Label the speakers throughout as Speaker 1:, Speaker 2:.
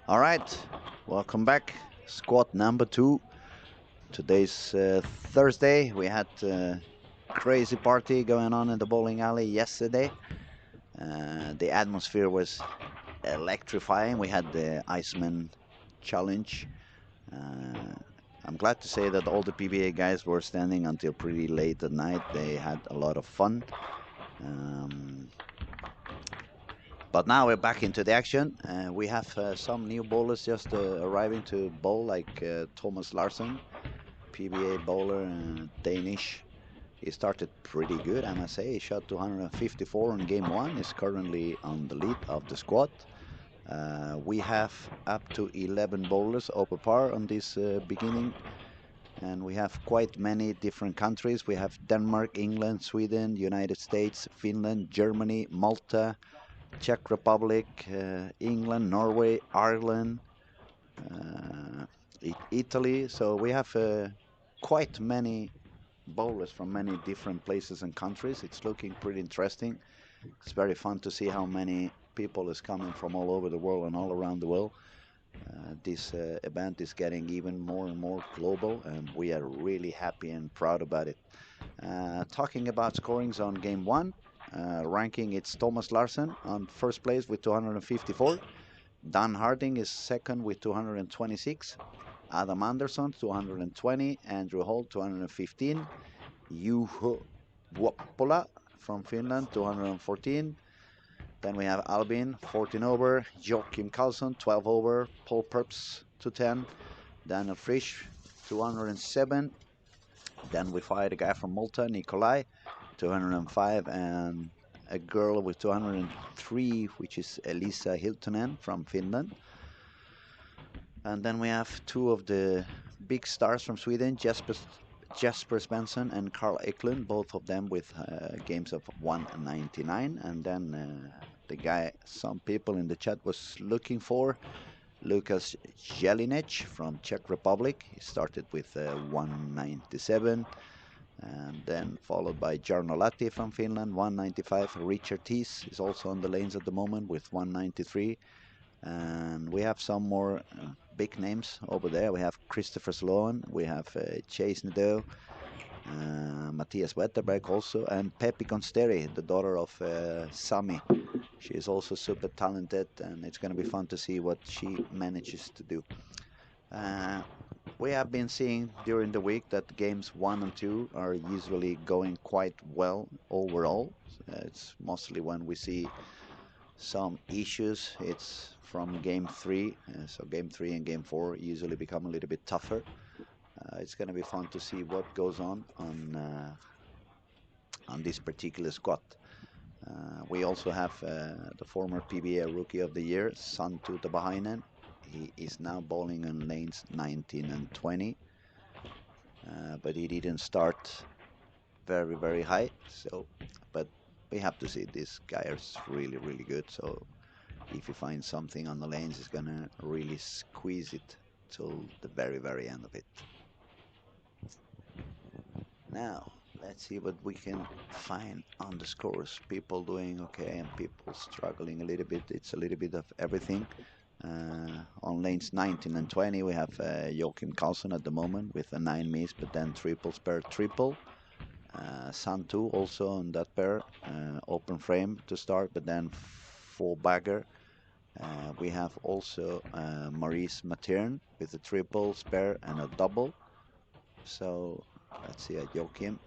Speaker 1: All right, welcome back. Squad number 2. Today's Thursday. We had a crazy party going on in the bowling alley yesterday. The atmosphere was electrifying. We had the Iceman Challenge. Uh, I'm glad to say that all the PBA guys were standing until pretty late at night. They had a lot of fun. Um, But now we're back into the action. We have some new bowlers just arriving to bowl, like Thomas Larsen, PBA bowler, Danish. He started pretty good, I must say. He shot 254 on game 1. Is currently on the lead of the squad. We have up to 11 bowlers over par on this beginning. And we have quite many different countries. We have Denmark, England, Sweden, United States, Finland, Germany, Malta, Czech Republic, England, Norway, Ireland, uh, Italy. So we have quite many bowlers from many different places and countries. It's looking pretty interesting. It's very fun to see how many people is coming from all over the world and all around the world. This event is getting even more and more global, and we are really happy and proud about it. Talking about scorings on game 1, ranking, it's Thomas Larsen on first place with 254. Dan Harding is second with 226. Adam Andersson 220. Andrew Hall 215. Juho Vuoppola from Finland 214. Then we have Albin 14 over. Joachim Karlsson 12 over. Paul Purps 210. Daniel Frisch 207. Then we fired a guy from Malta, Nikolai 205, and a girl with 203, which is Elisa Hiltonen from Finland. And then we have two of the big stars from Sweden, Jesper Svensson and Carl Eklund, both of them with games of 199. And then the guy some people in the chat was looking for, Lukas Jelinek from Czech Republic. He started with 197. And then followed by Jarno Lahti from Finland, 195. Richard Thies is also on the lanes at the moment with 193. And we have some more big names over there. We have Christopher Sloan, we have Chase Nadeau, Matthias Wetterberg also, and Pepi Consteri, the daughter of Sami. She is also super talented, and it's going to be fun to see what she manages to do. We have been seeing during the week that games 1 and 2 are usually going quite well overall. It's mostly when we see some issues, it's from game 3. So game 3 and game 4 usually become a little bit tougher. It's going to be fun to see what goes on this particular squad. We also have the former PBA Rookie of the Year, Santu Tabahainen. He is now bowling on lanes 19 and 20, but he didn't start very, very high. So, but we have to see. This guy is really, really good. So if he finds something on the lanes, he's gonna really squeeze it till the very, very end of it. Now, let's see what we can find on the scores. People doing okay and people struggling a little bit. It's a little bit of everything. On lanes 19 and 20, we have Joachim Karlsson at the moment with a 9 miss, but then triple spare triple. Santu also on that pair, open frame to start, but then 4 bagger. We have also Maurice Matern with a triple spare and a double. So let's see at Joachim.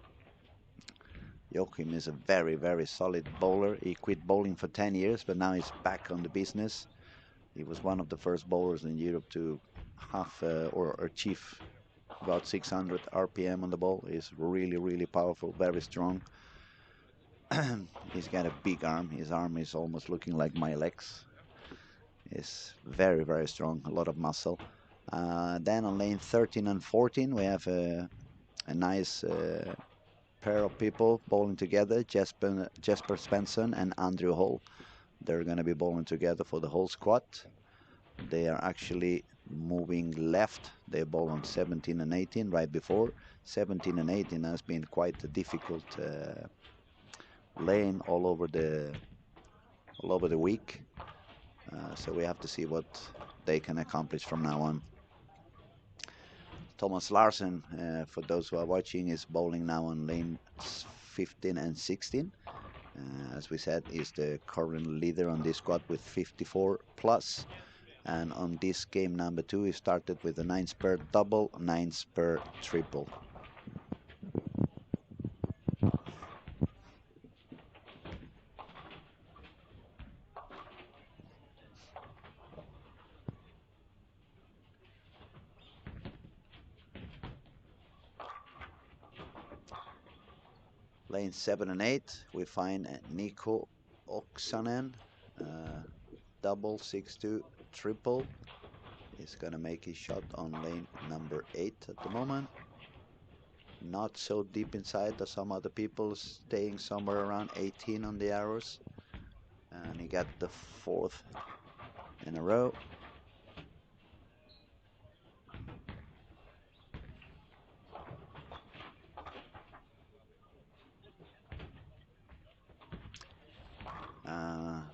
Speaker 1: Joachim is a very, very solid bowler. He quit bowling for 10 years, but now he's back on the business. He was one of the first bowlers in Europe to have or achieve about 600 RPM on the ball. He's really, really powerful, very strong. He's got a big arm. His arm is almost looking like my legs. He's very, very strong, a lot of muscle. Then on lane 13 and 14, we have a nice pair of people bowling together, Jesper Svensson and Andrew Hall. They're going to be bowling together for the whole squad. They are actually moving left. They bowl on 17 and 18 right before. 17 and 18 has been quite a difficult lane all over the week. So we have to see what they can accomplish from now on. Thomas Larsen, for those who are watching, is bowling now on lane 15 and 16. As we said, is the current leader on this squad with 54 plus. And on this game number 2, he started with a 9-spare double, 9-spare triple. Lane 7 and 8, we find Nico Oksanen, double, 6-2, triple. He's gonna make his shot on lane number 8 at the moment. Not so deep inside as some other people, staying somewhere around 18 on the arrows. And he got the 4th in a row.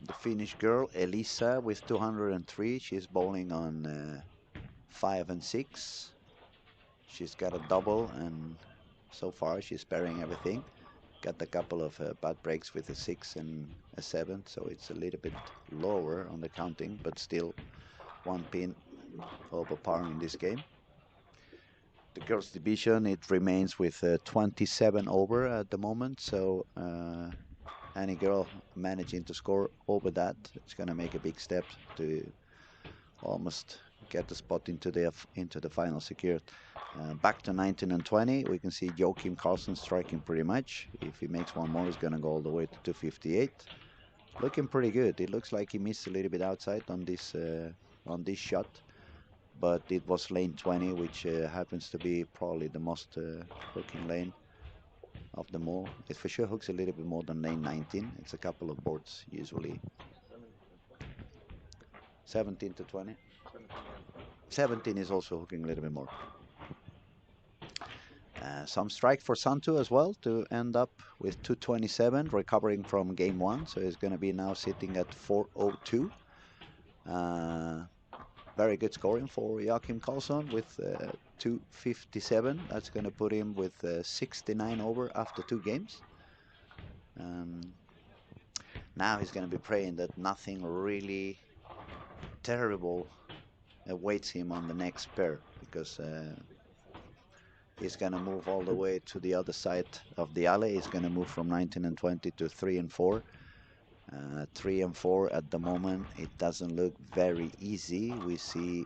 Speaker 1: The Finnish girl, Elisa, with 203. She's bowling on 5 and 6. She's got a double, and so far she's sparing everything. Got a couple of bad breaks with a 6 and a 7, so it's a little bit lower on the counting, but still 1 pin over par in this game. The girls division, it remains with 27 over at the moment, so any girl managing to score over that, it's going to make a big step to almost get the spot into the final secured. Back to 19 and 20, we can see Joachim Carlsen striking pretty much. If he makes one more, he's going to go all the way to 258. Looking pretty good. It looks like he missed a little bit outside on this shot, but it was lane 20, which happens to be probably the most hooking lane of them all. It for sure hooks a little bit more than lane 19. It's a couple of boards usually. 17 to 20. 17 is also hooking a little bit more. Some strike for Santu as well to end up with 227, recovering from game 1. So he's going to be now sitting at 402. Very good scoring for Joachim Karlsson with 257. That's going to put him with 69 over after 2 games. Now he's going to be praying that nothing really terrible awaits him on the next pair, because he's going to move all the way to the other side of the alley. He's going to move from 19 and 20 to 3 and 4. 3 and 4 at the moment, it doesn't look very easy. We see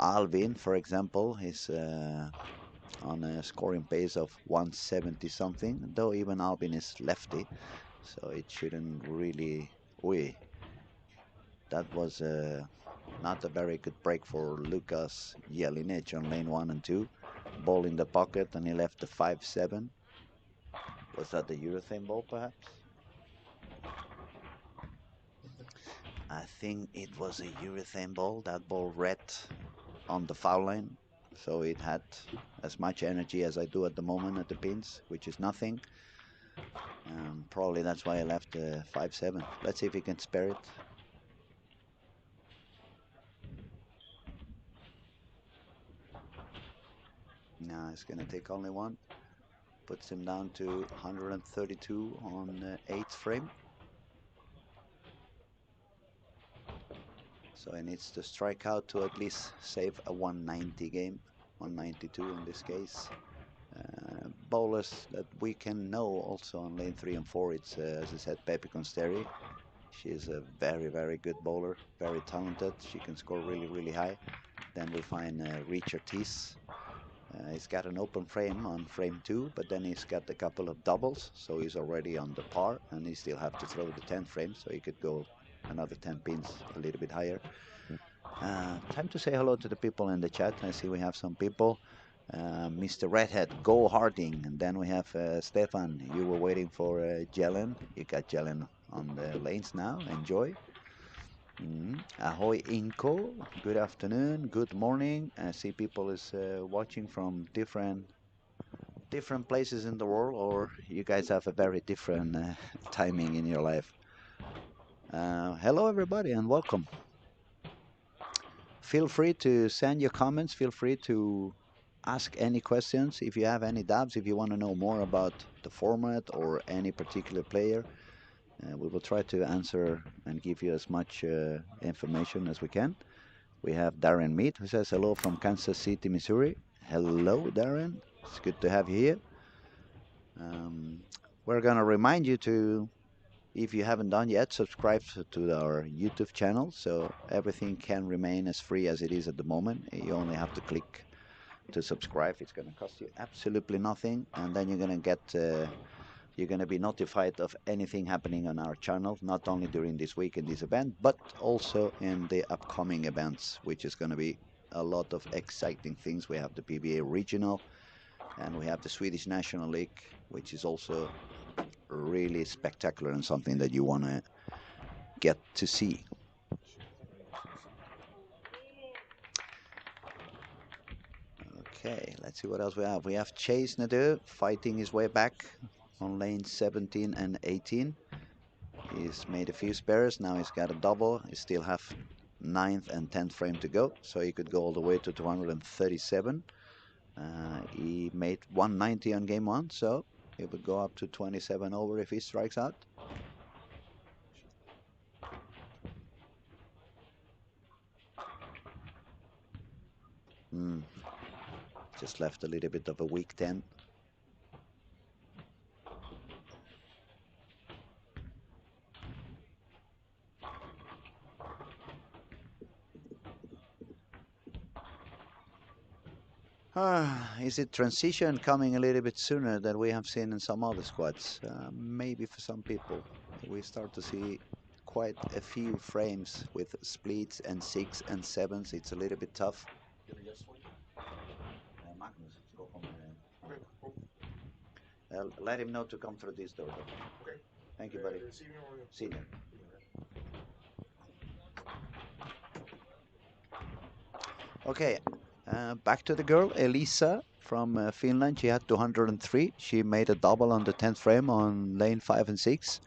Speaker 1: Alvin, for example, is on a scoring pace of 170 something, though even Alvin is lefty, so it shouldn't really... That was not a very good break for Lucas Jelinek on lane 1 and 2. Ball in the pocket, and he left the 5-7. Was that the urethane ball, perhaps? I think it was a urethane ball. That ball read on the foul line, so it had as much energy as I do at the moment at the pins, which is nothing. Probably that's why I left the 5-7. Let's see if he can spare it. No, it's going to take only one. Puts him down to 132 on 8th frame. So he needs to strike out to at least save a 190 game, 192 in this case. Bowlers that we can know also on lane 3 and 4, it's as I said, Pepe Consteri. She is a very, very good bowler, very talented. She can score really, really high. Then we find Richard Tees. He's got an open frame on frame 2, but then he's got a couple of doubles, so he's already on the par, and he still have to throw the 10th frame, so he could go another 10 pins a little bit higher. Time to say hello to the people in the chat. I see we have some people. Mr. Redhead, go Harding. And then we have Stefan. You were waiting for Jelen. You got Jelen on the lanes now. Enjoy. Ahoy Inco. Good afternoon. Good morning. I see people is watching from different places in the world, or you guys have a very different timing in your life. Hello everybody and welcome. feel free to send your comments. Feel free to ask any questions. If you have any doubts, if you want to know more about the format or any particular player, we will try to answer and give you as much information as we can. We have Darren Mead, who says hello from Kansas City, Missouri. Hello, Darren. It's good to have you here. Um, we're going to remind you to, if you haven't done yet, subscribe to our YouTube channel so everything can remain as free as it is at the moment. You only have to click to subscribe. It's going to cost you absolutely nothing, and then you're going to be notified of anything happening on our channel, not only during this week in this event, but also in the upcoming events, which is going to be a lot of exciting things. We have the PBA Regional, and we have the Swedish National League, which is also really spectacular and something that you want to get to see. Okay, let's see what else we have. We have Chase Nadeau fighting his way back on lane 17 and 18. He's made a few spares. Now he's got a double. He still have 9th and 10th frame to go, so he could go all the way to 237. He made 190 on game 1, so he would go up to 27 over if he strikes out. Just left a little bit of a weak 10. Is it transition coming a little bit sooner than we have seen in some other squads? Maybe for some people. We start to see quite a few frames with splits and 6 and 7s. It's a little bit tough. Magnus, go from let him know to come through this door. Okay. Thank you, buddy. Senior. Okay, back to the girl, Elisa from Finland. She had 203. She made a double on the 10th frame on lane 5 and 6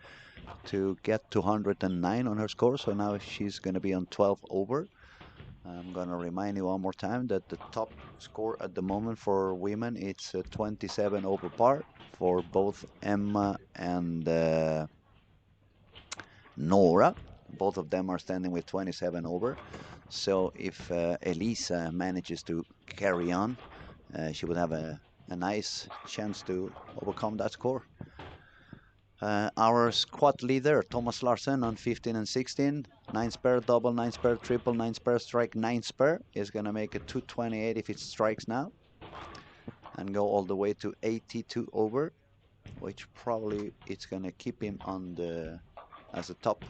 Speaker 1: to get 209 on her score. So now she's going to be on 12 over. I'm going to remind you one more time that the top score at the moment for women, it's 27 over par for both Emma and Nora. Both of them are standing with 27 over. So if Elisa manages to carry on, she would have a nice chance to overcome that score. Our squad leader, Thomas Larsen, on 15 and 16, 9 spare double, 9 spare triple, 9 spare strike, 9 spare, is going to make a 228 if it strikes now, and go all the way to 82 over, which probably it's going to keep him on the as a top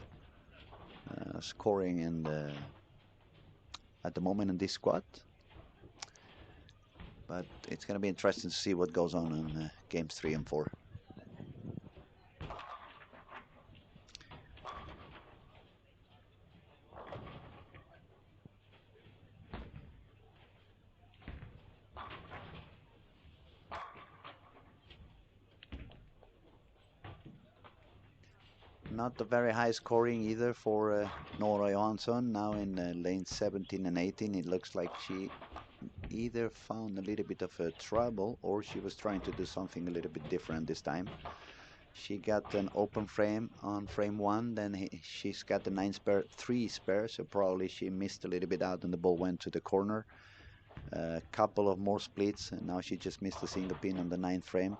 Speaker 1: scoring in the at the moment in this squad. But it's going to be interesting to see what goes on in games 3 and 4. Not a very high scoring either for Nora Johansson. Now in lane 17 and 18, it looks like she either found a little bit of a trouble or she was trying to do something a little bit different this time. She got an open frame on frame 1, then she's got the 9 spare, 3 spare, so probably she missed a little bit out and the ball went to the corner. A couple of more splits, and now she just missed a single pin on the 9th frame.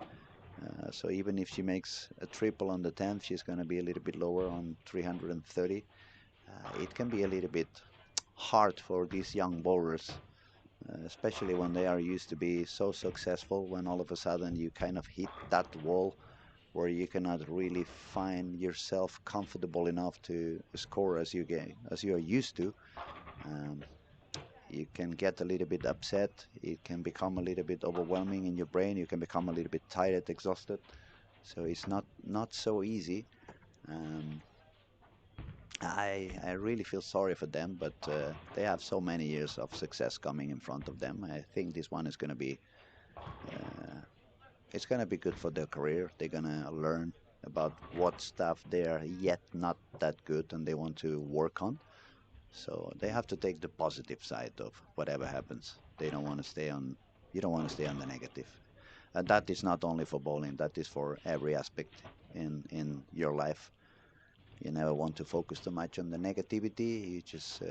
Speaker 1: So even if she makes a triple on the 10th, she's going to be a little bit lower on 330. It can be a little bit hard for these young bowlers, especially when they are used to be so successful, when all of a sudden you kind of hit that wall where you cannot really find yourself comfortable enough to score as you are used to. You can get a little bit upset. It can become a little bit overwhelming in your brain. You can become a little bit tired, exhausted. So it's not so easy. I really feel sorry for them, but they have so many years of success coming in front of them. I think this one is going to be it's going to be good for their career. They're going to learn about what stuff they are yet not that good and they want to work on. So they have to take the positive side of whatever happens. They don't want to stay on. You don't want to stay on the negative. And that is not only for bowling. That is for every aspect in your life. You never want to focus too much on the negativity. You just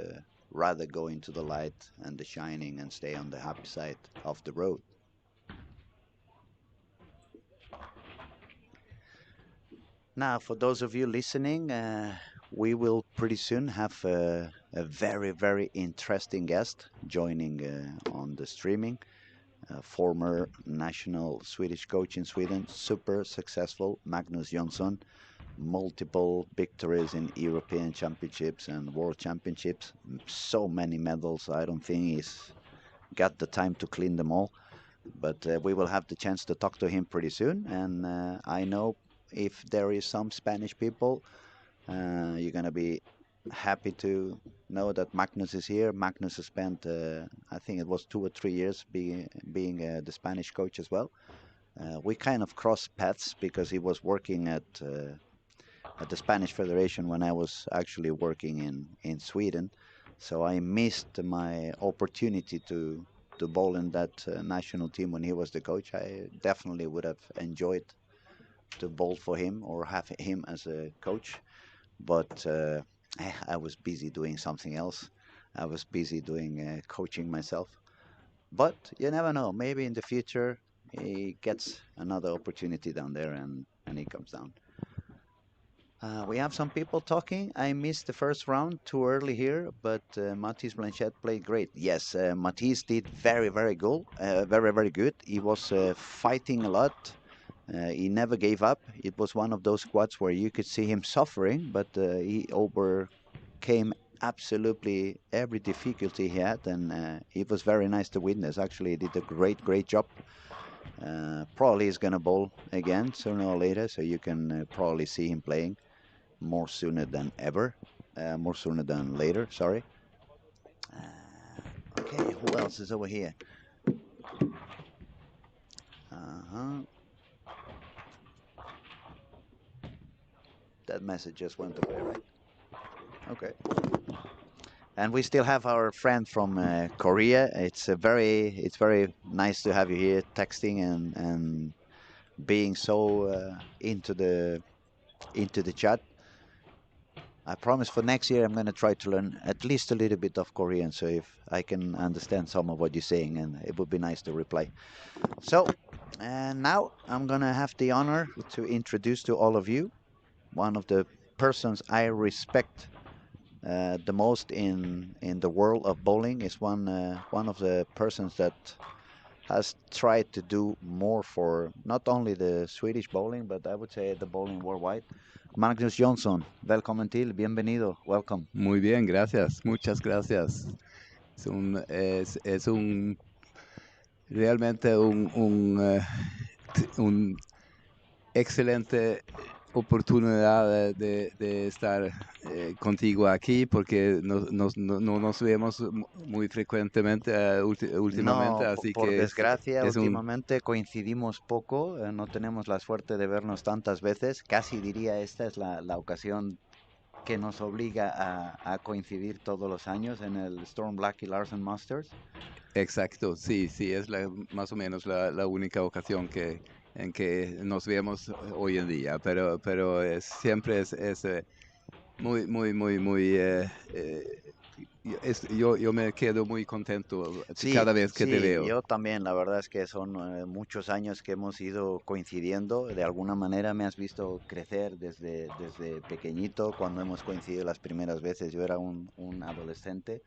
Speaker 1: rather go into the light and the shining and stay on the happy side of the road. Now, for those of you listening, we will pretty soon have a very, very interesting guest joining on the streaming. A former national Swedish coach in Sweden, super successful, Magnus Johnson, multiple victories in European Championships and World Championships, so many medals. I don't think he's got the time to clean them all, but we will have the chance to talk to him pretty soon. And I know if there is some Spanish people, you're gonna be happy to know that Magnus is here. Magnus has spent, I think it was 2 or 3 years being the Spanish coach as well. We kind of crossed paths because he was working at the Spanish Federation when I was actually working in Sweden. So I missed my opportunity to bowl in that national team when he was the coach. I definitely would have enjoyed to bowl for him or have him as a coach, but I was busy doing something else. I was busy doing coaching myself. But you never know. Maybe in the future he gets another opportunity down there and he comes down. We have some people talking. I missed the first round too early here, but Mathis Blanchet played great. Yes, Mathis did very, very good. Very, very good. He was fighting a lot. He never gave up. It was one of those squads where you could see him suffering, but he overcame absolutely every difficulty he had, and it was very nice to witness. Actually, he did a great, great job. Probably is going to bowl again sooner or later, so you can probably see him playing more sooner than ever, more sooner than later. Sorry. Okay, who else is over here? Uh-huh. That message just went away, right? Okay. And we still have our friend from Korea. It's very nice to have you here, texting and being so into the chat. I promise for next year I'm going to try to learn at least a little bit of Korean, so if I can understand some of what you're saying, and it would be nice to reply. So, and now I'm going to have the honor to introduce to all of you one of the persons I respect the most in the world of bowling. Is one of the persons that has tried to do more for not only the Swedish bowling, but I would say the bowling worldwide. Magnus Johnson, välkommen till, bienvenido, welcome.
Speaker 2: Muy bien, gracias, muchas gracias. Es realmente un excelente oportunidad de estar contigo aquí porque no nos vemos muy frecuentemente últimamente,
Speaker 1: No,
Speaker 2: así
Speaker 1: por
Speaker 2: que
Speaker 1: desgracia,
Speaker 2: es un
Speaker 1: últimamente coincidimos poco, no tenemos la suerte de vernos tantas veces. Casi diría esta es la ocasión que nos obliga a coincidir todos los años en el Storm Black y Larsen Masters.
Speaker 2: exacto, sí, sí, es más o menos la única ocasión en que nos vemos hoy en día, pero siempre es muy, yo me quedo muy contento
Speaker 1: Sí,
Speaker 2: cada vez que te
Speaker 1: sí,
Speaker 2: veo.
Speaker 1: yo también, la verdad es que son muchos años que hemos ido coincidiendo. De alguna manera me has visto crecer desde pequeñito, cuando hemos coincidido las primeras veces. Yo era un adolescente.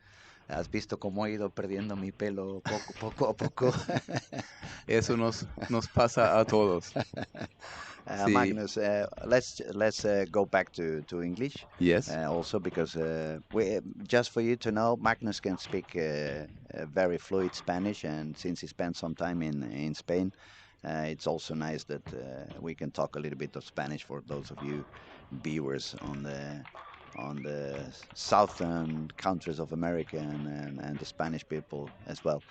Speaker 1: Has visto cómo he ido perdiendo mi pelo poco a poco.
Speaker 2: Eso nos pasa a todos. Sí,
Speaker 1: Magnus, let's go back to English
Speaker 2: yes,
Speaker 1: also because we just for you to know, Magnus can speak very fluid Spanish, and since he spent some time in Spain, it's also nice that we can talk a little bit of Spanish for those of you viewers on the southern countries of America and the Spanish people as well.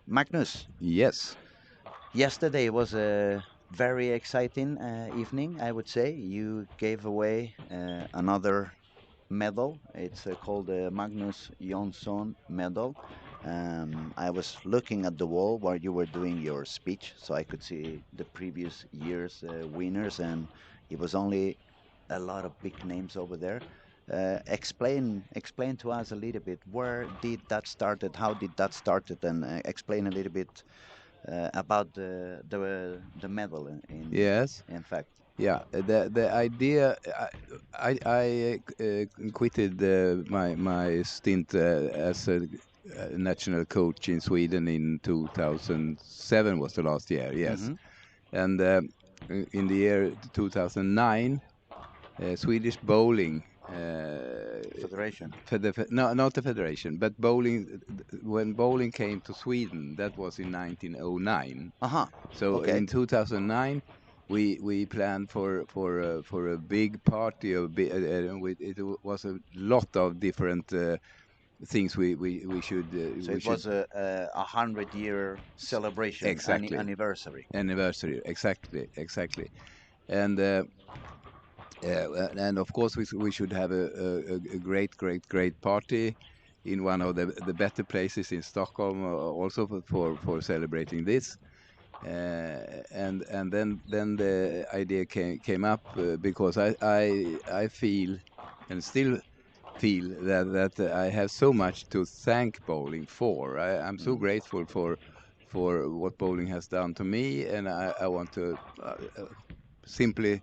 Speaker 1: Magnus,
Speaker 2: yes.
Speaker 1: yesterday was a very exciting evening, I would say. You gave away another. medal. It's called the Magnus Johnson medal. I was looking at the wall while you were doing your speech, so I could see the previous year's winners, and it was only a lot of big names over there. Explain to us a little bit where did that started, how did that started, and explain a little bit about the medal
Speaker 2: Yes.
Speaker 1: in fact.
Speaker 2: Yeah, the idea. I quitted my stint as a national coach in Sweden in 2007 was the last year. Yes,
Speaker 1: Hmm.
Speaker 2: and in the year 2009, Swedish bowling.
Speaker 1: Federation.
Speaker 2: No, not the federation, but bowling. When bowling came to Sweden, that was in 1909.
Speaker 1: Uh-huh.
Speaker 2: So
Speaker 1: Okay.
Speaker 2: in 2009, we planned for a big party. It was a lot of different things we should
Speaker 1: So it was a 100-year celebration
Speaker 2: exactly
Speaker 1: anniversary.
Speaker 2: anniversary exactly, and and of course we should have a great party in one of the better places in Stockholm, also for celebrating this. And then the idea came up because I feel and still feel that I have so much to thank bowling for. I'm so
Speaker 1: Mm.
Speaker 2: grateful for what bowling has done to me, and I want to simply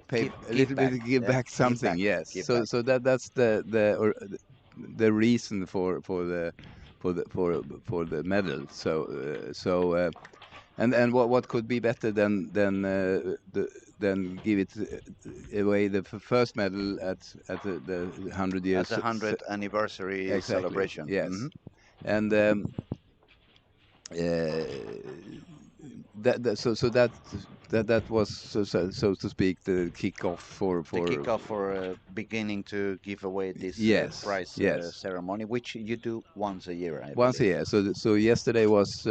Speaker 2: pay a
Speaker 1: Give
Speaker 2: little
Speaker 1: back.
Speaker 2: bit, give
Speaker 1: Yeah.
Speaker 2: back
Speaker 1: Give
Speaker 2: something.
Speaker 1: back.
Speaker 2: Yes.
Speaker 1: Give
Speaker 2: So
Speaker 1: back.
Speaker 2: that's the reason for the medal. And what could be better than give it away the first medal at the 100
Speaker 1: At
Speaker 2: years
Speaker 1: the 100th anniversary
Speaker 2: exactly,
Speaker 1: celebration.
Speaker 2: yes. And uh, that was so to speak the kickoff
Speaker 1: The
Speaker 2: for
Speaker 1: kickoff for beginning to give away this
Speaker 2: yes,
Speaker 1: prize
Speaker 2: yes,
Speaker 1: ceremony, which you do once a year, I
Speaker 2: once a
Speaker 1: believe.
Speaker 2: year. So yesterday was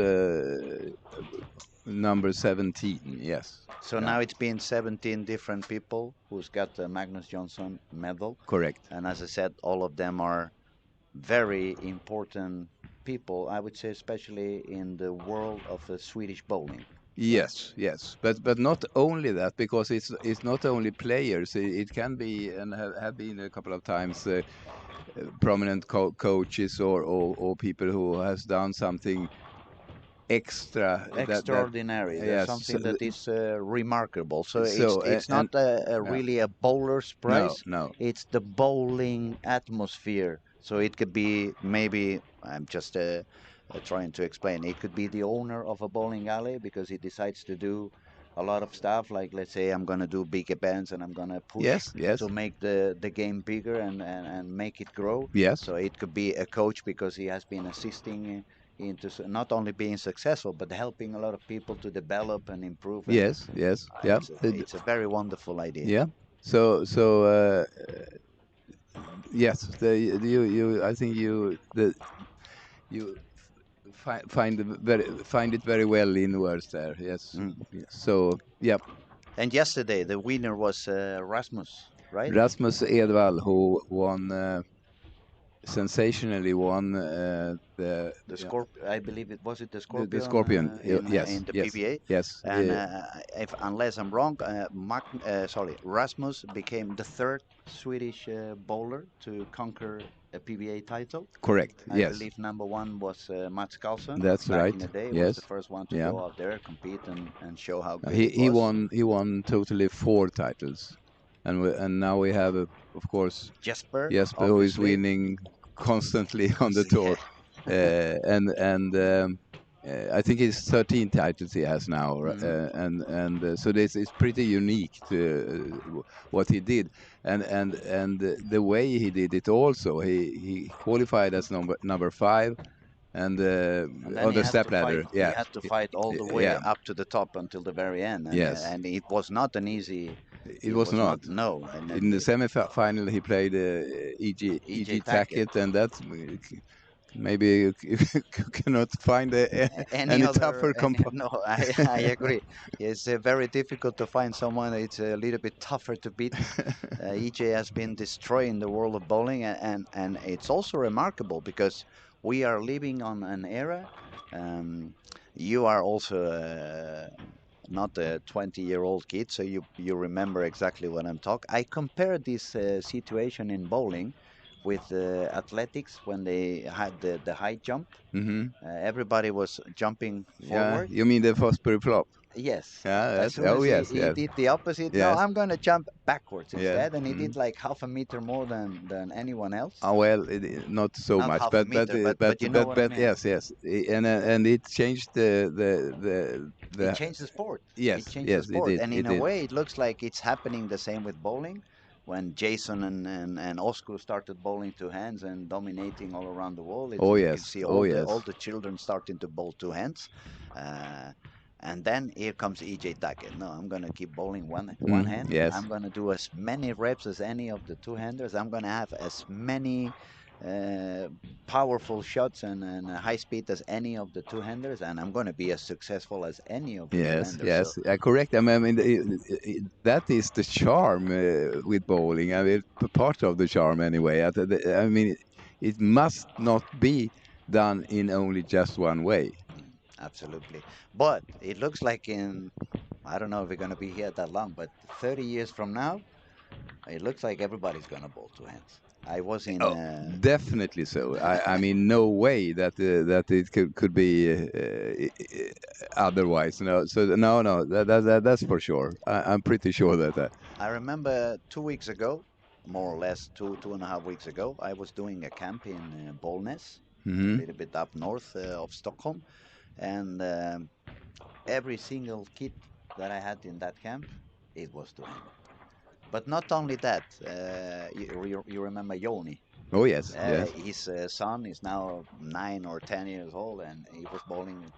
Speaker 2: number 17. Yes,
Speaker 1: So
Speaker 2: yeah,
Speaker 1: now it's been 17 different people who's got the Magnus Johnson medal.
Speaker 2: correct.
Speaker 1: And as I said, all of them are very important people, I would say, especially in the world of Swedish bowling. Right?
Speaker 2: Yes, yes, but not only that, because it's not only players. It can be and have been a couple of times prominent coaches or people who has done something extra that
Speaker 1: Extraordinary. There's
Speaker 2: yes.
Speaker 1: something that is remarkable. So
Speaker 2: So
Speaker 1: it's not
Speaker 2: and yeah,
Speaker 1: really a bowler's
Speaker 2: no,
Speaker 1: prize.
Speaker 2: no,
Speaker 1: It's the bowling atmosphere. So it could be maybe I'm just trying to explain. It could be the owner of a bowling alley because he decides to do a lot of stuff. Like let's say I'm gonna do big events and I'm gonna push
Speaker 2: yes,
Speaker 1: to
Speaker 2: yes,
Speaker 1: make the game bigger and make it grow.
Speaker 2: yes,
Speaker 1: So it could be a coach because he has been assisting into not only being successful but helping a lot of people to develop and improve, and
Speaker 2: yes, yes, yeah,
Speaker 1: it's a very wonderful idea.
Speaker 2: yeah. So yes, you I think you find it very well in words there. Yes.
Speaker 1: Mm.
Speaker 2: Yes. So yeah,
Speaker 1: And yesterday the winner was Rasmus, right?
Speaker 2: Rasmus Edvall, who won sensationally won the
Speaker 1: The
Speaker 2: yeah,
Speaker 1: I believe it was it the
Speaker 2: the
Speaker 1: Scorpion
Speaker 2: Scorpion.
Speaker 1: in
Speaker 2: Yes,
Speaker 1: the
Speaker 2: yes,
Speaker 1: PBA.
Speaker 2: yes,
Speaker 1: And if unless I'm wrong, Rasmus became the third Swedish bowler to conquer a PBA title.
Speaker 2: correct.
Speaker 1: I
Speaker 2: Yes,
Speaker 1: believe number one was Mats Carlsen
Speaker 2: that's
Speaker 1: back in
Speaker 2: right.
Speaker 1: the day. Was the
Speaker 2: Yes,
Speaker 1: first one to
Speaker 2: yeah.
Speaker 1: go out there, compete, and show how good
Speaker 2: He
Speaker 1: he was.
Speaker 2: he won totally 4 titles, and now we have of course
Speaker 1: Jesper,
Speaker 2: Jesper who is
Speaker 1: obviously.
Speaker 2: winning constantly on the tour,
Speaker 1: Yeah.
Speaker 2: and I think it's 13 titles he has now,
Speaker 1: Hmm.
Speaker 2: and so this is pretty unique to what he did, and the way he did it also. He qualified as number 5, and
Speaker 1: And then
Speaker 2: on
Speaker 1: he
Speaker 2: the
Speaker 1: had
Speaker 2: step
Speaker 1: to fight.
Speaker 2: ladder.
Speaker 1: He
Speaker 2: Yeah,
Speaker 1: had to fight all the way
Speaker 2: yeah,
Speaker 1: up to the top until the very end,
Speaker 2: yes.
Speaker 1: and it was not an easy.
Speaker 2: It
Speaker 1: It
Speaker 2: was
Speaker 1: was not.
Speaker 2: not.
Speaker 1: No, and
Speaker 2: In the semi-final, he played
Speaker 1: EJ
Speaker 2: EG
Speaker 1: Tackett.
Speaker 2: Tackett, and that maybe you cannot find
Speaker 1: Any
Speaker 2: any
Speaker 1: other
Speaker 2: tougher compo.
Speaker 1: no, I agree. It's very difficult to find someone. It's a little bit tougher to beat. EJ has been destroying the world of bowling, and it's also remarkable because we are living on an era. Um, you are also not a 20-year-old kid, so you remember exactly what I'm talking. I compared this situation in bowling with athletics when they had the high jump.
Speaker 2: Hmm.
Speaker 1: Everybody was jumping
Speaker 2: Yeah,
Speaker 1: forward.
Speaker 2: you mean the Fosbury flop?
Speaker 1: Yes.
Speaker 2: Yeah,
Speaker 1: As
Speaker 2: that's,
Speaker 1: soon
Speaker 2: oh
Speaker 1: as
Speaker 2: yes,
Speaker 1: he
Speaker 2: yes,
Speaker 1: did the opposite, no,
Speaker 2: yes,
Speaker 1: I'm going to jump backwards
Speaker 2: yes.
Speaker 1: instead. And he
Speaker 2: Mm.
Speaker 1: did like half a meter more than anyone else.
Speaker 2: Well, not so
Speaker 1: Not
Speaker 2: much,
Speaker 1: half a meter,
Speaker 2: but
Speaker 1: but you know what I mean.
Speaker 2: yes, yes, and it changed
Speaker 1: It
Speaker 2: the
Speaker 1: changed the sport. It
Speaker 2: yes,
Speaker 1: changed the
Speaker 2: yes, it
Speaker 1: sport.
Speaker 2: did,
Speaker 1: And
Speaker 2: it
Speaker 1: in a
Speaker 2: did.
Speaker 1: way, it looks like it's happening the same with bowling. When Jason and Oscar started bowling two hands and dominating all around the world,
Speaker 2: Oh
Speaker 1: you can
Speaker 2: yes,
Speaker 1: see
Speaker 2: oh
Speaker 1: all
Speaker 2: yes.
Speaker 1: the children starting to bowl two hands. Uh, and then here comes EJ Tackett. No, I'm gonna keep bowling one
Speaker 2: Mm,
Speaker 1: hand.
Speaker 2: yes.
Speaker 1: I'm gonna do as many reps as any of the two handers. I'm gonna have as many uh, powerful shots and high speed as any of the two handers, and I'm gonna be as successful as any of the two
Speaker 2: Yes,
Speaker 1: handers. So
Speaker 2: yes, correct. I mean, that is the charm with bowling. I mean, part of the charm anyway. I mean, it must not be done in only just one way.
Speaker 1: absolutely. But it looks like in I don't know if we're gonna be here that long, but 30 years from now, it looks like everybody's gonna bowl two hands. I was in
Speaker 2: Oh, definitely so. I mean, no way that that it could be otherwise. No, so no, no, that's for sure. I'm pretty sure that.
Speaker 1: I remember 2 weeks ago, more or less two and a half weeks ago, I was doing a camp in Bollnäs, a
Speaker 2: Hmm.
Speaker 1: little bit up north of Stockholm, and every single kid that I had in that camp, it was two-handed. But not only that, you remember Joni.
Speaker 2: Oh yes, yes.
Speaker 1: His son is now 9 or 10 years old, and he was bowling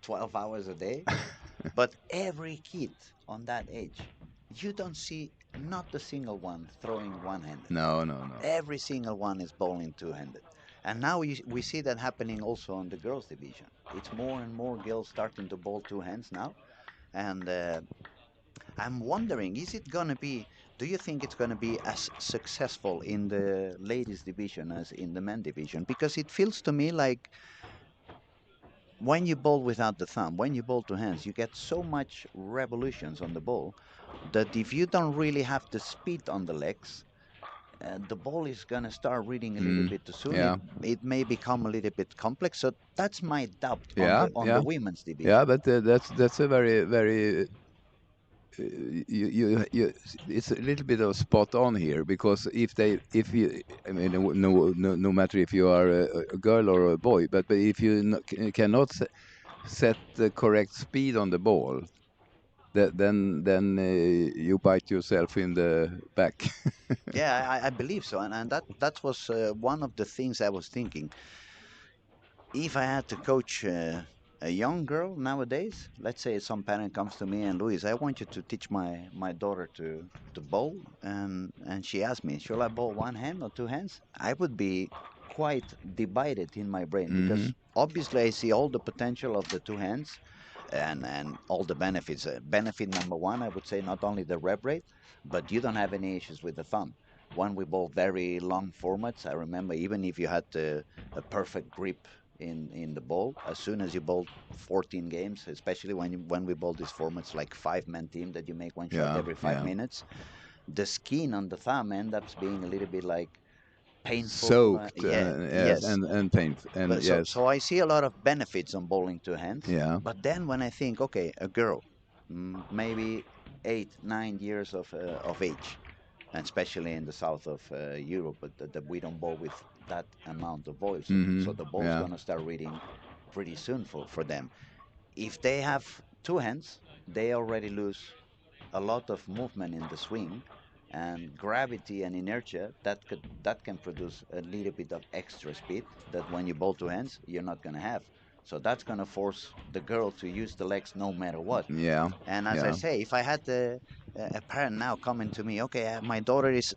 Speaker 1: 12 hours a day. But every kid on that age, you don't see not a single one throwing one-handed.
Speaker 2: No, no, no.
Speaker 1: Every single one is bowling two-handed. And now we see that happening also on the girls division. It's more and more girls starting to bowl two hands now. And I'm wondering, is it going to be, do you think it's going to be as successful in the ladies division as in the men division? Because it feels to me like when you bowl without the thumb, when you bowl two hands, you get so much revolutions on the ball that if you don't really have the speed on the legs, the ball is gonna start reading a little
Speaker 2: Mm,
Speaker 1: bit too soon.
Speaker 2: yeah,
Speaker 1: It may become a little bit complex. So that's my doubt
Speaker 2: yeah,
Speaker 1: on the
Speaker 2: yeah,
Speaker 1: women's
Speaker 2: yeah.
Speaker 1: division.
Speaker 2: But that's a very you it's a little bit of spot on here because if you I mean no matter if you are a girl or a boy, but if you cannot set the correct speed on the ball, then you bite yourself in the back.
Speaker 1: Yeah, I believe so, and that was one of the things I was thinking. If I had to coach a young girl nowadays, let's say some parent comes to me and Luis, I want you to teach my daughter to bowl, and she asks me, should I bowl one hand or two hands? I would be quite divided in my brain
Speaker 2: Hmm.
Speaker 1: because obviously I see all the potential of the two hands and all the benefits. Benefit number one, I would say, not only the rep rate, but you don't have any issues with the thumb. When we bowl very long formats, I remember even if you had a perfect grip in the ball. As soon as you bowl 14 games, especially when we bowl these formats like 5-man team that you make one shot
Speaker 2: Yeah,
Speaker 1: every five
Speaker 2: yeah.
Speaker 1: minutes, the skin on the thumb ends up being a little bit like painful.
Speaker 2: Soaked,
Speaker 1: Yeah,
Speaker 2: yes,
Speaker 1: yes.
Speaker 2: and painful, and
Speaker 1: But so
Speaker 2: yes,
Speaker 1: so I see a lot of benefits on bowling two hands.
Speaker 2: yeah.
Speaker 1: But then when I think, okay, a girl, maybe 8, 9 years of age, and especially in the south of Europe, but that we don't bowl with that amount of oil. So
Speaker 2: Hmm.
Speaker 1: the ball's
Speaker 2: Yeah.
Speaker 1: gonna start reading pretty soon for them. If they have two hands, they already lose a lot of movement in the swing, and gravity and inertia that can produce a little bit of extra speed that when you bowl two hands you're not gonna have. So that's gonna force the girl to use the legs no matter what.
Speaker 2: Yeah,
Speaker 1: And as I
Speaker 2: yeah.
Speaker 1: say, if I had a parent now coming to me, okay, my daughter is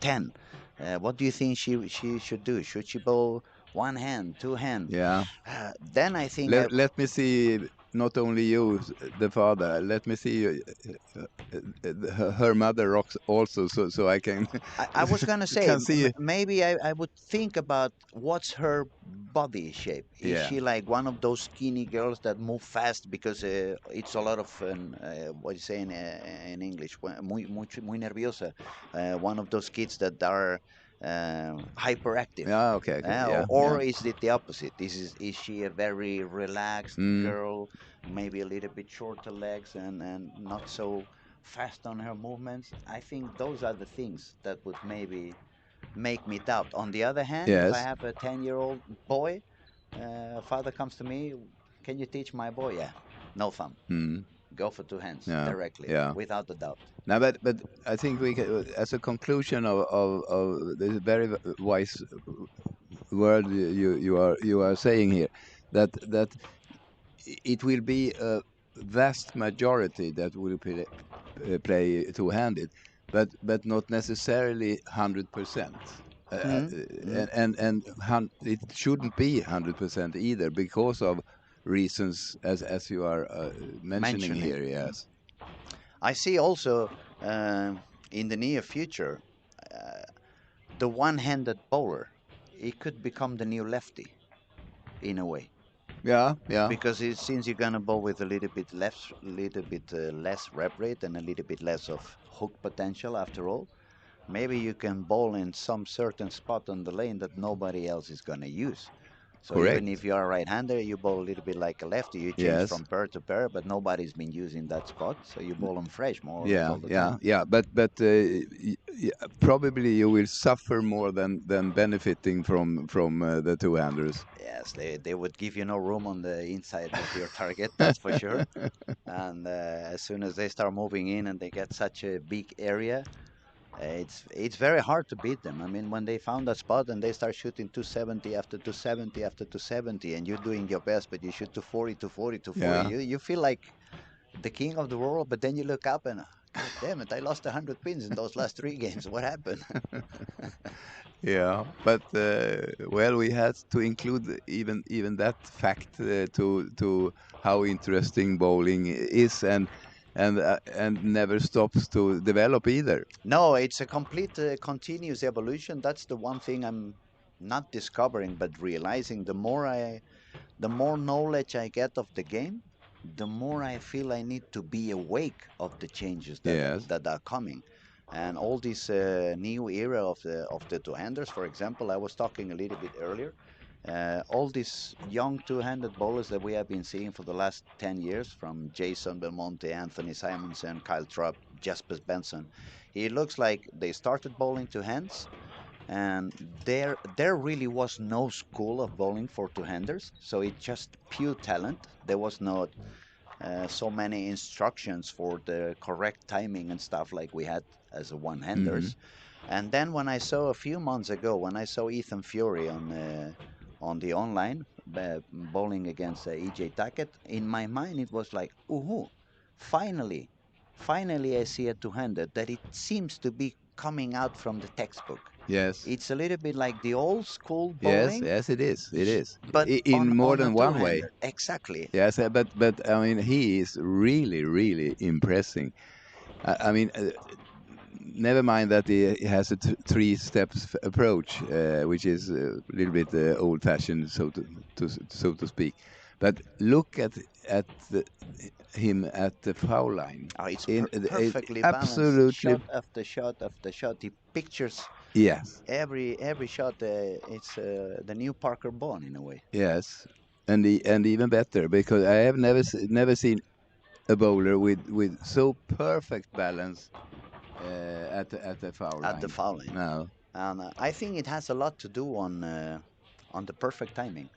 Speaker 1: 10. What do you think she should do? Should she bowl one hand, two hand.
Speaker 2: Yeah.
Speaker 1: Then I think
Speaker 2: Let me see, not only you, the father. Let me see her mother rocks also, so I can
Speaker 1: I was gonna say
Speaker 2: can see.
Speaker 1: maybe I would think about what's her body shape. Is
Speaker 2: Yeah.
Speaker 1: she like one of those skinny girls that move fast because it's a lot of what do you say in English? Muy nerviosa. One of those kids that are hyperactive.
Speaker 2: Yeah. Okay. Okay. Yeah. Yeah.
Speaker 1: Or is it the opposite? Is she a very relaxed
Speaker 2: Mm.
Speaker 1: girl, maybe a little bit shorter legs and not so fast on her movements? I think those are the things that would maybe make me doubt. On the other hand, if I
Speaker 2: Yes.
Speaker 1: have a 10-year-old boy, father comes to me, can you teach my boy? Yeah, no thumb.
Speaker 2: Mm.
Speaker 1: Go for two hands
Speaker 2: Yeah.
Speaker 1: directly,
Speaker 2: Yeah.
Speaker 1: without a doubt.
Speaker 2: Now, but I think we can, as a conclusion of this very wise word you are saying here, that it will be a vast majority that will play two-handed, but not necessarily 100%.
Speaker 1: Mm, mm,
Speaker 2: It shouldn't be 100% either because of reasons as you are mentioning
Speaker 1: mentioning.
Speaker 2: here. Yes.
Speaker 1: I see also uh, in the near future uh, the one-handed bowler. It could become the new lefty in a way
Speaker 2: Yeah. Yeah.
Speaker 1: because since you're gonna bowl with a little bit less rep rate and a little bit less of hook potential after all. Maybe you can bowl in some certain spot on the lane that nobody else is gonna use. So even
Speaker 2: Correct.
Speaker 1: if you are a right-hander, you bowl a little bit like a lefty. You change
Speaker 2: Yes.
Speaker 1: from pair to pair, but nobody's been using that spot, so you bowl them fresh more or less
Speaker 2: Yeah,
Speaker 1: all the
Speaker 2: yeah,
Speaker 1: time.
Speaker 2: yeah. But probably you will suffer more than benefiting from the two-handers.
Speaker 1: Yes, they would give you no room on the inside of your target, that's for sure. And as soon as they start moving in and they get such a big area, it's very hard to beat them. I mean, when they found that spot and they start shooting 270 after 270 after 270, and you're doing your best, but you shoot 240, 240, 240,
Speaker 2: Yeah,
Speaker 1: you feel like the king of the world. But then you look up and, God damn it, I lost 100 pins in those last three games. What happened?
Speaker 2: yeah. But well, we had to include even that fact to how interesting bowling is, and never stops to develop either.
Speaker 1: No, it's a complete continuous evolution. That's the one thing I'm not discovering, but realizing. The more knowledge I get of the game, the more I feel I need to be awake of the changes
Speaker 2: Yes.
Speaker 1: that are coming, and all this new era of the two-handers. For example, I was talking a little bit earlier. All these young two-handed bowlers that we have been seeing for the last 10 years, from Jason Belmonte, Anthony Simonson, Kyle Trapp, Jasper Benson, it looks like they started bowling two hands, and there really was no school of bowling for two-handers, so it's just pure talent. There was not so many instructions for the correct timing and stuff like we had as a
Speaker 2: Hmm.
Speaker 1: one-handers. And then when I saw a few months ago, when I saw Ethan Fury on the online bowling against EJ Tackett, in my mind it was like, ooh, finally, finally I see a two-handed that it seems to be coming out from the textbook.
Speaker 2: Yes.
Speaker 1: It's a little bit like the old school
Speaker 2: Yes.
Speaker 1: bowling,
Speaker 2: Yes. It is. It is.
Speaker 1: but
Speaker 2: In more
Speaker 1: on a
Speaker 2: than one way.
Speaker 1: two-hander. Exactly.
Speaker 2: Yes, but I mean he is really impressing. I mean, never mind that he has a three steps approach, which is a little bit old-fashioned, so to speak. But look at him at the foul line.
Speaker 1: It's perfectly balanced,
Speaker 2: Absolutely,
Speaker 1: shot after shot after shot. He pictures
Speaker 2: yes,
Speaker 1: every shot. It's the new Parker Bond in a way.
Speaker 2: yes, and even better because I have never seen a bowler with so perfect balance at the foul
Speaker 1: At the
Speaker 2: line.
Speaker 1: foul line.
Speaker 2: No.
Speaker 1: And I think it has a lot to do on the perfect timing.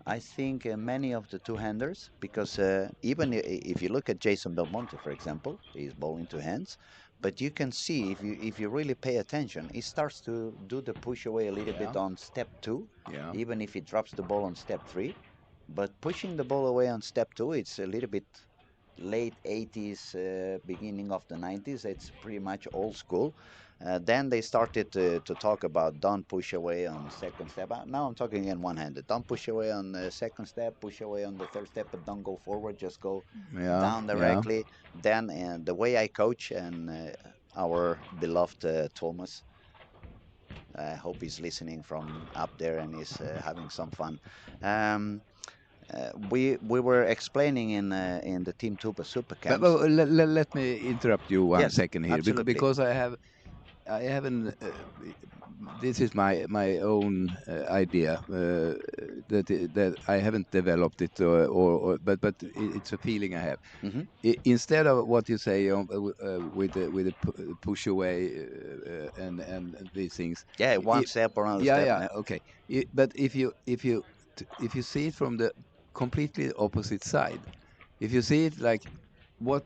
Speaker 1: I think many of the two-handers, because even if you look at Jason Belmonte, for example, he's bowling two hands, but you can see if you really pay attention, he starts to do the push away a little
Speaker 2: Yeah.
Speaker 1: bit on step two,
Speaker 2: Yeah.
Speaker 1: even if he drops the ball on step three. But pushing the ball away on step two, it's a little bit late 80s, beginning of the 90s. It's pretty much old school. Then they started to talk about don't push away on second step. Now I'm talking in one-handed. Don't push away on the second step, push away on the third step, but don't go forward. Just go
Speaker 2: Yeah,
Speaker 1: down
Speaker 2: yeah.
Speaker 1: directly. Then the way I coach and our beloved Thomas, I hope he's listening from up there and is having some fun. Um, we were explaining in the Team Tuba super camps.
Speaker 2: Let me interrupt you one
Speaker 1: Yes,
Speaker 2: second here,
Speaker 1: absolutely.
Speaker 2: because I haven't. This is my own idea that I haven't developed it, but it's a feeling I have.
Speaker 1: Hmm.
Speaker 2: Instead of what you say with the push away and these things,
Speaker 1: Yeah, one
Speaker 2: it,
Speaker 1: step or another
Speaker 2: yeah,
Speaker 1: step.
Speaker 2: yeah, okay. But if you see it from the completely opposite side, if you see it like what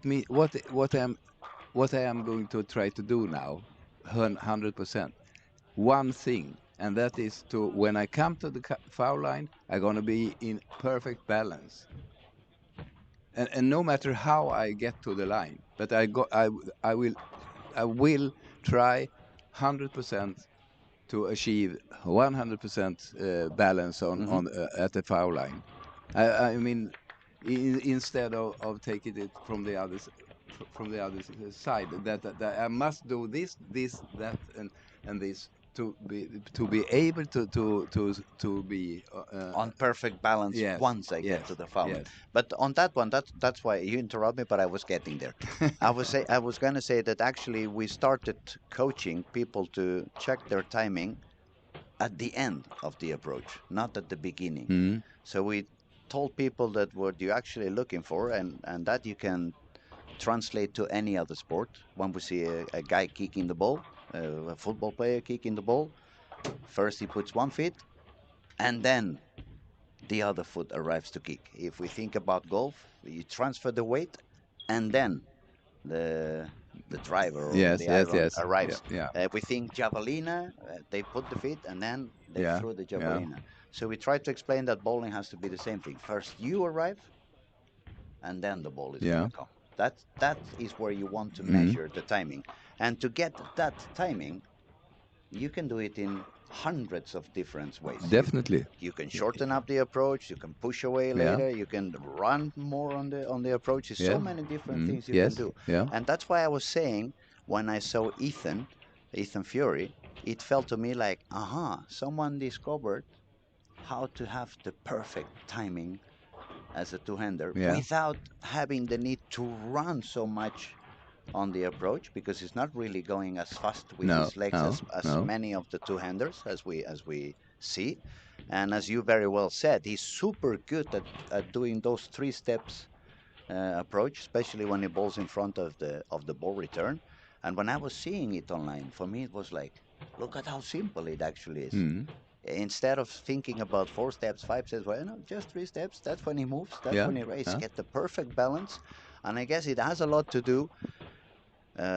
Speaker 2: I am going to try to do now, 100%, one thing, and that is to when I come to the foul line, I'm gonna be in perfect balance, and no matter how I get to the line, but I will I will try 100% to achieve 100% balance
Speaker 1: Hmm.
Speaker 2: on at the foul line. I mean, instead of taking it from the from the other side, that I must do this, that, and this to be able to be
Speaker 1: On perfect balance
Speaker 2: yes,
Speaker 1: once I get to
Speaker 2: yes,
Speaker 1: the foul line.
Speaker 2: yes.
Speaker 1: But on that one, that's why you interrupt me. But I was getting there. I was gonna say that actually we started coaching people to check their timing at the end of the approach, not at the beginning.
Speaker 2: Mm,
Speaker 1: So we told people that what you're actually looking for, and that you can translate to any other sport. When we see a guy kicking the ball, a football player kicking the ball, first he puts one foot, and then the other foot arrives to kick. If we think about golf, you transfer the weight, and then the the driver or
Speaker 2: yes,
Speaker 1: the
Speaker 2: yes,
Speaker 1: iron
Speaker 2: yes, yeah,
Speaker 1: arrives.
Speaker 2: yeah,
Speaker 1: If we think javelina, they put the feet and then they
Speaker 2: yeah,
Speaker 1: throw the
Speaker 2: yeah.
Speaker 1: javelina. So we try to explain that bowling has to be the same thing. First you arrive, and then the ball is going
Speaker 2: Yeah.
Speaker 1: to come. That is where you want to
Speaker 2: Mm,
Speaker 1: measure the timing, and to get that timing, you can do it in hundreds of different ways.
Speaker 2: definitely.
Speaker 1: You can shorten up the approach, you can push away
Speaker 2: Yeah.
Speaker 1: later, you can run more on the approach. There's so
Speaker 2: Yes.
Speaker 1: many different
Speaker 2: Mm,
Speaker 1: things you can
Speaker 2: yes.
Speaker 1: do.
Speaker 2: Yeah.
Speaker 1: And that's why I was saying when I saw Ethan Fury, it felt to me like, aha, someone discovered how to have the perfect timing as a two-hander
Speaker 2: Yeah.
Speaker 1: without having the need to run so much on the approach, because he's not really going as fast with
Speaker 2: No.
Speaker 1: his legs
Speaker 2: No.
Speaker 1: as
Speaker 2: No.
Speaker 1: many of the two-handers as we see. And as you very well said, he's super good at doing those three steps approach, especially when he bowls in front of the ball return. And when I was seeing it online, for me it was like, look at how simple it actually is.
Speaker 2: Mm.
Speaker 1: Instead of thinking about four steps, five steps, well, no, just three steps. That's when he moves. That's
Speaker 2: Yeah.
Speaker 1: when he races.
Speaker 2: Yeah.
Speaker 1: Get the perfect balance, and I guess it has a lot to do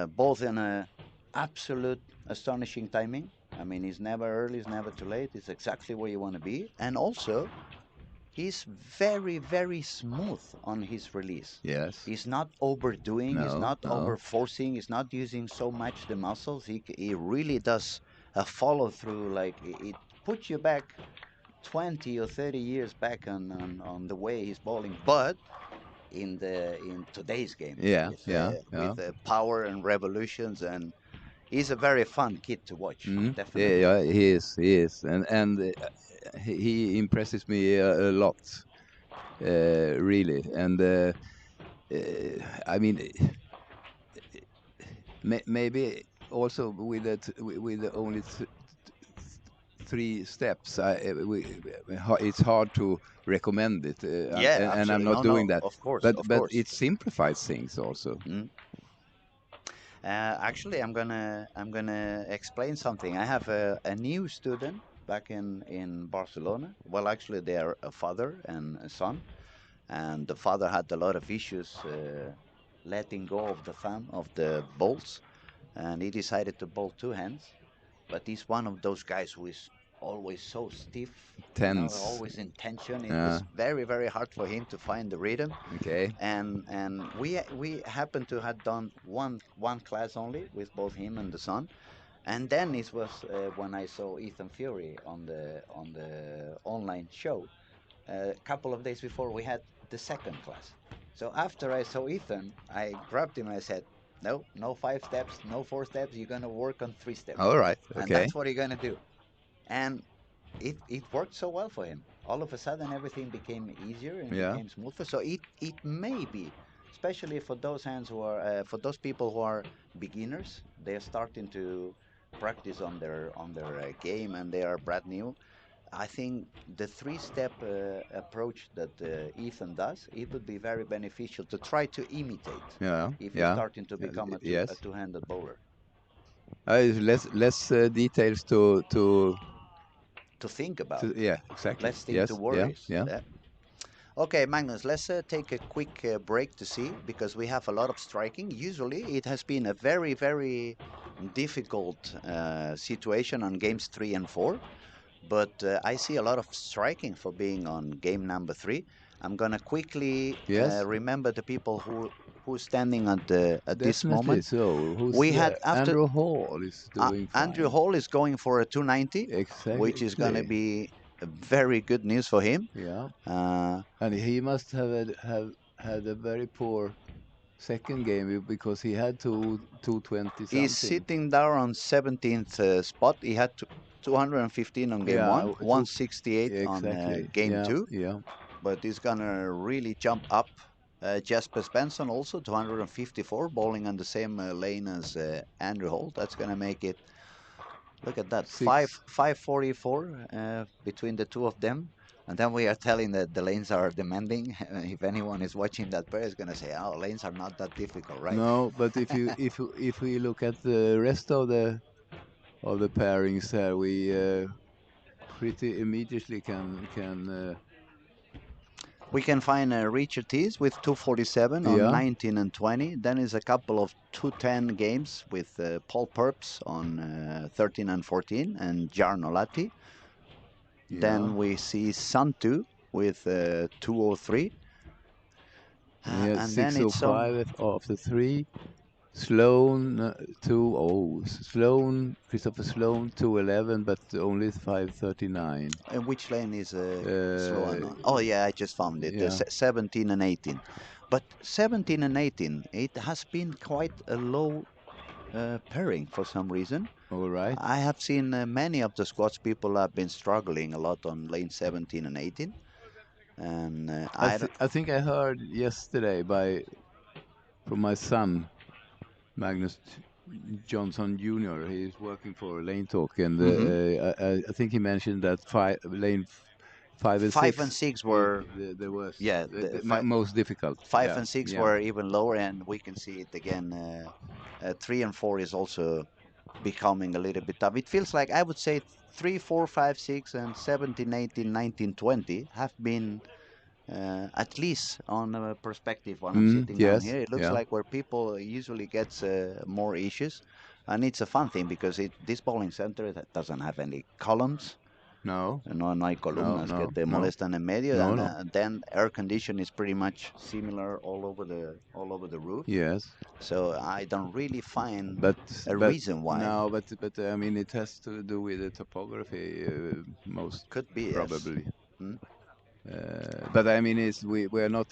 Speaker 1: both in a absolute astonishing timing. I mean, he's never early, he's never too late. It's exactly where you want to be, and also he's very, very smooth on his release.
Speaker 2: Yes.
Speaker 1: He's not overdoing, he's
Speaker 2: No.
Speaker 1: not over
Speaker 2: No.
Speaker 1: forcing, he's not using so much the muscles. He really does a follow through, like it puts you back 20 or 30 years back on the way he's bowling, but in today's game
Speaker 2: Yeah. Yeah. Yeah.
Speaker 1: with power and revolutions, and he's a very fun kid to watch,
Speaker 2: Mm. Yeah.
Speaker 1: definitely.
Speaker 2: Yeah. He is. He is. And he impresses me a lot. Really. And I mean, maybe also with with the only three steps, it's hard to recommend it,
Speaker 1: Yeah,
Speaker 2: and I'm
Speaker 1: absolutely.
Speaker 2: not
Speaker 1: No,
Speaker 2: doing
Speaker 1: no,
Speaker 2: that.
Speaker 1: of course, of
Speaker 2: But
Speaker 1: course.
Speaker 2: it simplifies things also.
Speaker 1: Mm. Actually, I'm gonna explain something. I have a new student back in Barcelona. Well, actually, they are a father and a son, and the father had a lot of issues letting go of the thumb of the bolts, and he decided to bolt two hands. But he's one of those guys who is always so stiff,
Speaker 2: Tense.
Speaker 1: always in tension. It
Speaker 2: Yeah.
Speaker 1: was very, very hard for him to find the rhythm.
Speaker 2: Okay.
Speaker 1: And we happened to have done one class only with both him and the son, And then it was when I saw Ethan Fury on the online show. A couple of days before, we had the second class. So after I saw Ethan, I grabbed him and I said, "No, no 5 steps, no 4 steps. You're gonna work on 3 steps,
Speaker 2: All right.
Speaker 1: and
Speaker 2: Okay.
Speaker 1: that's what you're gonna do." And it worked so well for him. All of a sudden, everything became easier and
Speaker 2: Yeah.
Speaker 1: became smoother. So it may be, especially for those hands who are for those people who are beginners, they're starting to practice on their game and they are brand new. I think the 3 step approach that Ethan does, it would be very beneficial to try to imitate
Speaker 2: Yeah.
Speaker 1: if you're
Speaker 2: Yeah.
Speaker 1: starting to become a
Speaker 2: Yes.
Speaker 1: two-handed bowler.
Speaker 2: Less details
Speaker 1: To think about,
Speaker 2: to yeah, exactly.
Speaker 1: less thing to
Speaker 2: Yes. Yeah.
Speaker 1: worries.
Speaker 2: Yeah.
Speaker 1: Okay, Magnus, let's take a quick break to see because we have a lot of striking. Usually, it has been a very, very difficult situation on games 3 and 4, but I see a lot of striking for being on game number 3. I'm gonna quickly
Speaker 2: Yes.
Speaker 1: remember the people who's standing at this
Speaker 2: Definitely.
Speaker 1: moment.
Speaker 2: So, who's
Speaker 1: We had
Speaker 2: there?
Speaker 1: after
Speaker 2: Andrew Hall is doing
Speaker 1: Andrew
Speaker 2: fine.
Speaker 1: Hall is going for a 290, which is gonna
Speaker 2: Exactly.
Speaker 1: be a very good news for him.
Speaker 2: Yeah.
Speaker 1: Uh,
Speaker 2: And he must have had a very poor second game because he had 220
Speaker 1: He's
Speaker 2: something.
Speaker 1: sitting there on 17th spot. He had 215 on game
Speaker 2: Yeah,
Speaker 1: one,
Speaker 2: two
Speaker 1: 168 on
Speaker 2: exactly.
Speaker 1: game
Speaker 2: Yeah,
Speaker 1: two,
Speaker 2: yeah.
Speaker 1: but he's gonna really jump up. Jasper Svensson also 254, bowling on the same lane as Andrew Holt. That's gonna make it. Look at that,
Speaker 2: Six.
Speaker 1: 544 between the two of them. And then we are telling that the lanes are demanding. If anyone is watching that pair, is gonna say, "Oh, lanes are not that difficult, right?"
Speaker 2: No, but if we look at the rest of the pairings here, we pretty immediately can
Speaker 1: We can find Richard Tees with 247 on
Speaker 2: yeah,
Speaker 1: 19 and 20. Then is a couple of 210 games with Paul Purps on 13 and 14 and Jarnolati.
Speaker 2: yeah.
Speaker 1: Then we see Santu with 203.
Speaker 2: And he had
Speaker 1: And then it's some
Speaker 2: 605 after three. Sloan 2-0. Sloan, Christopher Sloan 211, but only 539.
Speaker 1: which lane is Sloan
Speaker 2: Uh,
Speaker 1: on? Oh yeah, I just found it.
Speaker 2: yeah.
Speaker 1: 17 and 18. But 17 and 18, it has been quite a low pairing for some reason.
Speaker 2: All right.
Speaker 1: I have seen many of the squads people have been struggling a lot on lane 17 and 18, and I don't.
Speaker 2: I think I heard yesterday from my son Magnus Johnson Jr. He's working for Lane Talk, and
Speaker 1: Mhm.
Speaker 2: I think he mentioned that lane 5 and 6
Speaker 1: 5 and 6
Speaker 2: is
Speaker 1: were,
Speaker 2: the worst,
Speaker 1: yeah, the five,
Speaker 2: most difficult.
Speaker 1: five
Speaker 2: Yeah,
Speaker 1: and six
Speaker 2: yeah.
Speaker 1: were even lower, and we can see it again. 3 and 4 is also becoming a little bit tough. It feels like I would say 3, 4, 5, 6, and 17, 18, 19, 20 have been at least on a perspective when I'm sitting down
Speaker 2: Yes,
Speaker 1: here, it looks
Speaker 2: yeah.
Speaker 1: like where people usually gets more issues, and it's a fun thing because this bowling center that doesn't have any columns,
Speaker 2: No,
Speaker 1: no hay
Speaker 2: no,
Speaker 1: columnas que
Speaker 2: no,
Speaker 1: te
Speaker 2: no,
Speaker 1: molestan en medio,
Speaker 2: no,
Speaker 1: and
Speaker 2: no.
Speaker 1: then air condition is pretty much similar all over the roof.
Speaker 2: Yes,
Speaker 1: So I don't really find
Speaker 2: but
Speaker 1: a
Speaker 2: but
Speaker 1: reason why.
Speaker 2: no, but I mean it has to do with the topography, most
Speaker 1: Could be, yes.
Speaker 2: probably.
Speaker 1: Hmm?
Speaker 2: But I mean, we're not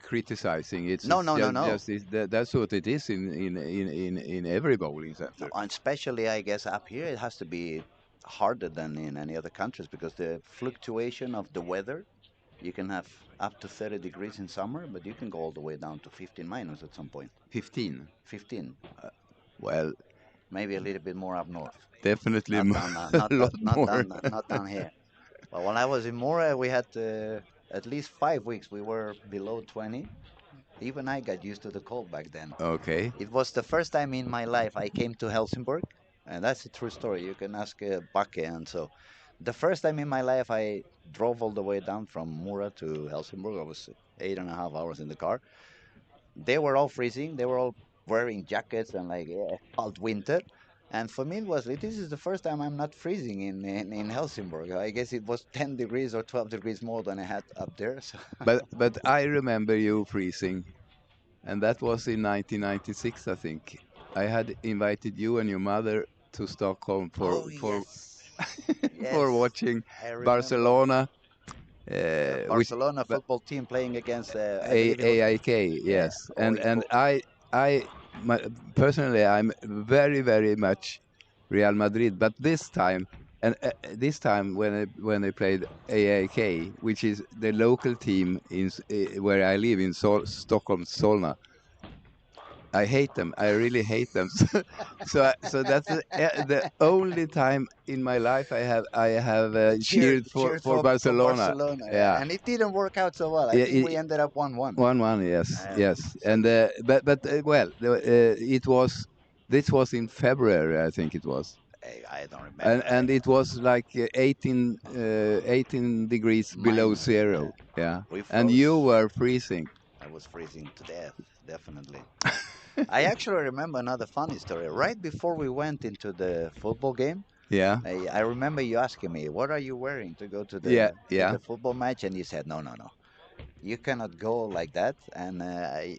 Speaker 2: criticizing.
Speaker 1: No, no, no, no.
Speaker 2: That's what it is in every bowling
Speaker 1: No,
Speaker 2: center.
Speaker 1: and especially I guess up here it has to be harder than in any other countries because the fluctuation of the weather, you can have up to 30 degrees in summer, but you can go all the way down to 15 minus at some point.
Speaker 2: 15.
Speaker 1: 15,
Speaker 2: Well,
Speaker 1: maybe a little bit more up north.
Speaker 2: definitely
Speaker 1: Not down,
Speaker 2: a lot more.
Speaker 1: not down here. But when I was in Mora, we had at least 5 weeks we were below 20. Even I got used to the cold back then.
Speaker 2: Okay.
Speaker 1: It was the first time in my life I came to Helsingborg, and that's a true story. You can ask Backe and so. The first time in my life I drove all the way down from Mura to Helsingborg. I was 8.5 hours in the car. They were all freezing. They were all wearing jackets and like cold winter. And for me, it was this is the first time I'm not freezing in Helsingborg. I guess it was 10 degrees or 12 degrees more than I had up there. So
Speaker 2: But I remember you freezing, and that was in 1996, I think. I had invited you and your mother to Stockholm
Speaker 1: Oh yes,
Speaker 2: for
Speaker 1: yes,
Speaker 2: watching
Speaker 1: I remember.
Speaker 2: Barcelona, which
Speaker 1: Barcelona football team playing against, I
Speaker 2: A
Speaker 1: believe it was,
Speaker 2: AIK,
Speaker 1: yeah.
Speaker 2: yes,
Speaker 1: Oh,
Speaker 2: and I personally I'm very very much Real Madrid, but this time when they played AIK, which is the local team where I live in Stockholm, Solna, I hate them. I really hate them. So that's the only time in my life I have cheered
Speaker 1: cheered
Speaker 2: for
Speaker 1: for
Speaker 2: Barcelona.
Speaker 1: Barcelona, yeah.
Speaker 2: Yeah,
Speaker 1: And it didn't work out so well. I
Speaker 2: yeah,
Speaker 1: think we ended up 1-1.
Speaker 2: 1-1. Yes, yes.
Speaker 1: So
Speaker 2: And but well, it was this was in February, I think it was,
Speaker 1: I don't remember.
Speaker 2: and it was like 18 degrees below
Speaker 1: Minus, yeah.
Speaker 2: zero. Yeah,
Speaker 1: We
Speaker 2: and you
Speaker 1: froze.
Speaker 2: were freezing.
Speaker 1: I was freezing to death, definitely. I actually remember another funny story. Right before we went into the football game,
Speaker 2: Yeah,
Speaker 1: I remember you asking me, "What are you wearing to go
Speaker 2: yeah,
Speaker 1: to
Speaker 2: yeah.
Speaker 1: the football match?" And you said, "No, no, no, you cannot go like that." And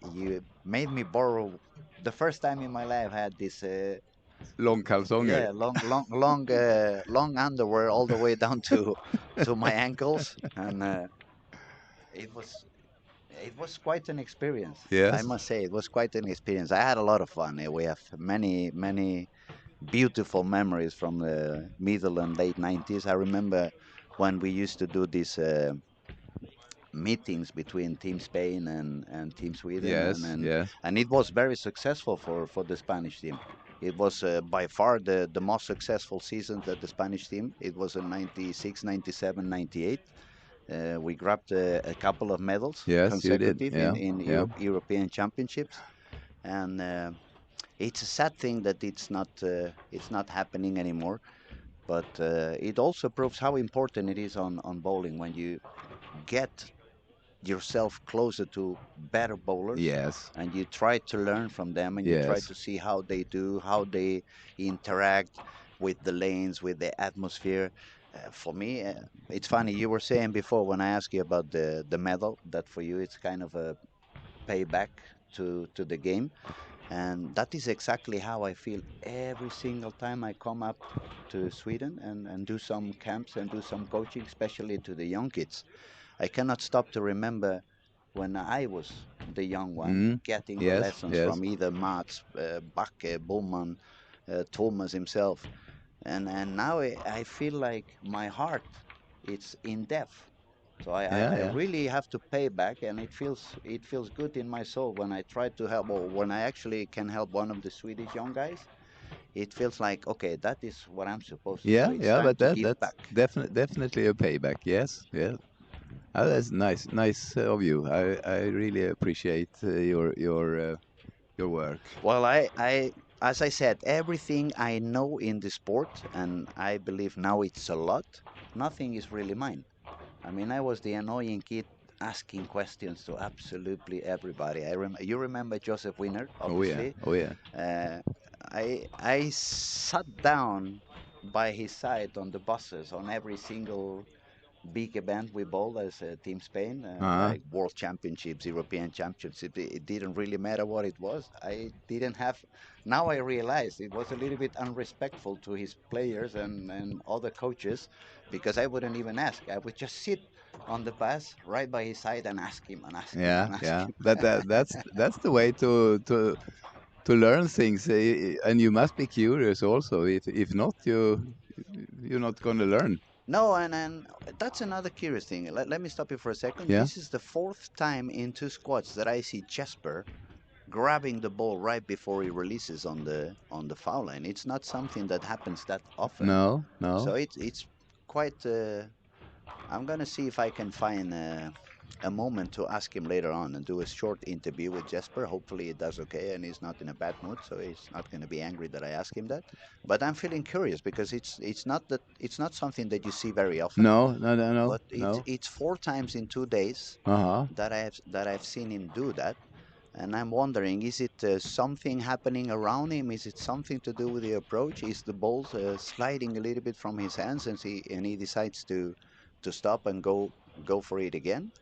Speaker 1: you made me borrow. The first time in my life I had this,
Speaker 2: Långkalsonger.
Speaker 1: yeah, long underwear all the way down to my ankles, and it was it was quite an experience. I
Speaker 2: Yes,
Speaker 1: must say, it was quite an experience. I had a lot of fun. We have many beautiful memories from the middle and late 90s. I remember when we used to do these meetings between Team Spain and Team Sweden,
Speaker 2: yes, yes,
Speaker 1: and it was very successful for the Spanish team. It was by far the most successful season that the Spanish team. It was in 96, 97, 98. We grabbed a couple of medals
Speaker 2: yes. You did.
Speaker 1: consecutive
Speaker 2: Yeah,
Speaker 1: in
Speaker 2: yeah.
Speaker 1: European championships, and it's a sad thing that it's not happening anymore. But it also proves how important it is on bowling when you get yourself closer to better bowlers
Speaker 2: Yes,
Speaker 1: and you try to learn from them and you try
Speaker 2: yes,
Speaker 1: to see how they do, how they interact with the lanes, with the atmosphere. For me, it's funny. You were saying before when I asked you about the medal that for you it's kind of a payback to the game, and that is exactly how I feel every single time I come up to Sweden and do some camps and do some coaching, especially to the young kids. I cannot stop to remember when I was the young one
Speaker 2: mm,
Speaker 1: getting the
Speaker 2: yes,
Speaker 1: lessons
Speaker 2: yes,
Speaker 1: from either Mats, Backe, Bowman, Thomas himself. And now I feel like my heart it's in depth. So
Speaker 2: yeah,
Speaker 1: I
Speaker 2: yeah,
Speaker 1: really have to pay back, and it feels good in my soul when I try to help, or when I actually can help one of the Swedish young guys. It feels like okay, that is what I'm supposed to do.
Speaker 2: yeah,
Speaker 1: It's
Speaker 2: yeah.
Speaker 1: time
Speaker 2: But
Speaker 1: to give
Speaker 2: that's
Speaker 1: back.
Speaker 2: definitely a payback. Yes, yes. Oh, that's nice, nice of you. I really appreciate your work.
Speaker 1: Well, as I said, everything I know in the sport, and I believe now it's a lot, nothing is really mine. I mean, I was the annoying kid asking questions to absolutely everybody. You remember Joseph Wiener,
Speaker 2: Oh yeah,
Speaker 1: obviously.
Speaker 2: oh yeah.
Speaker 1: Uh, I sat down by his side on the buses on every single big event we bowled as Team Spain,
Speaker 2: Uh-huh.
Speaker 1: like World Championships, European Championships. It didn't really matter what it was. I didn't have. Now I realize it was a little bit unrespectful to his players and other coaches, because I wouldn't even ask. I would just sit on the bus right by his side and ask him and ask him
Speaker 2: Yeah,
Speaker 1: and ask
Speaker 2: yeah.
Speaker 1: him.
Speaker 2: That's the way to learn things, and you must be curious also. If not, you're not going to learn.
Speaker 1: No, and that's another curious thing. Let me stop you for a second.
Speaker 2: Yeah.
Speaker 1: This is the fourth time in two squads that I see Jesper grabbing the ball right before he releases on the foul line. It's not something that happens that often.
Speaker 2: No,
Speaker 1: So
Speaker 2: no.
Speaker 1: it's quite. I'm gonna see if I can find a moment to ask him later on and do a short interview with Jesper. Hopefully it does okay and he's not in a bad mood, so he's not gonna be angry that I ask him that. But I'm feeling curious because it's not something that you see very often.
Speaker 2: No, no, no, no,
Speaker 1: But
Speaker 2: no.
Speaker 1: it's 4 times in 2 days
Speaker 2: Uh-huh.
Speaker 1: that I've seen him do that, and I'm wondering, is it something happening around him? Is it something to do with the approach? Is the ball sliding a little bit from his hands, and he decides to stop and go for it again?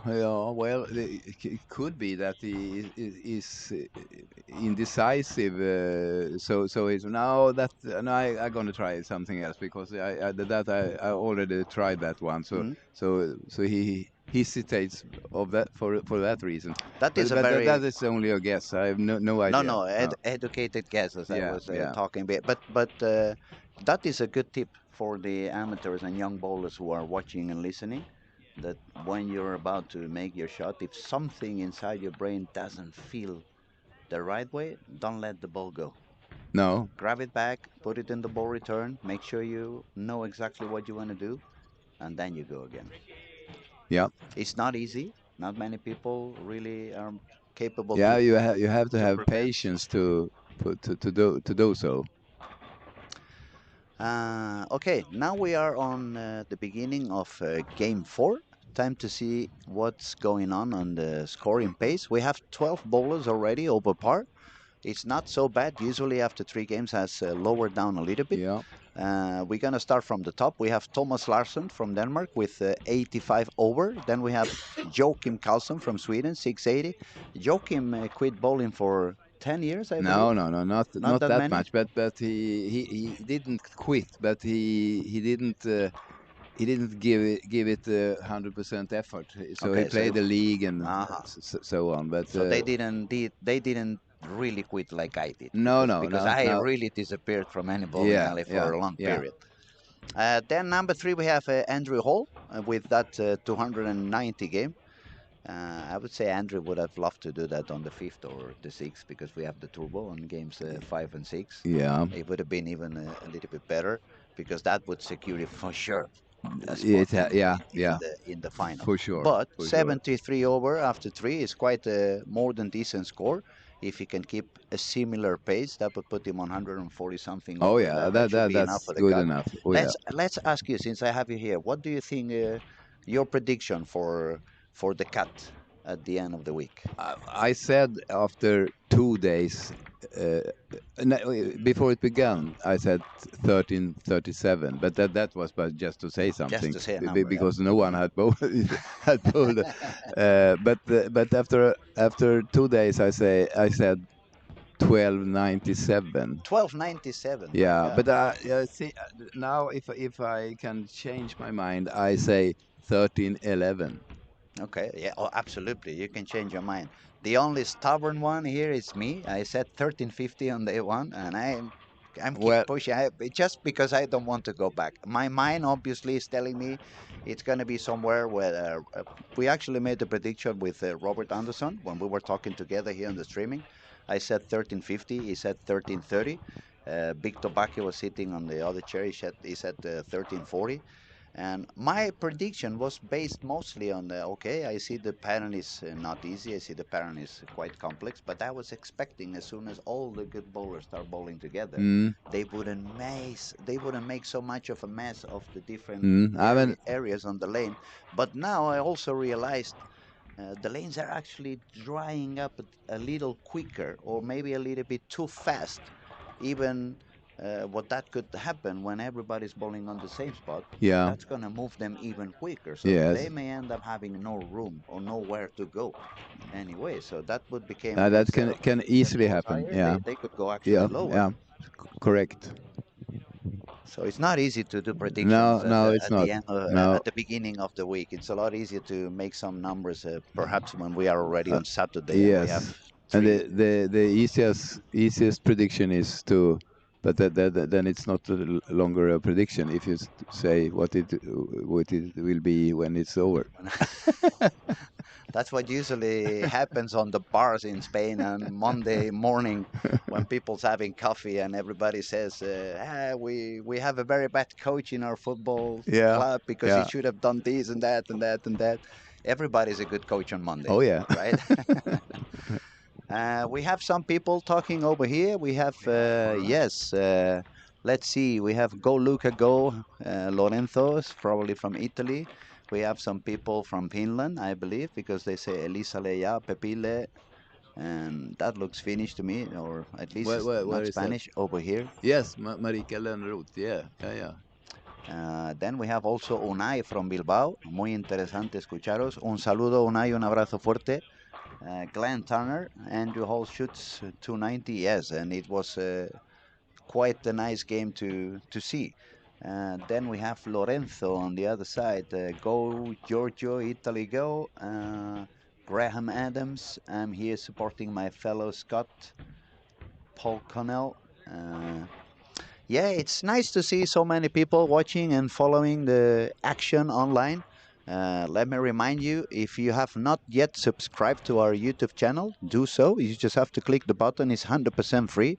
Speaker 2: Yeah, well, it could be that he is indecisive. So it's now that no, I'm gonna try something else because I already tried that one. So
Speaker 1: Mm.
Speaker 2: so he hesitates of that for that reason.
Speaker 1: That is a
Speaker 2: But
Speaker 1: very
Speaker 2: that is only a guess. I have no
Speaker 1: no,
Speaker 2: idea.
Speaker 1: no,
Speaker 2: No.
Speaker 1: educated guess as I
Speaker 2: Yeah,
Speaker 1: was
Speaker 2: yeah.
Speaker 1: talking about. But that is a good tip for the amateurs and young bowlers who are watching and listening. That when you're about to make your shot, if something inside your brain doesn't feel the right way, don't let the ball go.
Speaker 2: No.
Speaker 1: Grab it back, put it in the ball return, make sure you know exactly what you want to do, and then you go again.
Speaker 2: Yeah.
Speaker 1: It's not easy. Not many people really are capable
Speaker 2: Yeah, you have to
Speaker 1: to
Speaker 2: have
Speaker 1: prepare.
Speaker 2: patience to do so.
Speaker 1: Okay, now we are on the beginning of game four. Time to see what's going on the scoring pace. We have 12 bowlers already over par. It's not so bad. Usually after three games has lowered down a little bit.
Speaker 2: Yeah.
Speaker 1: We're going to start from the top. We have Thomas Larsen from Denmark with 85 over. Then we have Joachim Carlsen from Sweden, 680. Joachim quit bowling for 10 years, I believe.
Speaker 2: No, no, no,
Speaker 1: Not
Speaker 2: not
Speaker 1: that
Speaker 2: that
Speaker 1: many.
Speaker 2: much. But he didn't quit. But he didn't give it 100% effort. So he
Speaker 1: Okay, so
Speaker 2: played the league and
Speaker 1: uh
Speaker 2: so on. But
Speaker 1: so they didn't really quit like I did
Speaker 2: no,
Speaker 1: because
Speaker 2: no,
Speaker 1: I
Speaker 2: no.
Speaker 1: really disappeared from any bowling
Speaker 2: Yeah,
Speaker 1: alley
Speaker 2: yeah,
Speaker 1: for a long
Speaker 2: yeah.
Speaker 1: period. Then number three we have Andrew Hall with that 290 game. I would say Andrew would have loved to do that on the fifth or the sixth because we have the turbo on games five and six.
Speaker 2: Yeah.
Speaker 1: It would have been even a little bit better because that would secure you for sure a spot
Speaker 2: Yeah, yeah.
Speaker 1: in the final.
Speaker 2: For sure,
Speaker 1: But
Speaker 2: for sure.
Speaker 1: 73 over after three is quite a more than decent score. If he can keep a similar pace, that would put him on 140 something
Speaker 2: Oh
Speaker 1: over.
Speaker 2: yeah,
Speaker 1: That should be enough
Speaker 2: that's
Speaker 1: for the
Speaker 2: good
Speaker 1: cut.
Speaker 2: enough. Oh yeah.
Speaker 1: Let's ask you since I have you here. What do you think your prediction for the cut at the end of the week?
Speaker 2: I said after 2 days, uh, before it began, I said 13:37, but that was but just to say
Speaker 1: Just
Speaker 2: something
Speaker 1: to say a number, yeah.
Speaker 2: because no one had bowled had bowled. But after 2 days, I said 12:97.
Speaker 1: 1297. My
Speaker 2: Yeah,
Speaker 1: God.
Speaker 2: but yeah, see now if I can change my mind, I say 13:11.
Speaker 1: Okay, yeah, oh, absolutely. You can change your mind. The only stubborn one here is me. I said 1350 on day one, and I'm keep
Speaker 2: Well,
Speaker 1: pushing. Just because I don't want to go back. My mind obviously is telling me it's gonna be somewhere where we actually made the prediction with Robert Anderson when we were talking together here on the streaming. I said 1350. He said 1330. Big Tobacco was sitting on the other chair. He said 1340. And my prediction was based mostly on the okay, I see the pattern is not easy, I see the pattern is quite complex, but I was expecting as soon as all the good bowlers start bowling together,
Speaker 2: mm,
Speaker 1: they wouldn't make so much of a mess of the different
Speaker 2: I mean,
Speaker 1: areas on the lane. But now I also realized the lanes are actually drying up a little quicker or maybe a little bit too fast. Even what that could happen when everybody's bowling on the same spot,
Speaker 2: yeah,
Speaker 1: that's going to move them even quicker. So they
Speaker 2: yes.
Speaker 1: may end up having no room or nowhere to go anyway. So that would become
Speaker 2: That
Speaker 1: instead of
Speaker 2: can
Speaker 1: hitting the
Speaker 2: easily
Speaker 1: balls
Speaker 2: happen.
Speaker 1: higher,
Speaker 2: Yeah,
Speaker 1: they could go actually
Speaker 2: yeah,
Speaker 1: lower.
Speaker 2: yeah. Correct.
Speaker 1: So it's not easy to do
Speaker 2: No,
Speaker 1: predictions
Speaker 2: no, it's
Speaker 1: at
Speaker 2: not.
Speaker 1: the end
Speaker 2: No,
Speaker 1: at the beginning of the week. It's a lot easier to make some numbers, perhaps when we are already
Speaker 2: uh,
Speaker 1: on Saturday and we have
Speaker 2: yes. And
Speaker 1: three.
Speaker 2: the easiest prediction is to, but then it's not longer a prediction if you say what it will be when it's over.
Speaker 1: That's what usually happens on the bars in Spain on Monday morning when people's having coffee and everybody says, we have a very bad coach in our football
Speaker 2: Yeah,
Speaker 1: club because he
Speaker 2: yeah.
Speaker 1: should have done this and that and that and that. Everybody's a good coach on Monday,
Speaker 2: Oh yeah.
Speaker 1: right? We have some people talking over here. We have, yes, let's see. We have Go Luca Go, Lorenzo, is probably from Italy. We have some people from Finland, I believe, because they say Elisa Leia, Pepile, and that looks Finnish to me, or at least it's
Speaker 2: Where
Speaker 1: not
Speaker 2: is that?
Speaker 1: Spanish over here.
Speaker 2: Yes, Marika Lönnroth. Yeah, yeah, yeah.
Speaker 1: Then we have also Unai from Bilbao. Muy interesante escucharos. Un saludo, Unai, un abrazo fuerte. Glenn Turner, Andrew Hall shoots 290. Yes, and it was quite a nice game to see. Then we have Lorenzo on the other side. Go Giorgio, Italy, go. Graham Adams. I'm here supporting my fellow Scott, Paul Connell. Uh, yeah, it's nice to see so many people watching and following the action online. Let me remind you, if you have not yet subscribed to our YouTube channel, do so. You just have to click the button. It's 100% free.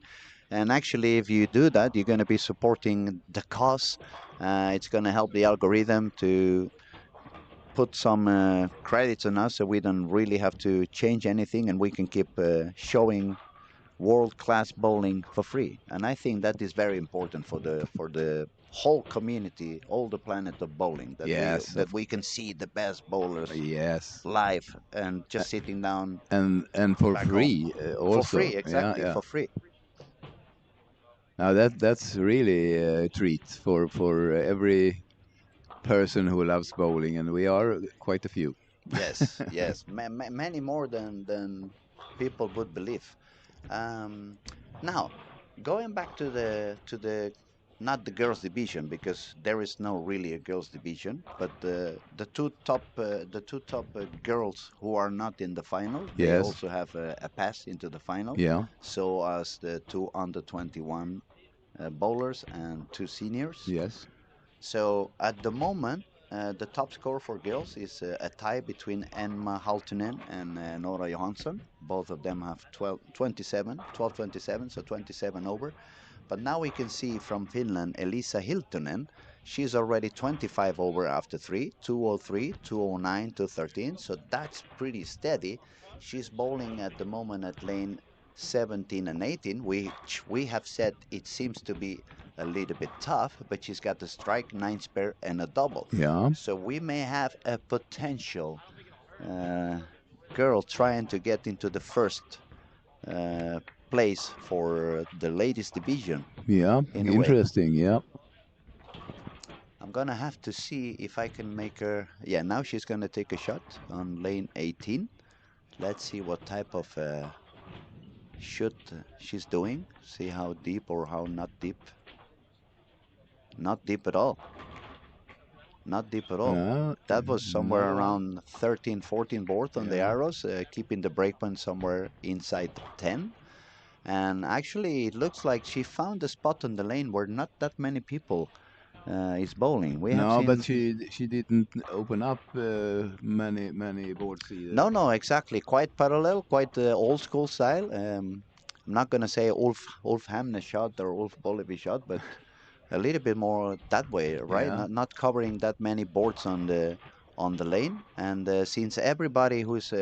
Speaker 1: And actually, if you do that, you're going to be supporting the cause. It's going to help the algorithm to put some credits on us so we don't really have to change anything and we can keep showing world-class bowling for free. And I think that is very important for the whole community, all the planet of bowling,
Speaker 2: Yes,
Speaker 1: that we can see the best bowlers
Speaker 2: yes,
Speaker 1: live and just sitting down
Speaker 2: and for
Speaker 1: back home
Speaker 2: free
Speaker 1: for
Speaker 2: also.
Speaker 1: free,
Speaker 2: Yeah,
Speaker 1: exactly
Speaker 2: yeah.
Speaker 1: for free.
Speaker 2: Now that's really a treat for every person who loves bowling, and we are quite a few.
Speaker 1: Yes, yes, many more than people would believe. Um, Now, going back to the not the girls division because there is no really a girls division, but the two top girls who are not in the final, they
Speaker 2: Yes.
Speaker 1: also have a pass into the final.
Speaker 2: Yeah.
Speaker 1: So as the two under 21 bowlers and two seniors.
Speaker 2: Yes.
Speaker 1: So at the moment, the top score for girls is a tie between Emma Haltunen and Nora Johansson. Both of them have 12-27, so 27 over. But now we can see from Finland, Elisa Hiltunen, she's already 25 over after 3, 203, 209, 213, so that's pretty steady. She's bowling at the moment at lane 17 and 18, which we have said it seems to be a little bit tough, but she's got a strike, 9 spare, and a double.
Speaker 2: Yeah.
Speaker 1: So we may have a potential uh, girl trying to get into the first uh, place for the ladies division
Speaker 2: Yeah.
Speaker 1: in a way.
Speaker 2: Interesting. Yeah.
Speaker 1: I'm gonna have to see if I can make her. Yeah, now she's gonna take a shot on lane 18. Let's see what type of shoot she's doing. See how deep or how not deep. Not deep at all. Not deep at all.
Speaker 2: Uh,
Speaker 1: That was somewhere
Speaker 2: no.
Speaker 1: around 13, 14 board on the
Speaker 2: Yeah.
Speaker 1: arrows, keeping the breakpoint somewhere inside 10. And actually, it looks like she found a spot on the lane where not that many people is bowling. We have
Speaker 2: No, but
Speaker 1: seen.
Speaker 2: she didn't open up many boards either.
Speaker 1: No, no, exactly. Quite parallel, quite old school style. I'm not gonna say Ulf Hamne shot or Ulf Bollevi shot, but a little bit more that way, right?
Speaker 2: Yeah.
Speaker 1: Not covering that many boards on the lane. And since everybody who's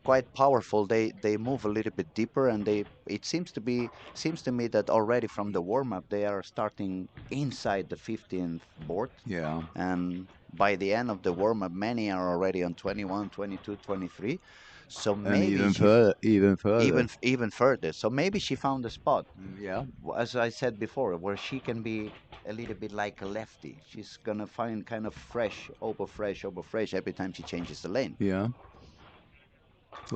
Speaker 1: quite powerful, they move a little bit deeper, and they it seems to me that already from the warm up they are starting inside the 15th board,
Speaker 2: Yeah.
Speaker 1: and by the end of the warm up many are already on 21, 22, 23. So
Speaker 2: And
Speaker 1: maybe
Speaker 2: even further.
Speaker 1: even further. So maybe she found a spot,
Speaker 2: Yeah.
Speaker 1: as I said before, where she can be a little bit like a lefty. She's gonna find kind of over fresh every time she changes the lane.
Speaker 2: Yeah.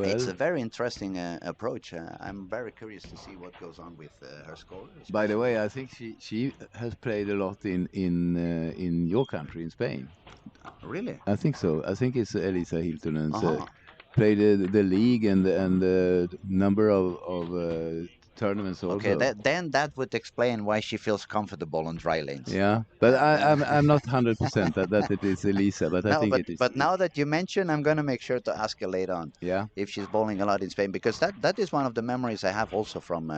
Speaker 1: It's
Speaker 2: Well,
Speaker 1: a very interesting approach. I'm very curious to see what goes on with her score,
Speaker 2: by the way,
Speaker 1: especially.
Speaker 2: I think she has played a lot in your country, in Spain.
Speaker 1: Really?
Speaker 2: I think so. I think it's Elisa Hiltonen's
Speaker 1: Uh-huh.
Speaker 2: played the league and the number of tournaments
Speaker 1: Okay,
Speaker 2: also.
Speaker 1: that would explain why she feels comfortable on dry lanes.
Speaker 2: Yeah, but
Speaker 1: Uh,
Speaker 2: I'm not 100% that it is Elisa, but I
Speaker 1: no,
Speaker 2: think
Speaker 1: but
Speaker 2: it is.
Speaker 1: but now that you mention, I'm gonna make sure to ask her later on
Speaker 2: Yeah,
Speaker 1: if she's bowling a lot in Spain, because that is one of the memories I have also from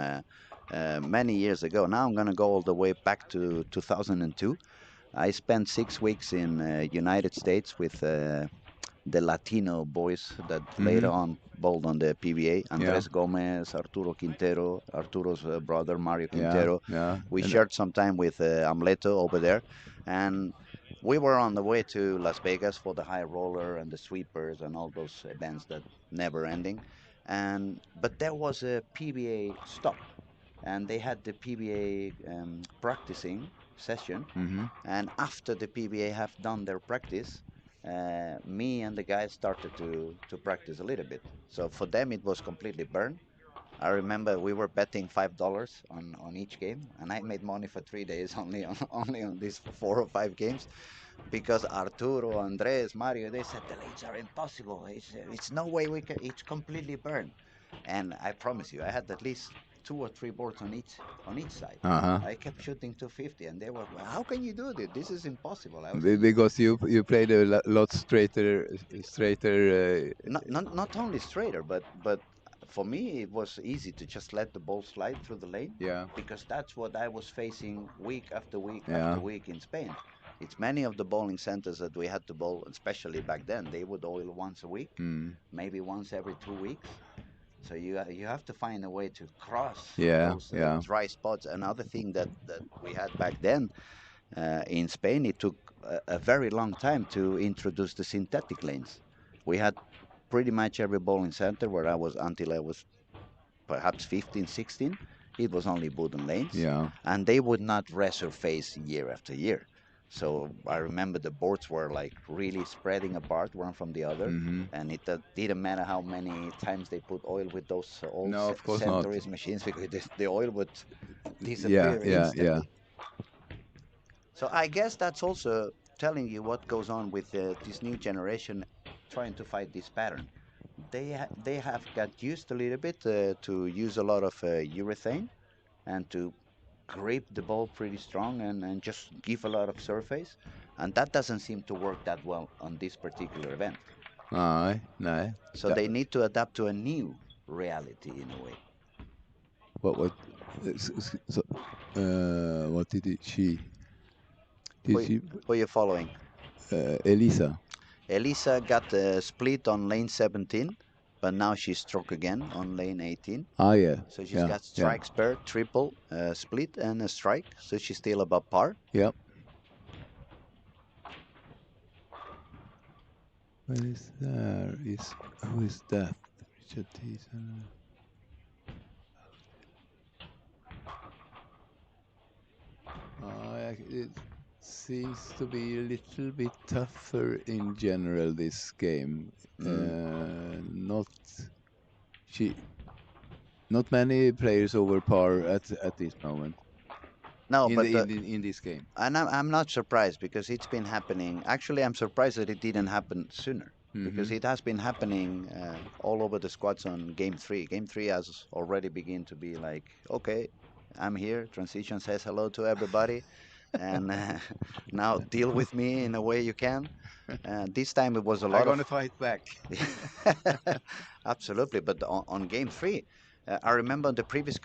Speaker 1: many years ago. Now I'm gonna go all the way back to 2002. I spent 6 weeks in United States with the Latino boys that later
Speaker 2: hmm,
Speaker 1: on bowled on the PBA.
Speaker 2: yeah,
Speaker 1: Andres Gomez, Arturo Quintero, Arturo's brother Mario
Speaker 2: yeah,
Speaker 1: Quintero.
Speaker 2: yeah,
Speaker 1: We
Speaker 2: and
Speaker 1: shared some time with Amleto over there, and we were on the way to Las Vegas for the high roller and the sweepers and all those events that never ending. And but there was a PBA stop, and they had the PBA practicing. session.
Speaker 2: Mm-hmm.
Speaker 1: And after the PBA have done their practice, me and the guys started to practice a little bit. So for them, it was completely burned. I remember we were betting $5 on each game, and I made money for 3 days only on only on these 4 or 5 games because Arturo, Andres, Mario, they said the lanes are impossible. It's no way we can. It's completely burned. And I promise you, I had at least 2 or 3 boards on each side.
Speaker 2: Uh-huh.
Speaker 1: I kept shooting 250, and they were, well, how can you do this? This is impossible. I was saying,
Speaker 2: Because you played a lot straighter.
Speaker 1: not only straighter, but for me it was easy to just let the ball slide through the lane
Speaker 2: Yeah.
Speaker 1: because that's what I was facing week after week
Speaker 2: Yeah.
Speaker 1: after week in Spain. It's many of the bowling centers that we had to bowl, especially back then. They would oil once a week,
Speaker 2: Mm.
Speaker 1: maybe once every 2 weeks. So you have to find a way to cross
Speaker 2: Yeah.
Speaker 1: those
Speaker 2: Yeah.
Speaker 1: dry spots. Another thing that we had back then in Spain, it took a very long time to introduce the synthetic lanes. We had pretty much every bowling center where I was until I was perhaps 15, 16. It was only wooden lanes,
Speaker 2: Yeah.
Speaker 1: and they would not resurface year after year. So I remember the boards were like really spreading apart one from the other,
Speaker 2: Mm-hmm.
Speaker 1: and it didn't matter how many times they put oil with those old
Speaker 2: No, of course not.
Speaker 1: centuries machines because the oil would
Speaker 2: Yeah.
Speaker 1: disappear
Speaker 2: Yeah. Yeah.
Speaker 1: instantly. So I guess that's also telling you what goes on with this new generation trying to fight this pattern. They have got used a little bit to use a lot of urethane and to grip the ball pretty strong and just give a lot of surface, and that doesn't seem to work that well on this particular event.
Speaker 2: Nej, nej.
Speaker 1: So they need to adapt to a new reality in a way.
Speaker 2: What so, what
Speaker 1: Who,
Speaker 2: did she
Speaker 1: who are you following?
Speaker 2: Elisa?
Speaker 1: Elisa got a split on lane 17, but now she's struck again on lane 18.
Speaker 2: Ah, yeah.
Speaker 1: So she's
Speaker 2: Yeah.
Speaker 1: got
Speaker 2: Yeah.
Speaker 1: strike spare, triple, split, and a strike. So she's still above par.
Speaker 2: Yeah. What is there? Is who is that? Richard Thiessen. It seems to be a little bit tougher in general this game.
Speaker 1: Mm.
Speaker 2: Not she, not many players over par at this moment
Speaker 1: No,
Speaker 2: in
Speaker 1: but
Speaker 2: in this game.
Speaker 1: and I'm not surprised because it's been happening. Actually, I'm surprised that it didn't happen sooner because
Speaker 2: Mm-hmm.
Speaker 1: it has been happening all over the squads on game three. Game three has already begun to be like, okay, I'm here. Transition says hello to everybody, and now deal with me in a way you can. This time it was a
Speaker 2: I'm
Speaker 1: lot of
Speaker 2: gonna fight back.
Speaker 1: absolutely, but on game three, I remember the previous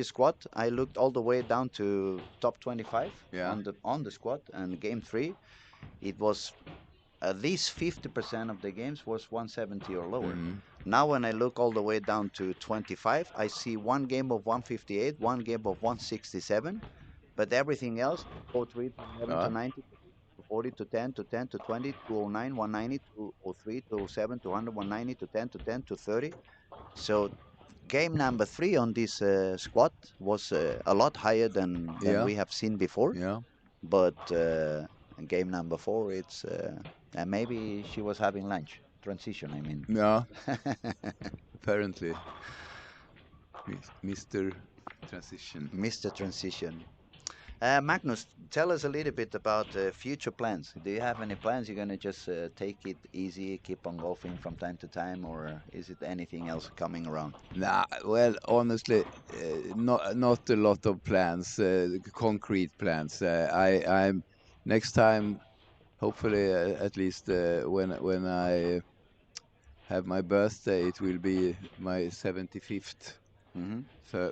Speaker 1: squad. I looked all the way down to top 25
Speaker 2: Yeah.
Speaker 1: on the squad, and game three, it was at least 50% of the games was 170 or lower.
Speaker 2: Mm-hmm.
Speaker 1: Now, when I look all the way down to 25, I see one game of 158, one game of 167, but everything else, 03 to 11 to
Speaker 2: Ja.
Speaker 1: 90 to 40 to 10 to 10 to 20 209 190 203 207 200 190 to 10 to 10 to 30. So game number three on this squad was a lot higher than
Speaker 2: Yeah.
Speaker 1: we have seen before.
Speaker 2: Yeah.
Speaker 1: But game number four, it's and maybe she was having lunch. Transition, I mean.
Speaker 2: Yeah. Apparently, Mr. Transition.
Speaker 1: Mr. Transition. Magnus, tell us a little bit about future plans. Do you have any plans? You're gonna just take it easy, keep on golfing from time to time, or is it anything else coming around?
Speaker 2: Nah, well, honestly, not a lot of plans, concrete plans. I'm next time, hopefully, at least when I have my birthday, it will be my 75th
Speaker 1: Hmm.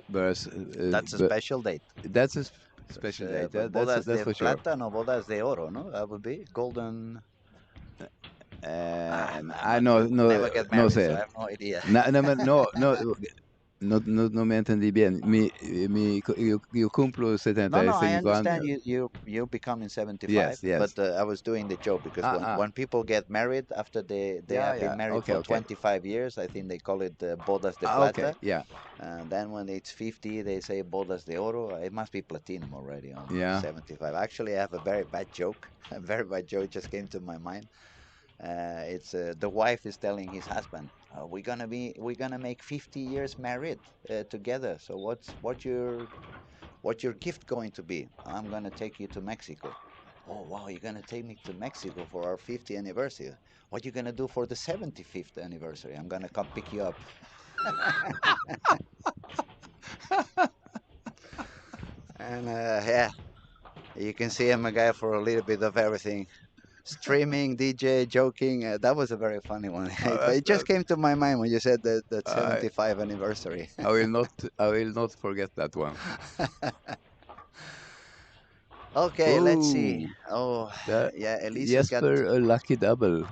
Speaker 2: birth.
Speaker 1: That's a special date.
Speaker 2: That's a special date.
Speaker 1: Bodas
Speaker 2: That's
Speaker 1: de
Speaker 2: for sure.
Speaker 1: plata, no bodas de oro, no? That would be golden. I'm
Speaker 2: I
Speaker 1: not
Speaker 2: no
Speaker 1: good.
Speaker 2: no
Speaker 1: Never get
Speaker 2: no
Speaker 1: married, so
Speaker 2: say.
Speaker 1: I have no idea.
Speaker 2: No, no, no, no. no me entendí bien. Io cumplo
Speaker 1: No, no, I
Speaker 2: 75
Speaker 1: understand
Speaker 2: años.
Speaker 1: you becoming 75,
Speaker 2: Yes, yes.
Speaker 1: but I was doing the joke because
Speaker 2: Ah,
Speaker 1: when
Speaker 2: ah.
Speaker 1: when people get married after they
Speaker 2: Yeah,
Speaker 1: have been
Speaker 2: yeah.
Speaker 1: married
Speaker 2: Okay,
Speaker 1: for
Speaker 2: okay.
Speaker 1: 25 years, I think they call it bodas de
Speaker 2: Ah, okay.
Speaker 1: plata.
Speaker 2: Yeah,
Speaker 1: Then when it's 50, they say bodas de oro. It must be platinum already on
Speaker 2: yeah.
Speaker 1: 75. Actually, I have a very bad joke. A very bad joke just came to my mind. It's the wife is telling his husband, we're gonna make 50 years married together. So what's your gift going to be? I'm gonna take you to Mexico. Oh wow, you're gonna take me to Mexico for our 50th anniversary. What you gonna do for the 75th anniversary? I'm gonna come pick you up. And yeah, you can see I'm a guy for a little bit of everything. Streaming, DJ, joking. That was a very funny one.
Speaker 2: Oh,
Speaker 1: But
Speaker 2: that's
Speaker 1: it just
Speaker 2: that.
Speaker 1: came to my mind when you said that
Speaker 2: I
Speaker 1: 75 anniversary.
Speaker 2: I will not. I will not forget that one.
Speaker 1: Okay, let's see.
Speaker 2: Oh,
Speaker 1: Oh,
Speaker 2: that
Speaker 1: yeah, Elise has got.
Speaker 2: Jesper a lucky double,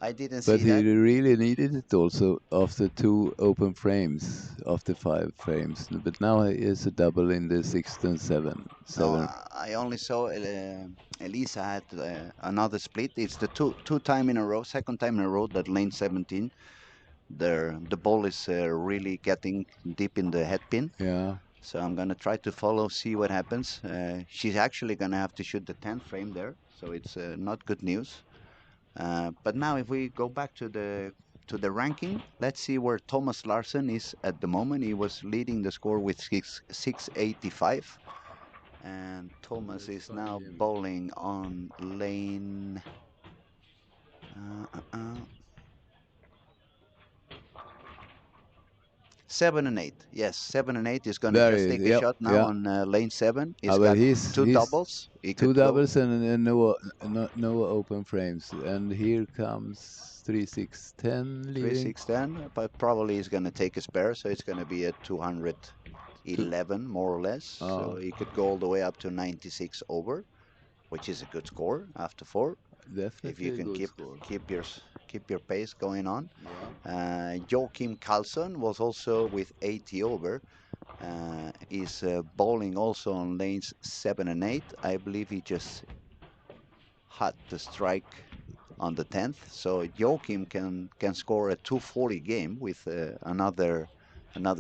Speaker 1: I didn't
Speaker 2: but
Speaker 1: see
Speaker 2: he
Speaker 1: that.
Speaker 2: really needed it also after 2 open frames, after 5 frames. But now he is a double in the sixth and
Speaker 1: No,
Speaker 2: seven.
Speaker 1: I only saw Elisa had another split. It's the two time in a row, second time in a row that lane 17. The ball is really getting deep in the head pin.
Speaker 2: Yeah,
Speaker 1: So I'm gonna try to follow, see what happens. She's actually gonna have to shoot the 10th frame there, so it's not good news. But now, if we go back to the ranking, let's see where Thomas Larsen is at the moment. He was leading the score with 685, and Thomas
Speaker 2: let's
Speaker 1: is
Speaker 2: find
Speaker 1: now
Speaker 2: him.
Speaker 1: bowling on lane. Uh, uh, uh, 7 and 8. Yes, 7 and 8 is going to
Speaker 2: There
Speaker 1: just
Speaker 2: he is.
Speaker 1: take a
Speaker 2: Yep,
Speaker 1: shot now
Speaker 2: yeah.
Speaker 1: on lane 7. He's
Speaker 2: But
Speaker 1: got
Speaker 2: he's
Speaker 1: two
Speaker 2: he's
Speaker 1: doubles. He
Speaker 2: two
Speaker 1: could go
Speaker 2: doubles and no open frames. And here comes 3-6-10
Speaker 1: 3
Speaker 2: leading
Speaker 1: 6 10, but probably he's going to take a spare, so it's going to be a
Speaker 2: to
Speaker 1: 211 more or less. So he could go all the way up to 96 over, which is a good score after 4. If you
Speaker 2: definitely a
Speaker 1: can
Speaker 2: good
Speaker 1: keep
Speaker 2: score.
Speaker 1: keep your keep your pace going on.
Speaker 2: Yeah.
Speaker 1: Joachim Carlson was also with 80 over. Is bowling also on lanes 7 and 8. I believe he just had to strike on the 10th. So Joachim can score a 240 game with another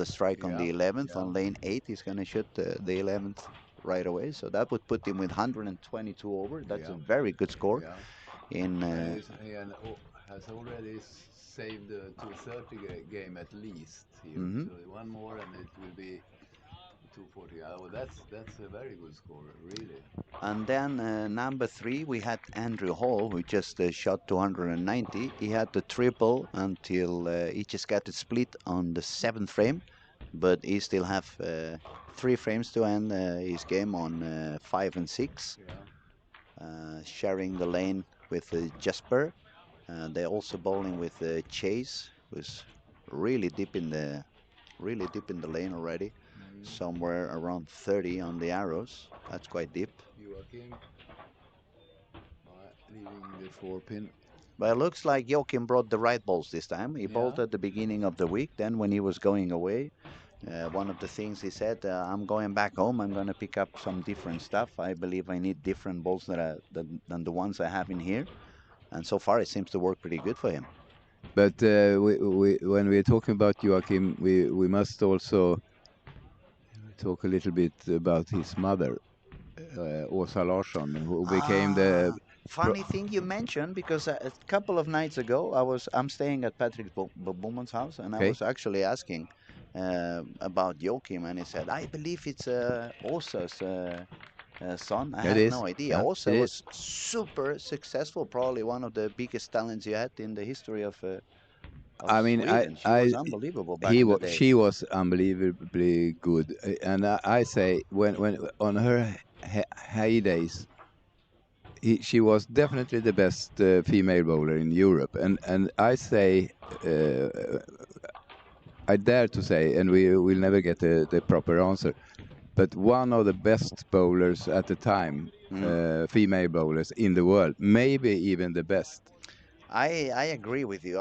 Speaker 1: strike on
Speaker 2: Yeah.
Speaker 1: the 11th.
Speaker 2: Yeah.
Speaker 1: On lane 8, he's going to shoot the 11th right away. So that would put him with 122 over. That's a
Speaker 2: Yeah.
Speaker 1: very good score.
Speaker 2: Yeah.
Speaker 1: In
Speaker 2: Has already saved the 230 game at least here.
Speaker 1: mhm.
Speaker 2: So one more and it will be 240. Oh, that's a very good score, really.
Speaker 1: And then number 3, we had Andrew Hall, who just shot 290. He had the triple until he just got it split on the 7th frame, but he still have 3 frames to end his game on 5 and 6,
Speaker 2: Yeah.
Speaker 1: sharing the lane with Jasper. They're also bowling with Chase, who's really deep in the lane already, somewhere around 30 on the arrows. That's quite deep.
Speaker 2: Joakim leaving the 4 pin.
Speaker 1: But it looks like Joachim brought the right balls this time. He
Speaker 2: Yeah.
Speaker 1: bowled at the beginning of the week. Then, when he was going away, one of the things he said, "I'm going back home. I'm going to pick up some different stuff. I believe I need different balls than the ones I have in here." And so far, it seems to work pretty good for him.
Speaker 2: But when we're talking about Joachim, we must also talk a little bit about his mother, Åsa Larsson, who became the pro-
Speaker 1: Funny thing you mentioned because a couple of nights ago I'm staying at Patrick Bowman's house, and I
Speaker 2: okay.
Speaker 1: was actually asking about Joachim, and he said I believe it's Åsa's son. I
Speaker 2: It
Speaker 1: had
Speaker 2: is.
Speaker 1: no idea.
Speaker 2: Yeah,
Speaker 1: Åsa
Speaker 2: it
Speaker 1: was
Speaker 2: is.
Speaker 1: super successful, probably one of the biggest talents you had in the history of
Speaker 2: I mean,
Speaker 1: Sweden. She was unbelievable back in the day.
Speaker 2: she was unbelievably good, and I say when on her heydays, she was definitely the best female bowler in Europe, and I say. I dare to say, and we will never get the proper answer, but one of the best bowlers at the time,
Speaker 1: Mm.
Speaker 2: female bowlers in the world, maybe even the best.
Speaker 1: I agree with you.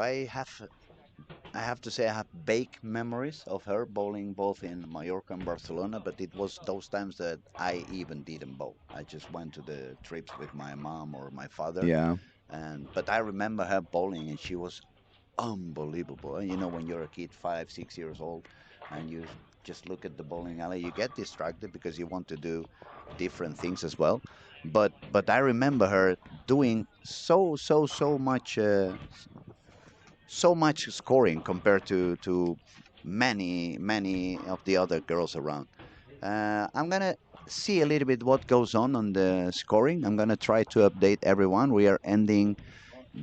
Speaker 1: I have to say I have vague memories of her bowling both in Mallorca and Barcelona, but it was those times that I even didn't bowl. I just went to the trips with my mom or my father,
Speaker 2: Yeah,
Speaker 1: and but I remember her bowling, and she was unbelievable. And you know, when you're a kid, 5, 6 years old, and you just look at the bowling alley, you get distracted because you want to do different things as well. But I remember her doing so much so much scoring compared to many of the other girls around. I'm gonna see a little bit what goes on the scoring. I'm gonna try to update everyone. We are ending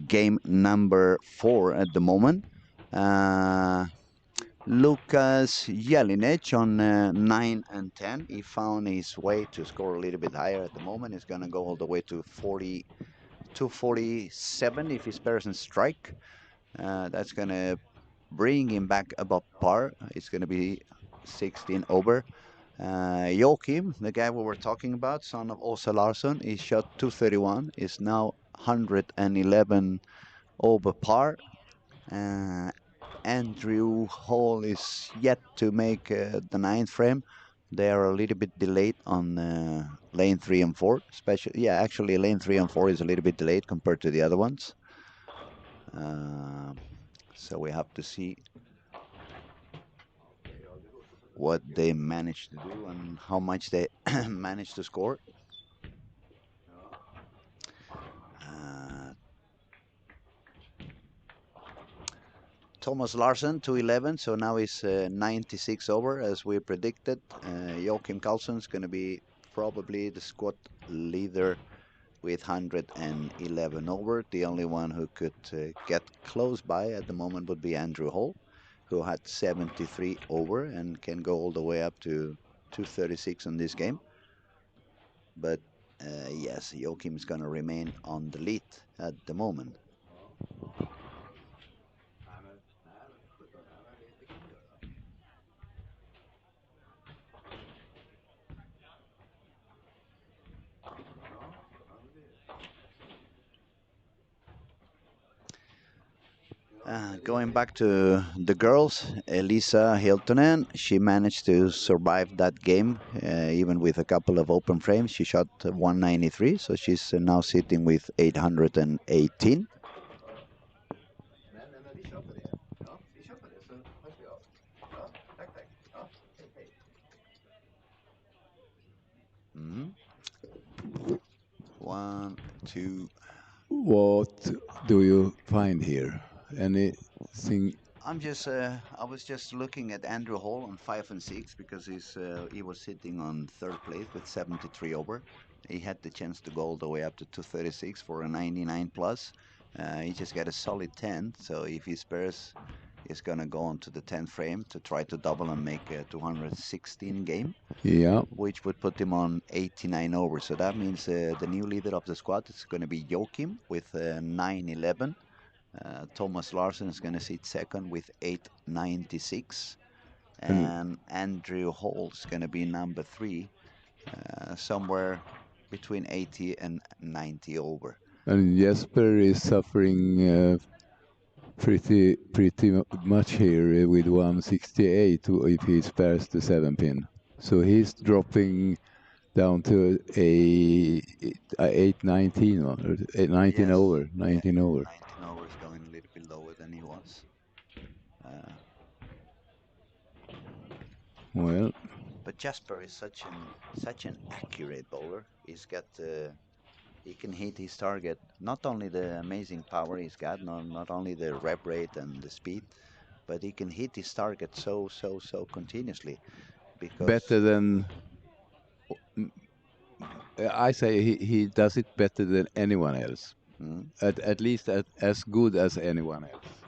Speaker 1: game number 4 at the moment. Uh, Lucas Jelinek on 9 and 10. He found his way to score a little bit higher at the moment. He's going to go all the way to 40 to 47 if his person strike. That's going to bring him back above par. It's going to be 16 over. Joachim, the guy we were talking about, son of Åsa Larsen, he shot 231. Is now 111 over par. Uh, Andrew Hall is yet to make the ninth frame. They are a little bit delayed on lane 3 and 4. Especially, yeah, actually, lane 3 and 4 is a little bit delayed compared to the other ones. Uh, so we have to see what they managed to do and how much they managed to score. Uh, Thomas Larsen 211, so now he's 96 over as we predicted. Joachim Carlsen is going to be probably the squad leader with 111 over. The only one who could get close by at the moment would be Andrew Hall, who had 73 over and can go all the way up to 236 on this game. But yes, Joachim is going to remain on the lead at the moment. Going back to the girls, Elisa Hiltonen, she managed to survive that game even with a couple of open frames. She shot 193, so she's now sitting with 818. Mhm. One, two.
Speaker 2: what do you find here? Anything?
Speaker 1: I was just looking at Andrew Hall on 5 and 6 because he was sitting on third place with 73 over. He had the chance to go all the way up to 236 for a 99 plus. He just got a solid 10. So if he spares, he's gonna go on to the 10th frame to try to double and make a 216 game,
Speaker 2: Yeah,
Speaker 1: which would put him on 89 over. So that means the new leader of the squad is going to be Joachim with 911. Thomas Larsen is going to sit second with 896,
Speaker 2: and
Speaker 1: and Andrew Hall is going to be number 3, somewhere between 80 and 90 over.
Speaker 2: and Jesper is suffering pretty much here with 168 if he spares the 7 pin. So he's dropping down to a 819 or 19
Speaker 1: Yes,
Speaker 2: over,
Speaker 1: yeah,
Speaker 2: 19 over.
Speaker 1: 19 over is going a little bit lower than he was. Uh,
Speaker 2: Well,
Speaker 1: but Jasper is such an accurate bowler. He can hit his target. Not only the amazing power he's got, not only the rep rate and the speed, but he can hit his target so continuously because
Speaker 2: better than I say he does it better than anyone else.
Speaker 1: mm,
Speaker 2: At least as good as anyone else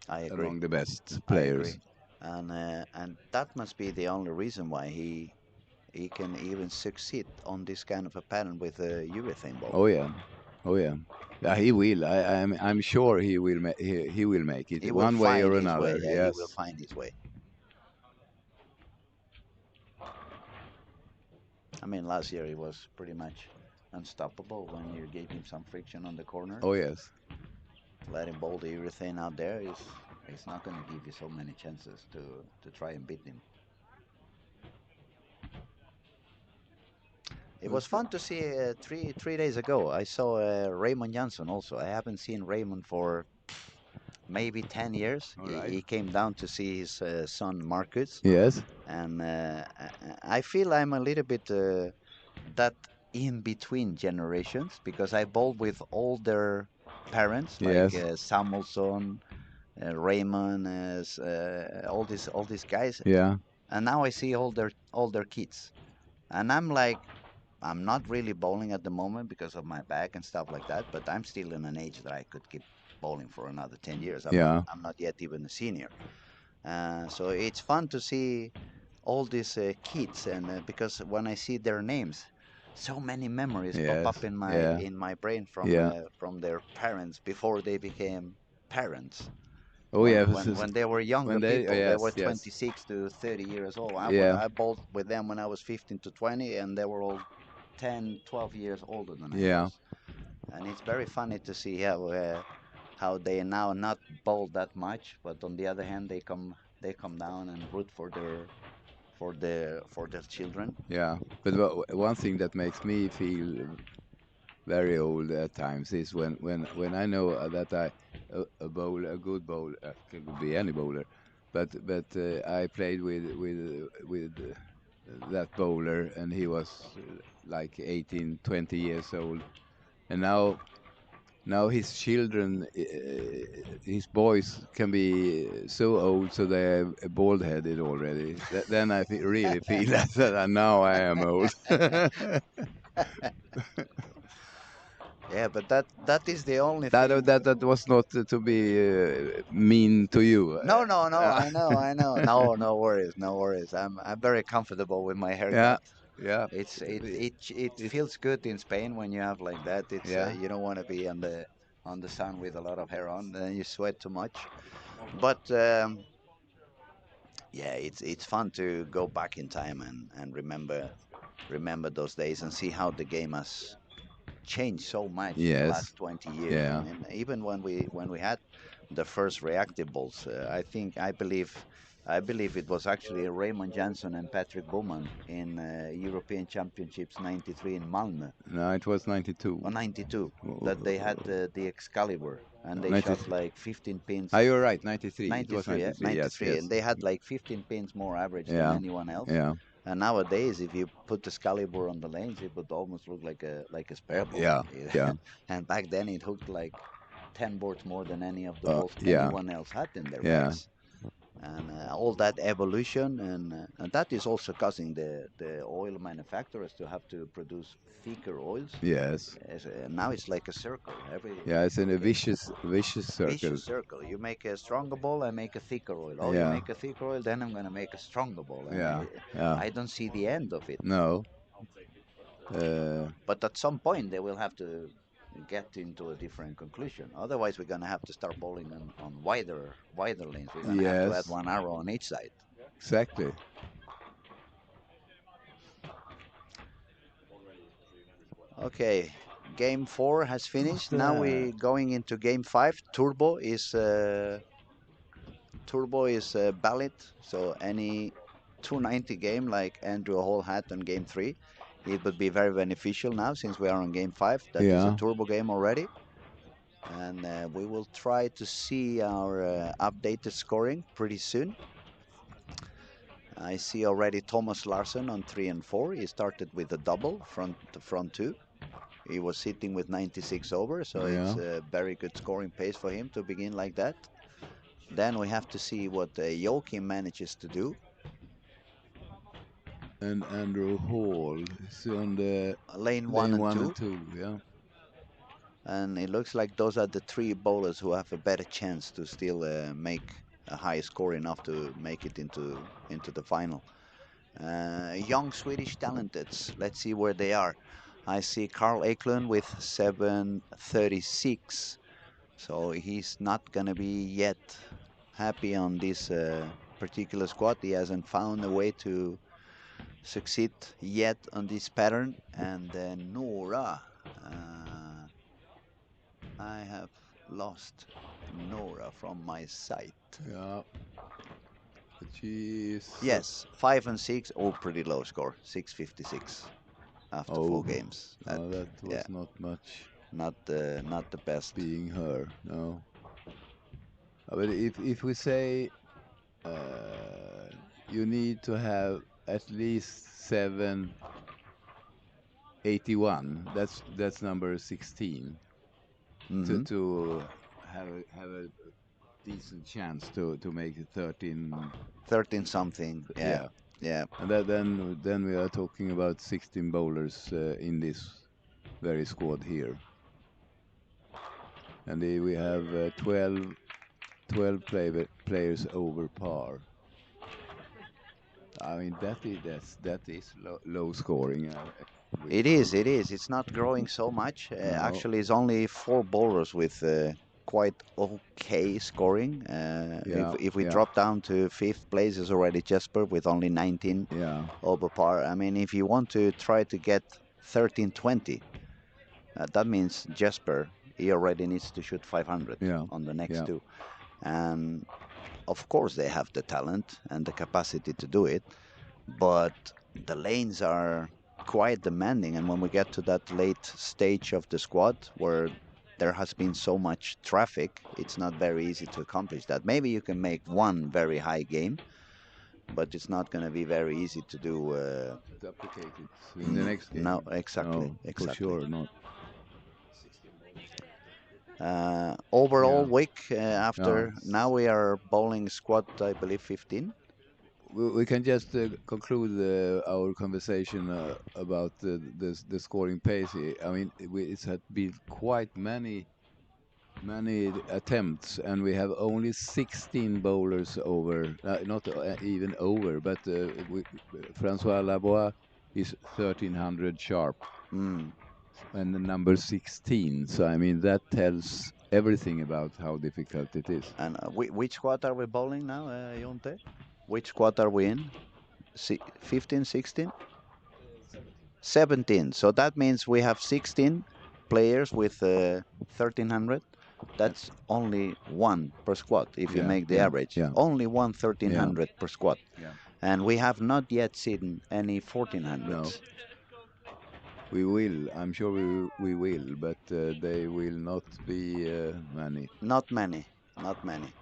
Speaker 1: I agree.
Speaker 2: among the best
Speaker 1: I agree.
Speaker 2: players.
Speaker 1: And that must be the only reason why he can even succeed on this kind of a pattern with a urethane ball.
Speaker 2: Oh yeah, oh yeah. Yeah, he will. I'm sure he will make
Speaker 1: He
Speaker 2: it
Speaker 1: will
Speaker 2: one way
Speaker 1: find
Speaker 2: or
Speaker 1: his way.
Speaker 2: another.
Speaker 1: Yeah, he will
Speaker 2: Yes.
Speaker 1: find his way. I mean, last year he was pretty much unstoppable when you gave him some friction on the corner.
Speaker 2: Oh yes.
Speaker 1: Let him bowl the urethane out there. He's not going to give you so many chances to try and beat him. It was fun to see three days ago. I saw Raymond Johnson also. I haven't seen Raymond for maybe 10 years.
Speaker 2: All
Speaker 1: He,
Speaker 2: right.
Speaker 1: he came down to see his son Marcus,
Speaker 2: Yes.
Speaker 1: and I feel I'm a little bit that in between generations because I bowled with older parents like
Speaker 2: Yes.
Speaker 1: Samuelson, Raymond, all these guys,
Speaker 2: Yeah.
Speaker 1: and now I see older kids, and I'm like, I'm not really bowling at the moment because of my back and stuff like that, but I'm still in an age that I could keep bowling for another 10 years. I'm not
Speaker 2: Yeah.
Speaker 1: I'm not yet even a senior. So it's fun to see all these kids, and because when I see their names, so many memories pop
Speaker 2: Yes.
Speaker 1: up in my
Speaker 2: Yeah.
Speaker 1: in my brain
Speaker 2: Yeah.
Speaker 1: from their parents before they became parents.
Speaker 2: Oh
Speaker 1: When
Speaker 2: yeah.
Speaker 1: when when they were younger
Speaker 2: When they.
Speaker 1: people, they were
Speaker 2: Yes. Yes.
Speaker 1: 26 to 30 years old.
Speaker 2: Yeah.
Speaker 1: I bowled with them when I was 15 to 20, and they were all 10, 12 years older than I
Speaker 2: Yeah.
Speaker 1: was. And it's very funny to see how they now not bowl that much, but on the other hand, they come down and root for their children.
Speaker 2: Yeah. But one thing that makes me feel very old at times is when I know that a bowler, a good bowler, could be any bowler, but I played with that bowler and he was like 18, 20 years old, and now his children, his boys can be so old so they're bald headed already. Then I really feel that now I am old.
Speaker 1: Yeah, but that is the only
Speaker 2: That
Speaker 1: thing.
Speaker 2: that was not to be mean to you.
Speaker 1: No, no, no. I know. No, no worries, no worries. I'm very comfortable with my
Speaker 2: Yeah,
Speaker 1: haircut.
Speaker 2: yeah,
Speaker 1: It's it
Speaker 2: it,
Speaker 1: it it
Speaker 2: it,
Speaker 1: feels good in Spain when you have like that. It's
Speaker 2: yeah,
Speaker 1: you don't want to be on the sun with a lot of hair on, then you sweat too much. But yeah, it's fun to go back in time and remember those days and see how the game has changed so much in the
Speaker 2: yes,
Speaker 1: last 20 years. I
Speaker 2: yeah.
Speaker 1: mean, even when we had the first reactive balls, I believe it was actually Raymond Johnson and Patrick Bowman in European Championships '93 in Malmö
Speaker 2: No, it was 92.
Speaker 1: or '92 that they had the Excalibur and they shot
Speaker 2: 93.
Speaker 1: like 15
Speaker 2: Ah,
Speaker 1: pins.
Speaker 2: you're right, 93. It was
Speaker 1: 93, yeah,
Speaker 2: 93. Yes,
Speaker 1: 93,
Speaker 2: yes.
Speaker 1: and they had like 15 pins more average than
Speaker 2: Yeah,
Speaker 1: anyone else.
Speaker 2: yeah,
Speaker 1: And nowadays, if you put the Excalibur on the lanes, it would almost look like a spare ball.
Speaker 2: yeah, yeah.
Speaker 1: And back then, it hooked like 10 boards more than any of the balls
Speaker 2: Yeah,
Speaker 1: anyone else had in their
Speaker 2: yeah.
Speaker 1: bags. And all that evolution, and that is also causing the oil manufacturers to have to produce thicker oils.
Speaker 2: Yes.
Speaker 1: Now it's like a circle.
Speaker 2: Yeah, it's in a
Speaker 1: Okay,
Speaker 2: vicious circle.
Speaker 1: vicious circle. You make a stronger ball, I make a thicker oil. Oh, you
Speaker 2: Yeah,
Speaker 1: make a thicker oil, then I'm gonna make a stronger ball, and
Speaker 2: yeah, yeah.
Speaker 1: I don't see the end of it.
Speaker 2: No. Uh,
Speaker 1: But at some point, they will have to get into a different conclusion. Otherwise, we're gonna have to start bowling on wider lanes. We're gonna have to add
Speaker 2: yes,
Speaker 1: one arrow on each side.
Speaker 2: exactly.
Speaker 1: Okay, game four has
Speaker 2: What's
Speaker 1: finished. Now we're
Speaker 2: that?
Speaker 1: going into game five. Turbo is valid, so any 290 game like Andrew Hall had on game three, it would be very beneficial now since we are on game five. That is a
Speaker 2: Yeah.
Speaker 1: turbo game already, and we will try to see our updated scoring pretty soon. I see already Thomas Larsen on 3 and 4. He started with a double front two. He was sitting with 96 over, so it's
Speaker 2: Yeah.
Speaker 1: a very good scoring pace for him to begin like that. Then we have to see what Joachim manages to do.
Speaker 2: And Andrew Hall is on the
Speaker 1: Lane one
Speaker 2: lane
Speaker 1: and
Speaker 2: one and
Speaker 1: two,
Speaker 2: two. Yeah.
Speaker 1: and it looks like those are the three bowlers who have a better chance to still make a high score enough to make it into the final. Young Swedish talenteds. Let's see where they are. I see Carl Eklund with 736, so he's not gonna be yet happy on this particular squad. He hasn't found a way to succeed yet on this pattern. And Nora, I have lost. Nora from my site.
Speaker 2: Yeah, but she is.
Speaker 1: Yes, 5 and 6, all pretty low score, 656 after
Speaker 2: Oh,
Speaker 1: 4 games. That,
Speaker 2: no, that
Speaker 1: yeah,
Speaker 2: was not much
Speaker 1: not the best.
Speaker 2: being her. No, but if we say uh, you need to have at least 781. That's number 16
Speaker 1: Hmm.
Speaker 2: to have a decent chance to make it 13.
Speaker 1: 13 something. Yeah,
Speaker 2: Yeah,
Speaker 1: yeah.
Speaker 2: and then we are talking about 16 bowlers in this very squad here, and we have 12 players over par. I mean that is low scoring.
Speaker 1: It is, it is. It's not growing so much.
Speaker 2: No,
Speaker 1: Actually, it's only 4 bowlers with quite okay scoring. If
Speaker 2: yeah,
Speaker 1: if we
Speaker 2: yeah,
Speaker 1: drop down to fifth place, is already Jesper with only 19
Speaker 2: yeah,
Speaker 1: over par. I mean, if you want to try to get 1320, that means Jesper, he already needs to shoot 500
Speaker 2: yeah,
Speaker 1: on the next
Speaker 2: yeah.
Speaker 1: two. And of course, they have the talent and the capacity to do it, but the lanes are quite demanding. And when we get to that late stage of the squad where there has been so much traffic, it's not very easy to accomplish that. Maybe you can make one very high game, but it's not going to be very easy to do.
Speaker 2: Duplicate it in the next
Speaker 1: No,
Speaker 2: game.
Speaker 1: exactly,
Speaker 2: No, for
Speaker 1: exactly.
Speaker 2: sure not.
Speaker 1: Overall
Speaker 2: Yeah,
Speaker 1: week
Speaker 2: yeah.
Speaker 1: after now we are bowling squad, I believe 15.
Speaker 2: We can just conclude our conversation about the scoring pace here. I mean, it's had been quite many attempts, and we have only 16 bowlers over, not even over, but Francois Labois is 1300 sharp,
Speaker 1: Mm.
Speaker 2: and the number 16. So I mean that tells everything about how difficult it is.
Speaker 1: And which squad are we bowling now, Jonte? Which squad are we in? 15, 16? 17. So that means we have 16 players with 1300. That's only one per squad if you
Speaker 2: Yeah,
Speaker 1: make the
Speaker 2: yeah,
Speaker 1: average.
Speaker 2: yeah,
Speaker 1: Only one
Speaker 2: yeah,
Speaker 1: 1300 per squad.
Speaker 2: yeah.
Speaker 1: And we have not yet seen any
Speaker 2: No,
Speaker 1: 1400s.
Speaker 2: we will. I'm sure we will, but they will not be many.
Speaker 1: Not many. Not many.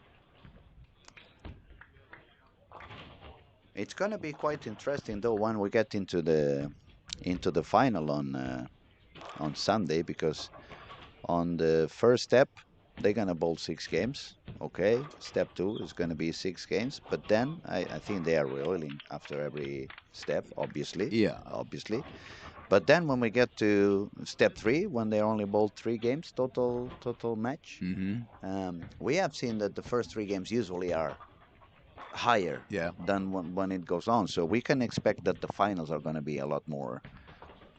Speaker 1: It's going to be quite interesting though when we get into the final on Sunday, because on the first step, they're gonna bowl 6 games. Okay, step two is gonna be 6 games, but then I think they are rolling after every step, obviously,
Speaker 2: Yeah.
Speaker 1: obviously. But then when we get to step three, when they only bowl 3 games total match,
Speaker 2: Mm-hmm.
Speaker 1: we have seen that the first 3 games usually are higher
Speaker 2: Yeah.
Speaker 1: than when it goes on. So we can expect that the finals are going to be a lot more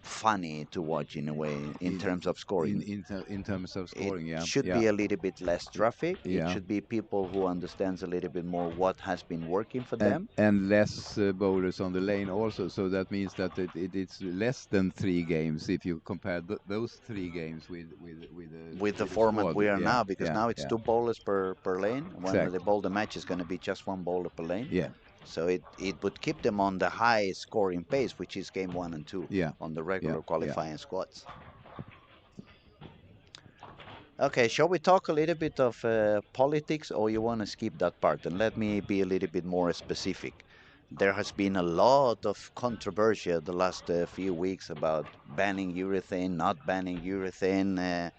Speaker 1: funny to watch in a way in
Speaker 2: In
Speaker 1: terms of scoring.
Speaker 2: in terms of
Speaker 1: It
Speaker 2: scoring, yeah,
Speaker 1: should
Speaker 2: yeah,
Speaker 1: be a little bit less traffic. It
Speaker 2: yeah.
Speaker 1: should be people who understands a little bit more what has been working for
Speaker 2: and
Speaker 1: them
Speaker 2: and less bowlers on the lane also. So that means that it's less than 3 games if you compare those 3 games
Speaker 1: with the
Speaker 2: with the
Speaker 1: format
Speaker 2: squad.
Speaker 1: we are
Speaker 2: Yeah,
Speaker 1: now, because
Speaker 2: yeah,
Speaker 1: now it's
Speaker 2: yeah.
Speaker 1: 2 bowlers per lane. When they
Speaker 2: Exactly.
Speaker 1: bowl the match, it's going to be just 1 bowler per lane.
Speaker 2: Yeah,
Speaker 1: So it would keep them on the high scoring pace, which is game one and two
Speaker 2: yeah,
Speaker 1: on the
Speaker 2: yeah,
Speaker 1: regular
Speaker 2: yeah.
Speaker 1: qualifying squads. Okay, shall we talk a little bit of politics, or you want to skip that part? And let me be a little bit more specific. There has been a lot of controversy the last few weeks about banning urethane, not banning urethane.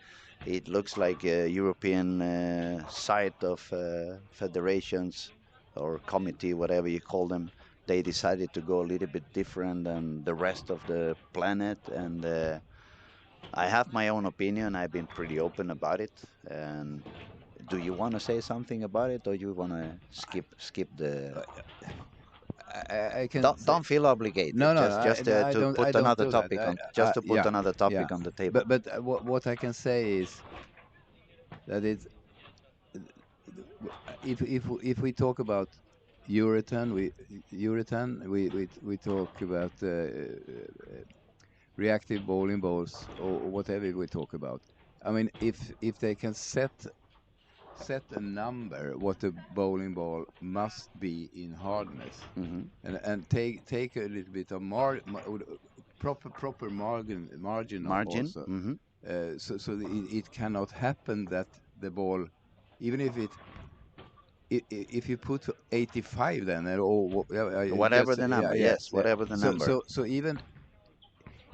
Speaker 1: It looks like a European side of federations or committee, whatever you call them. They decided to go a little bit different than the rest of the planet, and I have my own opinion. I've been pretty open about it. And do you want to say something about it, or you want to skip the?
Speaker 2: Uh, I can
Speaker 1: Don't
Speaker 2: say
Speaker 1: don't feel obligated.
Speaker 2: no, no.
Speaker 1: Just
Speaker 2: I don't do that.
Speaker 1: to put
Speaker 2: Yeah,
Speaker 1: another
Speaker 2: yeah.
Speaker 1: topic on the table.
Speaker 2: But what I can say is that it's if we talk about urethane, we talk about reactive bowling balls or whatever we talk about. I mean, if they can set a number what the bowling ball must be in hardness,
Speaker 1: Hmm.
Speaker 2: and take a little bit of proper margin
Speaker 1: Margin.
Speaker 2: also,
Speaker 1: Hmm.
Speaker 2: so it cannot happen that the ball, even if if you put 85 then, or
Speaker 1: Whatever
Speaker 2: just
Speaker 1: the
Speaker 2: yeah,
Speaker 1: number,
Speaker 2: yes,
Speaker 1: yes,
Speaker 2: yeah.
Speaker 1: whatever the
Speaker 2: So
Speaker 1: number.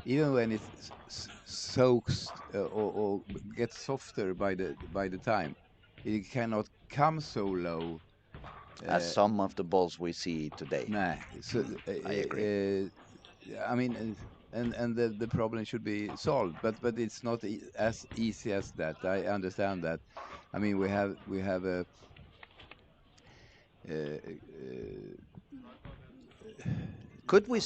Speaker 2: even when it soaks, or gets softer by the time, it cannot come so low.
Speaker 1: As
Speaker 2: Uh,
Speaker 1: some of the balls we see today.
Speaker 2: nah, so
Speaker 1: I agree.
Speaker 2: I mean, and the problem should be solved, but it's not as easy as that. I understand that. I mean, we have a
Speaker 1: Could we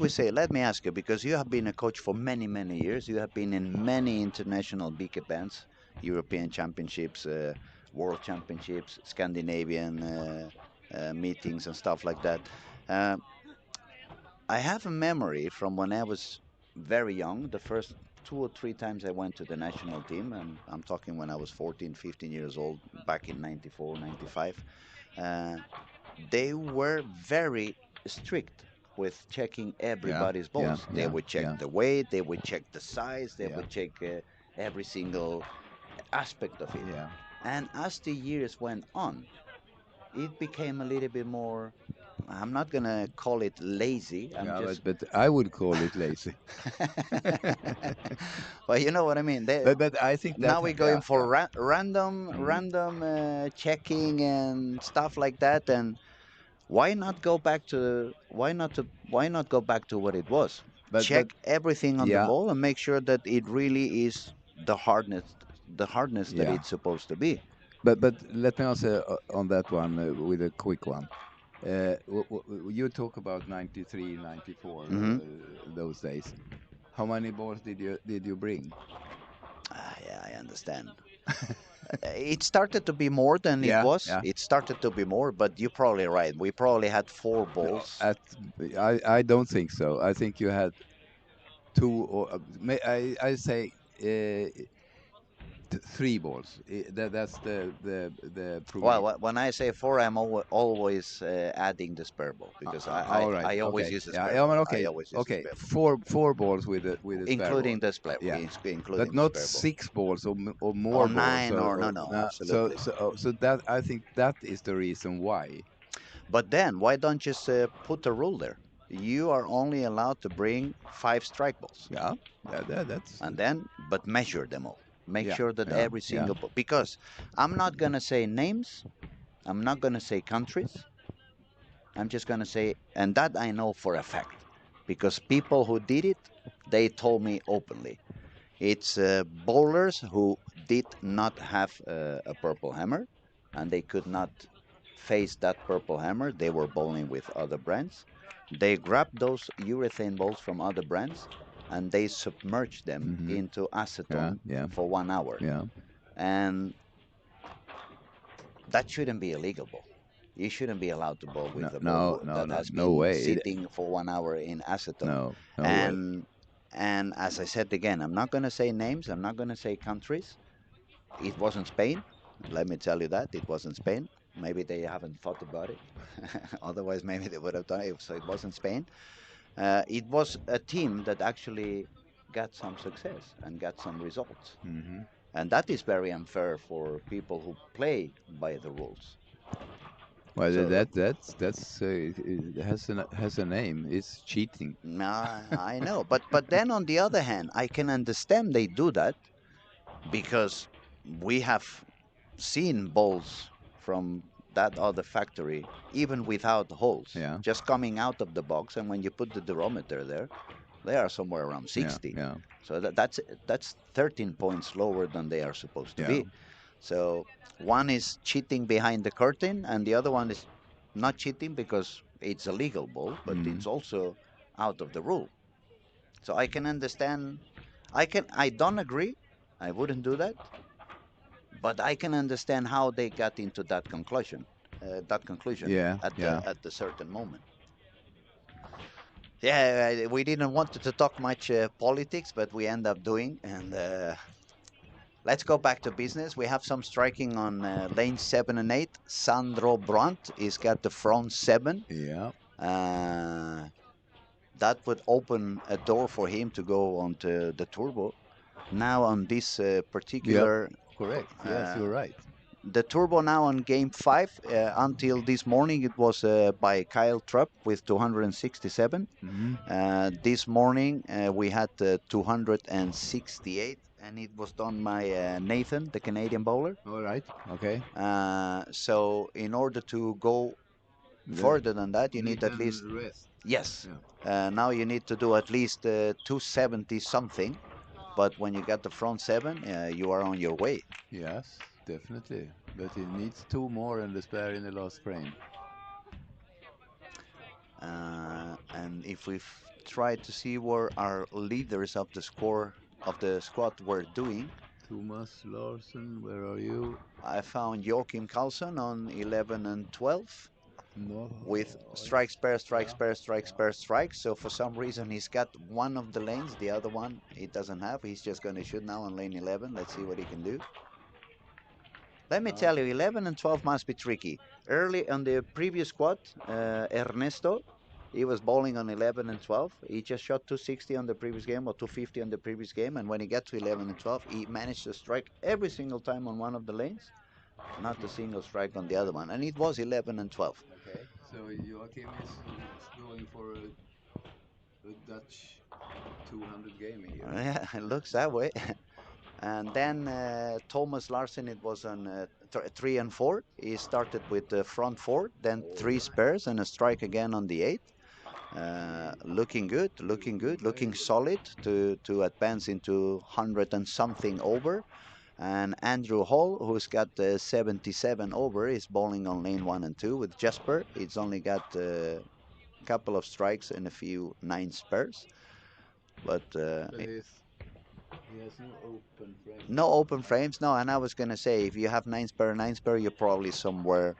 Speaker 1: say, let me ask you, because you have been a coach for many, many years, you have been in many international big events, European Championships, World Championships, Scandinavian meetings and stuff like that. Uh, I have a memory from when I was very young, the first 2 or 3 times I went to the national team, and I'm talking when I was 14, 15 years old, back in 94, 95. Uh, they were very strict with checking
Speaker 2: yeah,
Speaker 1: everybody's
Speaker 2: yeah,
Speaker 1: balls. They
Speaker 2: yeah,
Speaker 1: would check
Speaker 2: yeah,
Speaker 1: the weight, they would check the size, they
Speaker 2: yeah,
Speaker 1: would check every single aspect of it.
Speaker 2: yeah.
Speaker 1: And as the years went on, it became a little bit more, I'm not going to call it lazy. I'm
Speaker 2: Yeah,
Speaker 1: just.
Speaker 2: but I would call it lazy.
Speaker 1: Well, you know what I mean.
Speaker 2: But I think that
Speaker 1: Now we're
Speaker 2: yeah,
Speaker 1: going for
Speaker 2: yeah. Mm.
Speaker 1: random checking and stuff like that. And why not go back to what it was?
Speaker 2: But
Speaker 1: Check everything on the
Speaker 2: yeah,
Speaker 1: ball and make sure that it really is the hardness that
Speaker 2: yeah.
Speaker 1: it's supposed to be.
Speaker 2: But let me answer on that one with a quick one. You talk about 93, 94,
Speaker 1: Hmm.
Speaker 2: those days. How many balls did you bring?
Speaker 1: Yeah, I understand. It started to be more than it
Speaker 2: Yeah,
Speaker 1: was.
Speaker 2: yeah.
Speaker 1: It started to be more, but you're probably right. We probably had four balls.
Speaker 2: At I don't think so. I think you had two, or I say three balls. That's the
Speaker 1: Well,
Speaker 2: promille.
Speaker 1: when I say four, I'm always adding the spare ball because
Speaker 2: All right.
Speaker 1: I always
Speaker 2: Okay.
Speaker 1: use the
Speaker 2: Yeah.
Speaker 1: spare
Speaker 2: Yeah.
Speaker 1: ball.
Speaker 2: Well,
Speaker 1: I
Speaker 2: okay.
Speaker 1: always use the
Speaker 2: Okay.
Speaker 1: spare ball,
Speaker 2: Four balls with a spare ball.
Speaker 1: including the spare,
Speaker 2: Yeah. But
Speaker 1: including the
Speaker 2: not
Speaker 1: spare ball.
Speaker 2: six balls, or
Speaker 1: Or
Speaker 2: more balls.
Speaker 1: nine, or no, no, absolutely.
Speaker 2: So that, I think that is the reason why.
Speaker 1: But then, why don't you just put a rule there? You are only allowed to bring 5 strike balls,
Speaker 2: Yeah. That's
Speaker 1: and then, but measure them all. Make
Speaker 2: yeah.
Speaker 1: sure that
Speaker 2: Yeah.
Speaker 1: every
Speaker 2: Yeah.
Speaker 1: single ball, because I'm not gonna say names, I'm not gonna say countries, I'm just gonna say, and that I know for a fact, because people who did it, they told me openly. It's bowlers who did not have a purple hammer, and they could not face that purple hammer. They were bowling with other brands. They grabbed those urethane balls from other brands, and they submerged them
Speaker 2: Mm-hmm.
Speaker 1: into
Speaker 2: Yeah.
Speaker 1: acetone
Speaker 2: Yeah.
Speaker 1: for 1 hour.
Speaker 2: Yeah.
Speaker 1: And that shouldn't be illegal ball. You shouldn't be allowed to bowl
Speaker 2: No.
Speaker 1: with a ball
Speaker 2: No. No.
Speaker 1: that
Speaker 2: No.
Speaker 1: has
Speaker 2: No
Speaker 1: been
Speaker 2: way.
Speaker 1: sitting for 1 hour in acetone.
Speaker 2: No. No way.
Speaker 1: And as I said again, I'm not going to say names. I'm not going to say countries. It wasn't Spain. Let me tell you that it wasn't Spain. Maybe they haven't thought about it. Otherwise, maybe they would have done it. So it wasn't Spain. It was a team that actually got some success and got some results.
Speaker 2: Mm-hmm.
Speaker 1: And that is very unfair for people who play by the rules.
Speaker 2: Well,
Speaker 1: So,
Speaker 2: that's it has a name. It's cheating.
Speaker 1: I know, but then on the other hand, I can understand they do that because we have seen balls from that other factory even without holes,
Speaker 2: Yeah.
Speaker 1: just coming out of the box, and when you put the durometer there, they are somewhere around
Speaker 2: Yeah.
Speaker 1: 60.
Speaker 2: Yeah.
Speaker 1: So that's 13 points lower than they are supposed to
Speaker 2: Yeah.
Speaker 1: be. So one is cheating behind the curtain, and the other one is not cheating because it's a legal ball, but
Speaker 2: Mm.
Speaker 1: it's also out of the rule. So I can understand. I don't agree. I wouldn't do that, but I can understand how they got into that conclusion.
Speaker 2: Yeah.
Speaker 1: At
Speaker 2: Yeah.
Speaker 1: the certain moment. Yeah, we didn't want to talk much politics, but we end up doing, and let's go back to business. We have some striking on lane 7 and 8. Sandro Brandt is got the front 7.
Speaker 2: Yeah.
Speaker 1: Uh, that would open a door for him to go onto the turbo. Now on this
Speaker 2: Yeah.
Speaker 1: particular,
Speaker 2: Correct. Yes,
Speaker 1: uh,
Speaker 2: you're right.
Speaker 1: the turbo now on game 5, until this morning it was by Kyle Trupp with 267.
Speaker 2: Hmm.
Speaker 1: This morning we had 268, and it was done by Nathan, the Canadian bowler.
Speaker 2: All right. Okay.
Speaker 1: So in order to go
Speaker 2: The,
Speaker 1: further than that, you
Speaker 2: he
Speaker 1: need at
Speaker 2: can
Speaker 1: least,
Speaker 2: rest.
Speaker 1: yes,
Speaker 2: Yeah.
Speaker 1: now you need to do at least 270 something. But when you get the front 7, you are on your way.
Speaker 2: Yes, definitely. But he needs two more and the spare in the last frame.
Speaker 1: And if we try to see where our leaders of the squad were doing,
Speaker 2: Thomas Larsen, where are you?
Speaker 1: I found Joachim Carlson on 11 and 12
Speaker 2: No.
Speaker 1: with strike, spare, strike,
Speaker 2: Yeah.
Speaker 1: spare, strike,
Speaker 2: Yeah.
Speaker 1: spare, strike. So for some reason he's got one of the lanes, the other one he doesn't have. He's just going to shoot now on lane 11. Let's see what he can do. Let me
Speaker 2: Yeah.
Speaker 1: tell you, 11 and 12 must be tricky. Early on the previous squad, Ernesto, he was bowling on 11 and 12. He just shot 260 on the previous game or 250 on the previous game. And when he got to 11 and 12, he managed to strike every single time on one of the lanes, not a single strike on the other one. And it was 11 and 12.
Speaker 2: Okay. So Joachim is going for a Dutch 200 game here.
Speaker 1: Yeah, it looks that way. And then Thomas Larsen, it was on 3 and 4. He started with the front 4, then 3 spares and a strike again on the 8. Looking good, looking good, looking solid to advance into 100 and something over. And Andrew Hall, who's got 77 over, is bowling on lane 1 and 2 with Jasper. It's only got a couple of strikes and a few 9 spares. But
Speaker 2: But he has no open frame.
Speaker 1: no open frames, no. And I was going to say, if you have 9 spare, you're probably somewhere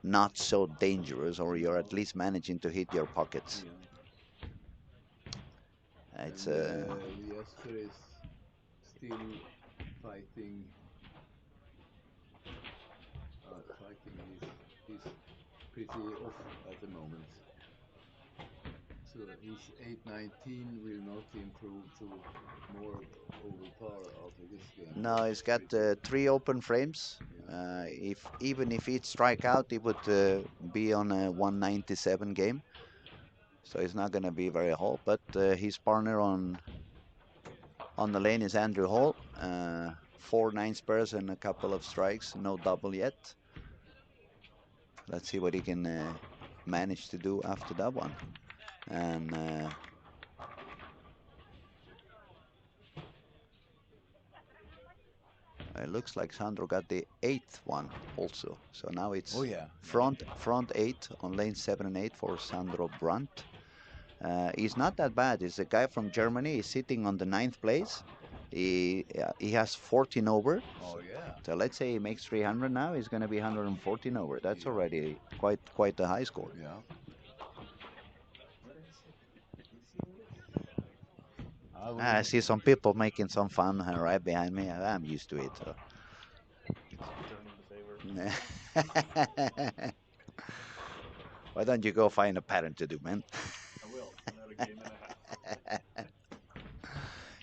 Speaker 1: not so dangerous, or you're at least managing to hit your pockets.
Speaker 2: Yeah.
Speaker 1: It's
Speaker 2: And Jesper is still fighting. Fighting is pretty off at the moment. So his 819 will not improve to more over par after this game.
Speaker 1: no, it's got 3 open frames.
Speaker 2: Yeah.
Speaker 1: If even if he'd strike out, it would be on a 197 game, so it's not going to be very hard. But his partner on the lane is Andrew Hall. 4 9 spares and a couple of strikes, no double yet. Let's see what he can manage to do after that one. And it looks like Sandro got the 8th one also. So now it's
Speaker 2: Oh yeah.
Speaker 1: front 8 on lane 7 and 8 for Sandro Brandt. He's not that bad. He's a guy from Germany. He's sitting on the 9th place. He has 14 over.
Speaker 2: Oh yeah.
Speaker 1: So let's say he makes 300 now. He's going to be 114 over. That's
Speaker 2: Yeah.
Speaker 1: already quite a high score.
Speaker 2: Yeah.
Speaker 1: I see some people making some fun right behind me. I'm used to it. So. Why don't you go find a pattern to do, man?
Speaker 3: I will. Another game and a half.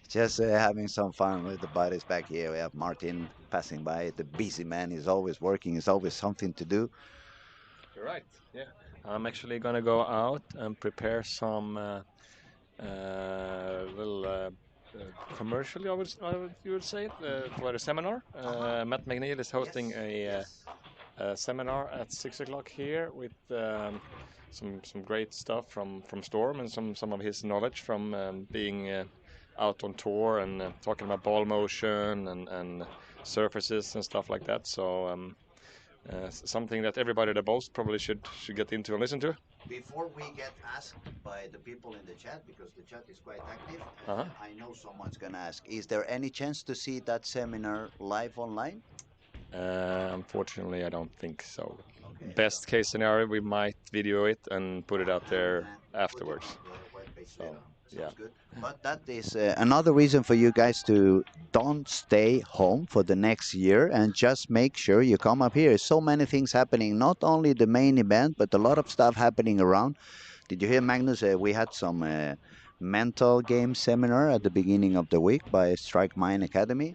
Speaker 1: Just having some fun with the buddies back here. We have Martin passing by. The busy man is always working. Is always something to do.
Speaker 3: You're right. Yeah. I'm actually gonna go out and prepare some little commercially, you would say, for a seminar. Matt McNeil is hosting a seminar at 6 o'clock here with some great stuff from Storm and some of his knowledge from being out on tour and talking about ball motion and surfaces and stuff like that. So something that everybody that bowls probably should get into and listen to.
Speaker 1: Before we get asked by the people in the chat, because the chat is quite active, I know someone's going to ask, is there any chance to see that seminar live online?
Speaker 3: Unfortunately, I don't think so. Okay, best case scenario, we might video it and put it out there afterwards. So Yeah.
Speaker 1: Good. But that is another reason for you guys to don't stay home for the next year and just make sure you come up here. So many things happening, not only the main event, but a lot of stuff happening around. Did you hear, Magnus? We had some mental game seminar at the beginning of the week by Strike Mine Academy.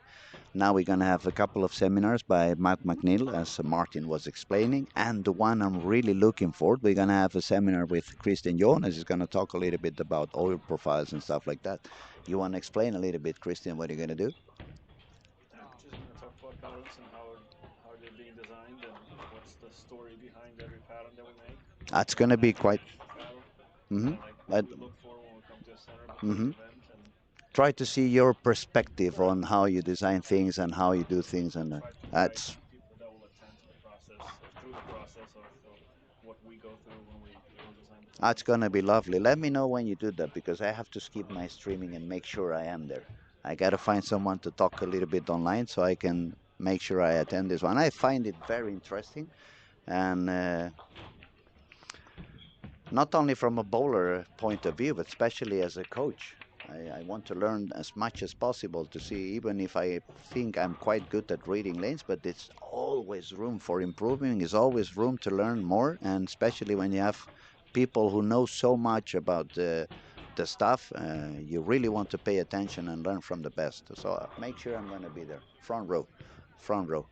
Speaker 1: Now we're going to have a couple of seminars by Matt McNeil, as Martin was explaining. And the one I'm really looking for, we're going to have a seminar with Christian Jonas. He's going to talk a little bit about oil profiles and stuff like that. You want to explain a little bit, Christian, what you're going to do?
Speaker 4: Yeah, we're just gonna talk about patterns and how they're being designed and what's the story behind every pattern that we make.
Speaker 1: That's
Speaker 4: What
Speaker 1: going to be
Speaker 4: magic
Speaker 1: quite.
Speaker 4: pattern,
Speaker 1: Hmm.
Speaker 4: like what we look for when we come to a center before the
Speaker 1: Hmm.
Speaker 4: event, and
Speaker 1: Try to see your perspective on how you design things and how you do things, and
Speaker 4: try to guide
Speaker 1: that's
Speaker 4: people that will attend to the process or through the process of what we go through when we design the
Speaker 1: That's
Speaker 4: patterns.
Speaker 1: gonna be lovely. Let me know when you do that because I have to skip my streaming and make sure I am there. I gotta find someone to talk a little bit online so I can make sure I attend this one. I find it very interesting, and not only from a bowler point of view, but especially as a coach. I want to learn as much as possible to see, even if I think I'm quite good at reading lanes, but it's always room for improving, there's always room to learn more, and especially when you have people who know so much about the stuff, you really want to pay attention and learn from the best. So make sure I'm going to be there. Front row. Front row.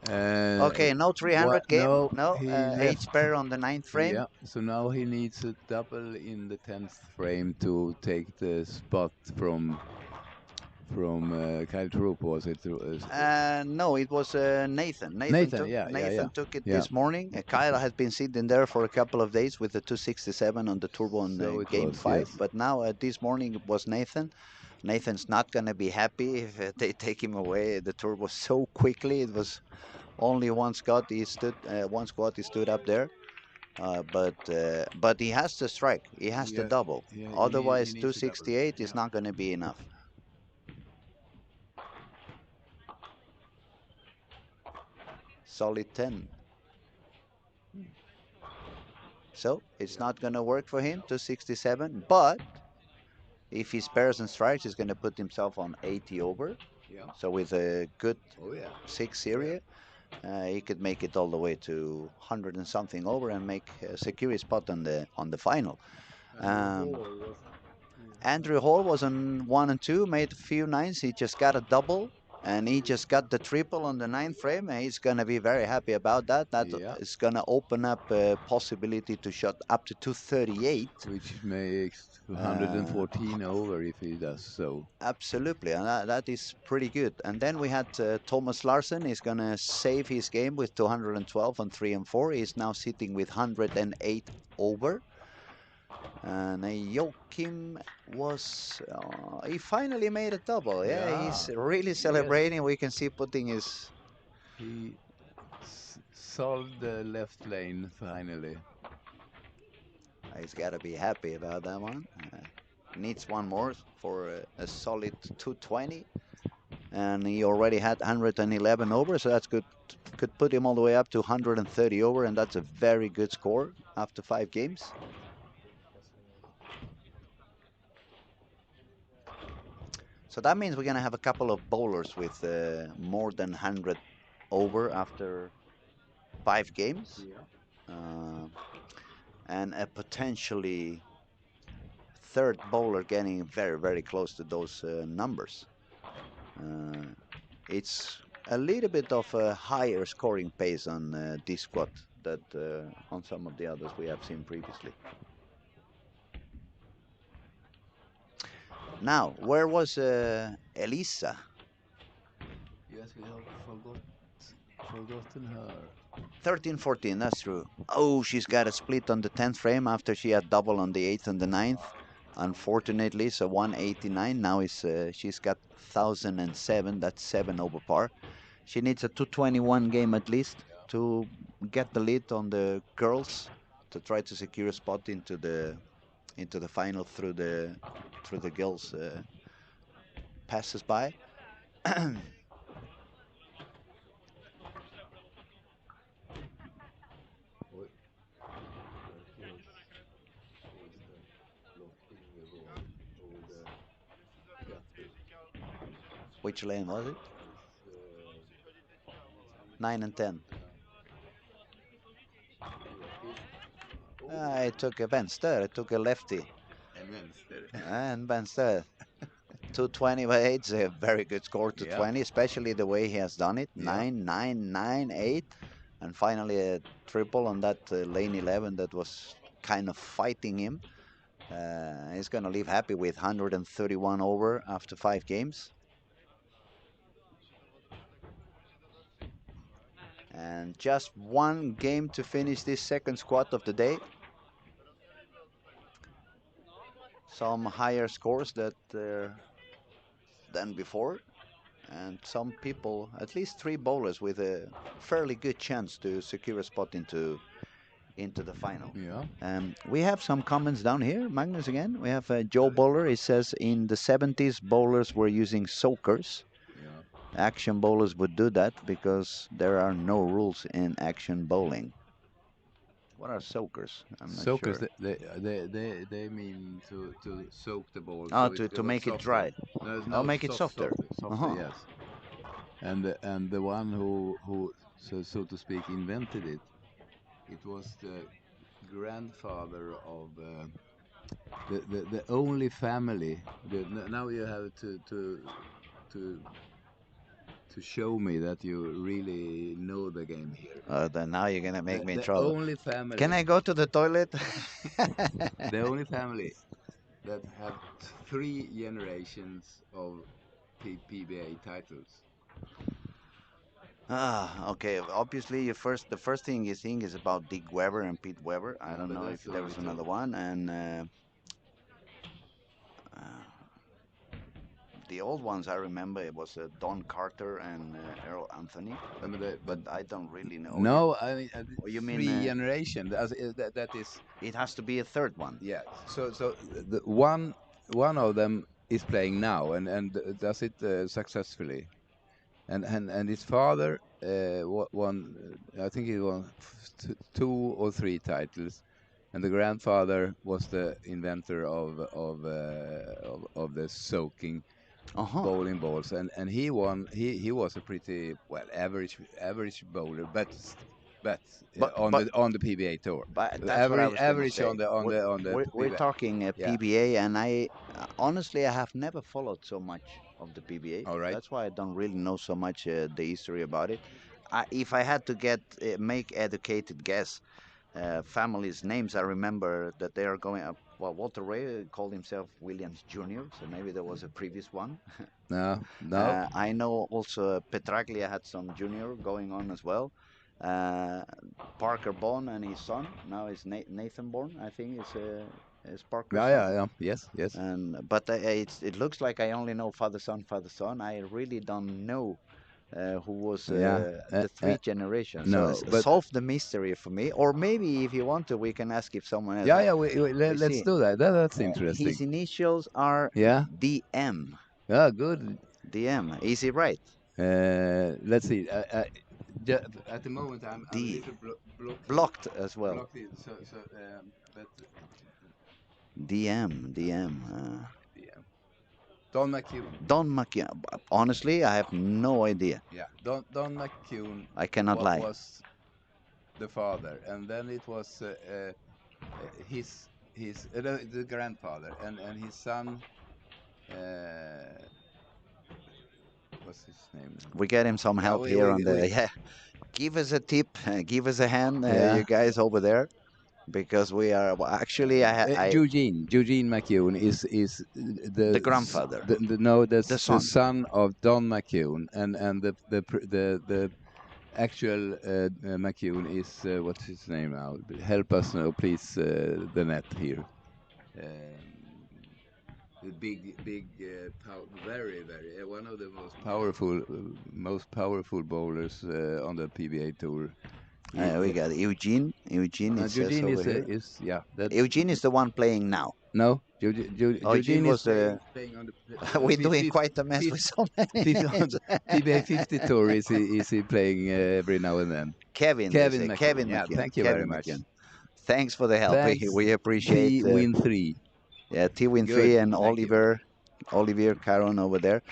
Speaker 2: Uh,
Speaker 1: Okay, no
Speaker 2: what?
Speaker 1: 300 game.
Speaker 2: No,
Speaker 1: No,
Speaker 2: he
Speaker 1: 8
Speaker 2: left.
Speaker 1: spare on the ninth frame.
Speaker 2: Yeah, so now he needs a double in the 10th frame to take the spot from Kyle Troop, was it?
Speaker 1: No, it was Nathan.
Speaker 2: Nathan, yeah, yeah, yeah,
Speaker 1: Nathan took it
Speaker 2: yeah.
Speaker 1: this morning. Kyle has been sitting there for a couple of days with the 267 on the turbo in
Speaker 2: So it
Speaker 1: game
Speaker 2: was,
Speaker 1: 5,
Speaker 2: yes.
Speaker 1: but now this morning it was Nathan. Nathan's not gonna be happy if they take him away the turbo so quickly. It was only one squad he stood up there, but he has to strike. He has to
Speaker 2: Yeah,
Speaker 1: double.
Speaker 2: yeah, he
Speaker 1: Otherwise,
Speaker 2: needs a double.
Speaker 1: 268
Speaker 2: Yeah.
Speaker 1: is not gonna be enough. Solid 10. So it's
Speaker 2: Yeah.
Speaker 1: not going to work for him, 267. But if he spares and strikes, he's going to put himself on 80 over.
Speaker 2: Yeah.
Speaker 1: So with a good
Speaker 2: Oh yeah.
Speaker 1: 6
Speaker 2: Yeah.
Speaker 1: series, he could make it all the way to 100 and something over and make a secure spot on the final.
Speaker 2: Andrew
Speaker 1: Um,
Speaker 2: Hall was.
Speaker 1: Andrew Hall was on 1 and 2, made a few nines. He just got a double, and he just got the triple on the ninth frame, and he's gonna be very happy about that. That
Speaker 2: Yeah.
Speaker 1: is gonna open up a possibility to shot up to 238.
Speaker 2: Which makes
Speaker 1: Uh,
Speaker 2: 114 over if he does so.
Speaker 1: Absolutely, and that is pretty good. And then we had Thomas Larsen. He's gonna save his game with 212 on 3 and 4. He's now sitting with 108 over. And Joachim he finally made a double. Yeah,
Speaker 2: Yeah.
Speaker 1: he's really
Speaker 2: Yes.
Speaker 1: celebrating. We can see putting his.
Speaker 2: He solved the left lane finally.
Speaker 1: He's got to be happy about that one. Needs one more for a solid 220. And he already had 111 over, so that's good. Could put him all the way up to 130 over, and that's a very good score after 5 games. So that means we're going to have a couple of bowlers with more than 100 over after 5 games.
Speaker 2: Yeah.
Speaker 1: Uh, and a potentially third bowler getting very, very close to those numbers. Uh, it's a little bit of a higher scoring pace on this squad that on some of the others we have seen previously. Now, where was Elisa?
Speaker 2: Yes, we have forgotten her.
Speaker 1: 13-14, that's true. Oh, she's got a split on the 10th frame after she had double on the 8th and the 9th. Unfortunately, so 189. Now she's got 1007. That's 7 over par. She needs a 221 game at least to get the lead on the girls to try to secure a spot into the final through the girls passes by. Which lane was it? 9 and 10. I took a Vänster. I took a lefty. And Vänster. 220 by 8 is a very good score to
Speaker 2: Yeah.
Speaker 1: 20, especially the way he has done it.
Speaker 2: Yeah.
Speaker 1: 9, 9, 9, 8. And finally a triple on that lane 11 that was kind of fighting him. He's going to leave happy with 131 over after 5 games. And just one game to finish this second squat of the day. Some higher scores than before. And some people, at least 3 bowlers with a fairly good chance to secure a spot into the final.
Speaker 2: Yeah.
Speaker 1: We have some comments down here. Magnus again. We have Joe Bowler. He says in the 70s, bowlers were using soakers.
Speaker 2: Yeah.
Speaker 1: Action bowlers would do that because there are no rules in action bowling. What are soakers? I'm not
Speaker 2: Soakers,
Speaker 1: sure.
Speaker 2: they mean to soak the ball.
Speaker 1: Oh,
Speaker 2: so
Speaker 1: to make it dry.
Speaker 2: No,
Speaker 1: make it softer.
Speaker 2: Softer, yes. And the one who so to speak invented it, it was the grandfather of the only family. Now you have to show me that you really know the game here.
Speaker 1: Then now you're gonna make me in
Speaker 2: The
Speaker 1: trouble.
Speaker 2: only family.
Speaker 1: Can I go to the toilet?
Speaker 2: The only family that have 3 generations of PBA titles.
Speaker 1: Okay. Obviously, the first thing you think is about Dick Weber and Pete Weber. I don't
Speaker 2: but
Speaker 1: know
Speaker 2: that's
Speaker 1: if there was
Speaker 2: only
Speaker 1: another
Speaker 2: two.
Speaker 1: one, and the old ones I remember it was Don Carter and Earl Anthony, but I don't really know.
Speaker 2: No, I mean
Speaker 1: You mean
Speaker 2: 3 generation. That is.
Speaker 1: it has to be a third one?
Speaker 2: Yeah. So the one of them is playing now and does it successfully, and his father won. I think he won 2 or 3 titles, and the grandfather was the inventor of the soaking bowling balls, and he won. He was a pretty average bowler, but on the PBA tour.
Speaker 1: But that's what I was gonna
Speaker 2: Average
Speaker 1: say.
Speaker 2: on the
Speaker 1: We're
Speaker 2: PBA.
Speaker 1: talking
Speaker 2: Yeah.
Speaker 1: PBA, and I honestly I have never followed so much of the PBA.
Speaker 2: All right.
Speaker 1: That's why I don't really know so much the history about it. If I had to make educated guess, families' names, I remember that they are going up. Well, Walter Ray called himself Williams Jr., so maybe there was a previous one.
Speaker 2: No.
Speaker 1: I know also Petraglia had some junior going on as well. Parker Bond and his son, now is Nathan Bourne, I think is Parker's son.
Speaker 2: Yeah. Yes.
Speaker 1: But it looks like I only know father son. I really don't know who was the 3 generations.
Speaker 2: no,
Speaker 1: So
Speaker 2: but-
Speaker 1: solve the mystery for me, or maybe if you want to, we can ask if someone else.
Speaker 2: Yeah. Let's
Speaker 1: see.
Speaker 2: do that. That's
Speaker 1: His
Speaker 2: interesting.
Speaker 1: initials are
Speaker 2: Yeah.
Speaker 1: DM.
Speaker 2: Yeah. Good.
Speaker 1: DM. Is he right?
Speaker 2: Let's see. At the moment, I'm a
Speaker 1: D.
Speaker 2: little
Speaker 1: Blocked as well.
Speaker 2: blocked in, but
Speaker 1: DM.
Speaker 2: yeah. Don McCune.
Speaker 1: Don McCune. Honestly, I have no idea.
Speaker 2: Yeah. Don McCune.
Speaker 1: I cannot lie.
Speaker 2: Was the father, and then it was his the grandfather, and his son. What's his name?
Speaker 1: We get him some help here on the. Yeah. Give us a tip. Give us a hand, you guys over there, because we are actually.
Speaker 2: Eugene McCune is the
Speaker 1: grandfather.
Speaker 2: The
Speaker 1: son.
Speaker 2: son of Don McCune, and the actual McCune is what's his name now? Help us now, please. The net here. The big, very, one of the most powerful bowlers on the PBA tour.
Speaker 1: We got Eugene. Eugene is Eugene is the one playing now.
Speaker 2: No, Eugene
Speaker 1: was
Speaker 2: playing on the.
Speaker 1: We're doing quite a mess with so many.
Speaker 2: On the PBA 50 tour is he playing every now and then?
Speaker 1: Kevin McCune.
Speaker 2: Yeah, thank you
Speaker 1: Kevin
Speaker 2: very much.
Speaker 1: McCune. Thanks for the help.
Speaker 2: Thanks.
Speaker 1: We appreciate.
Speaker 2: T-Win 3.
Speaker 1: Yeah, T-Win 3 and
Speaker 2: Thank you.
Speaker 1: Oliver Olivier Caron over there.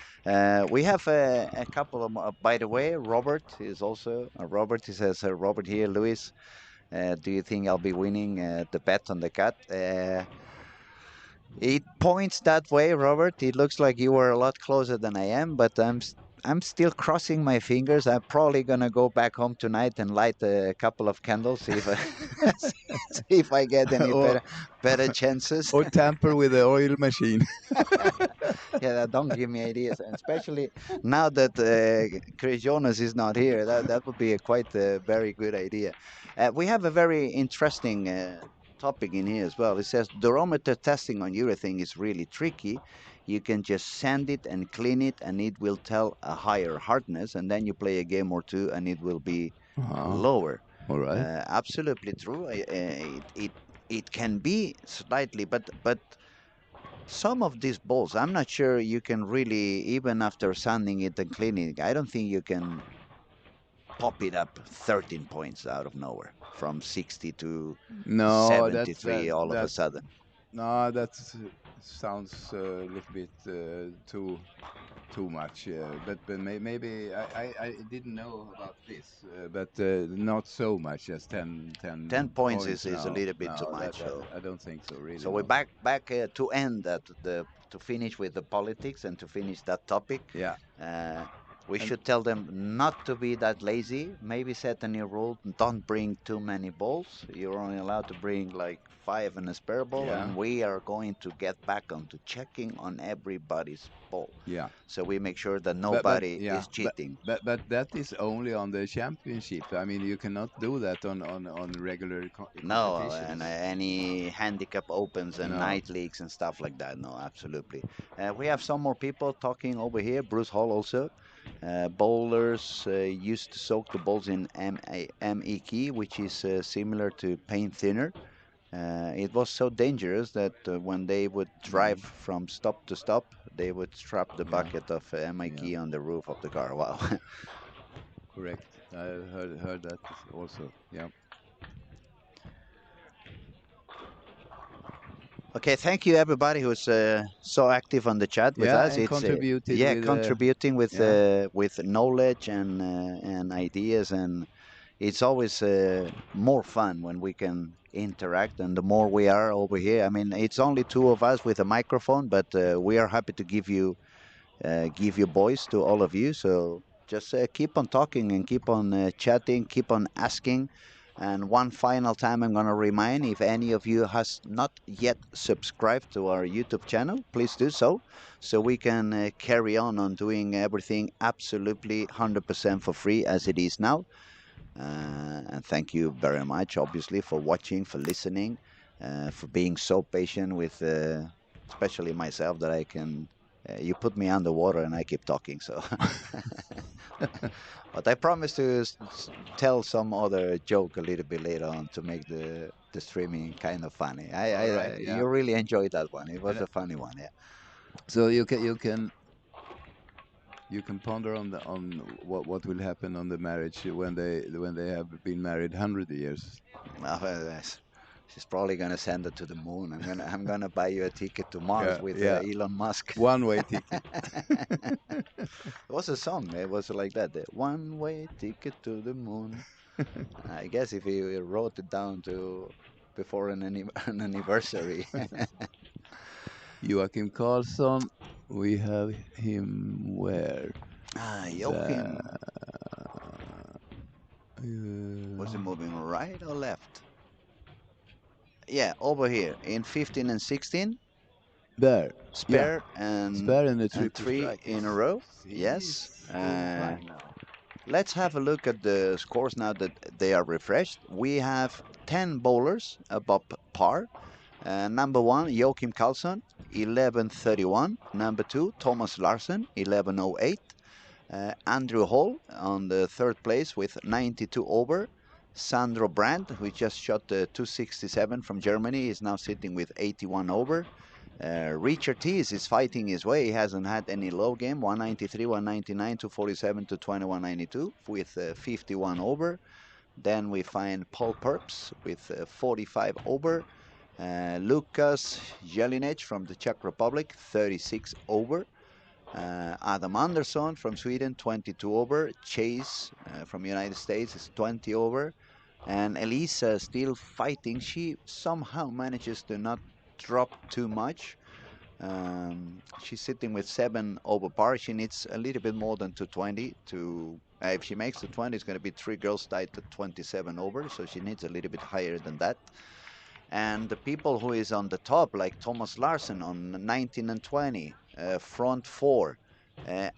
Speaker 1: We have a couple of, by the way, Robert is also, Robert, he says, Robert here, Luis, do you think I'll be winning the bet on the cat? It points that way, Robert. It looks like you were a lot closer than I am, but I'm still crossing my fingers. I'm probably gonna go back home tonight and light a couple of candles, see if I see if I get any
Speaker 2: or
Speaker 1: better chances.
Speaker 2: or tamper with the oil machine.
Speaker 1: Yeah, don't give me ideas, and especially now that Chris Jonas is not here. That would be a quite a very good idea. We have a very interesting topic in here as well. It says durometer testing on urethane is really tricky. You can just sand it and clean it, and it will tell a higher hardness, and then you play a game or two, and it will be lower.
Speaker 2: All right.
Speaker 1: Absolutely true. It can be slightly, but some of these balls, I'm not sure you can really, even after sanding it and cleaning it, I don't think you can pop it up 13 points out of nowhere from 60 to
Speaker 2: No,
Speaker 1: 73 all of a sudden.
Speaker 2: no, that sounds a little bit too much. But maybe I didn't know about this, but not so much as 10
Speaker 1: points is a
Speaker 2: No,
Speaker 1: little bit too
Speaker 2: no,
Speaker 1: much. So,
Speaker 2: I don't think so, really.
Speaker 1: so we're
Speaker 2: no.
Speaker 1: back to end that to finish with the politics and to finish that topic.
Speaker 2: Yeah.
Speaker 1: We
Speaker 2: And-
Speaker 1: should tell them not to be that lazy. Maybe set a new rule: don't bring too many balls. You're only allowed to bring like 5 and a spare ball,
Speaker 2: Yeah.
Speaker 1: and we are going to get back onto checking on everybody's ball.
Speaker 2: Yeah.
Speaker 1: So we make sure that
Speaker 2: But-
Speaker 1: nobody
Speaker 2: yeah,
Speaker 1: is cheating.
Speaker 2: But that is only on the championship. I mean, you cannot do that on regular
Speaker 1: No,
Speaker 2: competitions.
Speaker 1: and any handicap opens and
Speaker 2: No.
Speaker 1: night leagues and stuff like that. No, absolutely. We have some more people talking over here. Bruce Hall also. Bowlers used to soak the balls in MEK, which is similar to paint thinner. It was so dangerous that when they would drive from stop to stop, they would strap the
Speaker 2: Yeah.
Speaker 1: bucket of MEK on the roof of the car. Wow.
Speaker 2: Correct. I heard that also. Yeah.
Speaker 1: Okay, thank you everybody who's so active on the chat with
Speaker 2: Yeah,
Speaker 1: us.
Speaker 2: and
Speaker 1: It's
Speaker 2: contributed
Speaker 1: yeah,
Speaker 2: with,
Speaker 1: contributing
Speaker 2: yeah.
Speaker 1: with knowledge and ideas, and it's always more fun when we can interact. And the more we are over here, I mean, it's only two of us with a microphone, but we are happy to give you voice to all of you. So just keep on talking and keep on chatting, keep on asking. And one final time, I'm going to remind if any of you has not yet subscribed to our YouTube channel, please do so, so we can carry on doing everything absolutely 100% for free as it is now. And thank you very much, obviously, for watching, for listening, for being so patient with, especially myself, that I can. You put me underwater and I keep talking. So, but I promise to tell some other joke a little bit later on to make the streaming kind of funny.
Speaker 2: Alright, yeah.
Speaker 1: You really enjoyed that one. It was
Speaker 2: And,
Speaker 1: a funny one, yeah.
Speaker 2: So you can ponder on what will happen on the marriage when they have been married 100 years.
Speaker 1: She's probably gonna send it to the moon. I'm gonna buy you a ticket to Mars
Speaker 2: Yeah,
Speaker 1: with
Speaker 2: yeah.
Speaker 1: Elon Musk.
Speaker 2: One-way ticket.
Speaker 1: It was a song. It was like that. The one-way ticket to the moon. I guess if he wrote it down to before an anniversary.
Speaker 2: Joachim Karlsson, we have him where?
Speaker 1: Joachim.
Speaker 2: Uh,
Speaker 1: Was he moving right or left? Yeah, over here in 15 and 16.
Speaker 2: There.
Speaker 1: Spare
Speaker 2: Yeah.
Speaker 1: and
Speaker 2: Spare and a triple
Speaker 1: three
Speaker 2: strike.
Speaker 1: in a row.
Speaker 2: He
Speaker 1: Yes.
Speaker 2: is fine now.
Speaker 1: Let's have a look at the scores now that they are refreshed. We have 10 bowlers above par. Number 1, Joachim Karlsson, 1131. Number 2, Thomas Larsen, 1108. Andrew Hall on the third place with 92 over. Sandro Brandt, who just shot 267 from Germany, is now sitting with 81 over. Richard Tees is fighting his way. He hasn't had any low game. 193, 199, 247 to 2192 with 51 over. Then we find Paul Purps with 45 over. Lukas Jelinek from the Czech Republic, 36 over. Adam Andersson from Sweden, 22 over. Chase from United States is 20 over. And Elisa still fighting. She somehow manages to not drop too much. She's sitting with 7 over par. She needs a little bit more than 220 to. If she makes the 20, it's going to be 3 girls tied to 27 over. So she needs a little bit higher than that. And the people who is on the top, like Thomas Larsen on 19 and 20, front 4,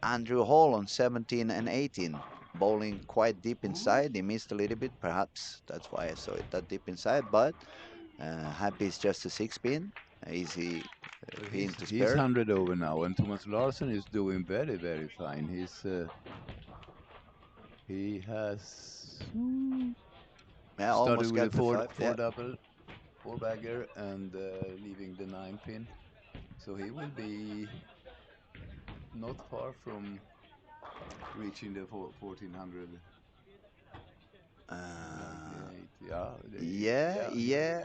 Speaker 1: Andrew Hall on 17 and 18, bowling quite deep inside. He missed a little bit, perhaps that's why I saw it that deep inside. But happy is just a 6-pin, easy pin to
Speaker 2: He's
Speaker 1: spare.
Speaker 2: 100 over now, and Thomas Larsen is doing very, very fine. He has
Speaker 1: Yeah,
Speaker 2: started
Speaker 1: almost
Speaker 2: with
Speaker 1: got
Speaker 2: a
Speaker 1: the 5.
Speaker 2: four
Speaker 1: Yeah.
Speaker 2: double, 4-bagger, and leaving the 9-pin. So he will be not far from reaching the 1400.
Speaker 1: Yeah.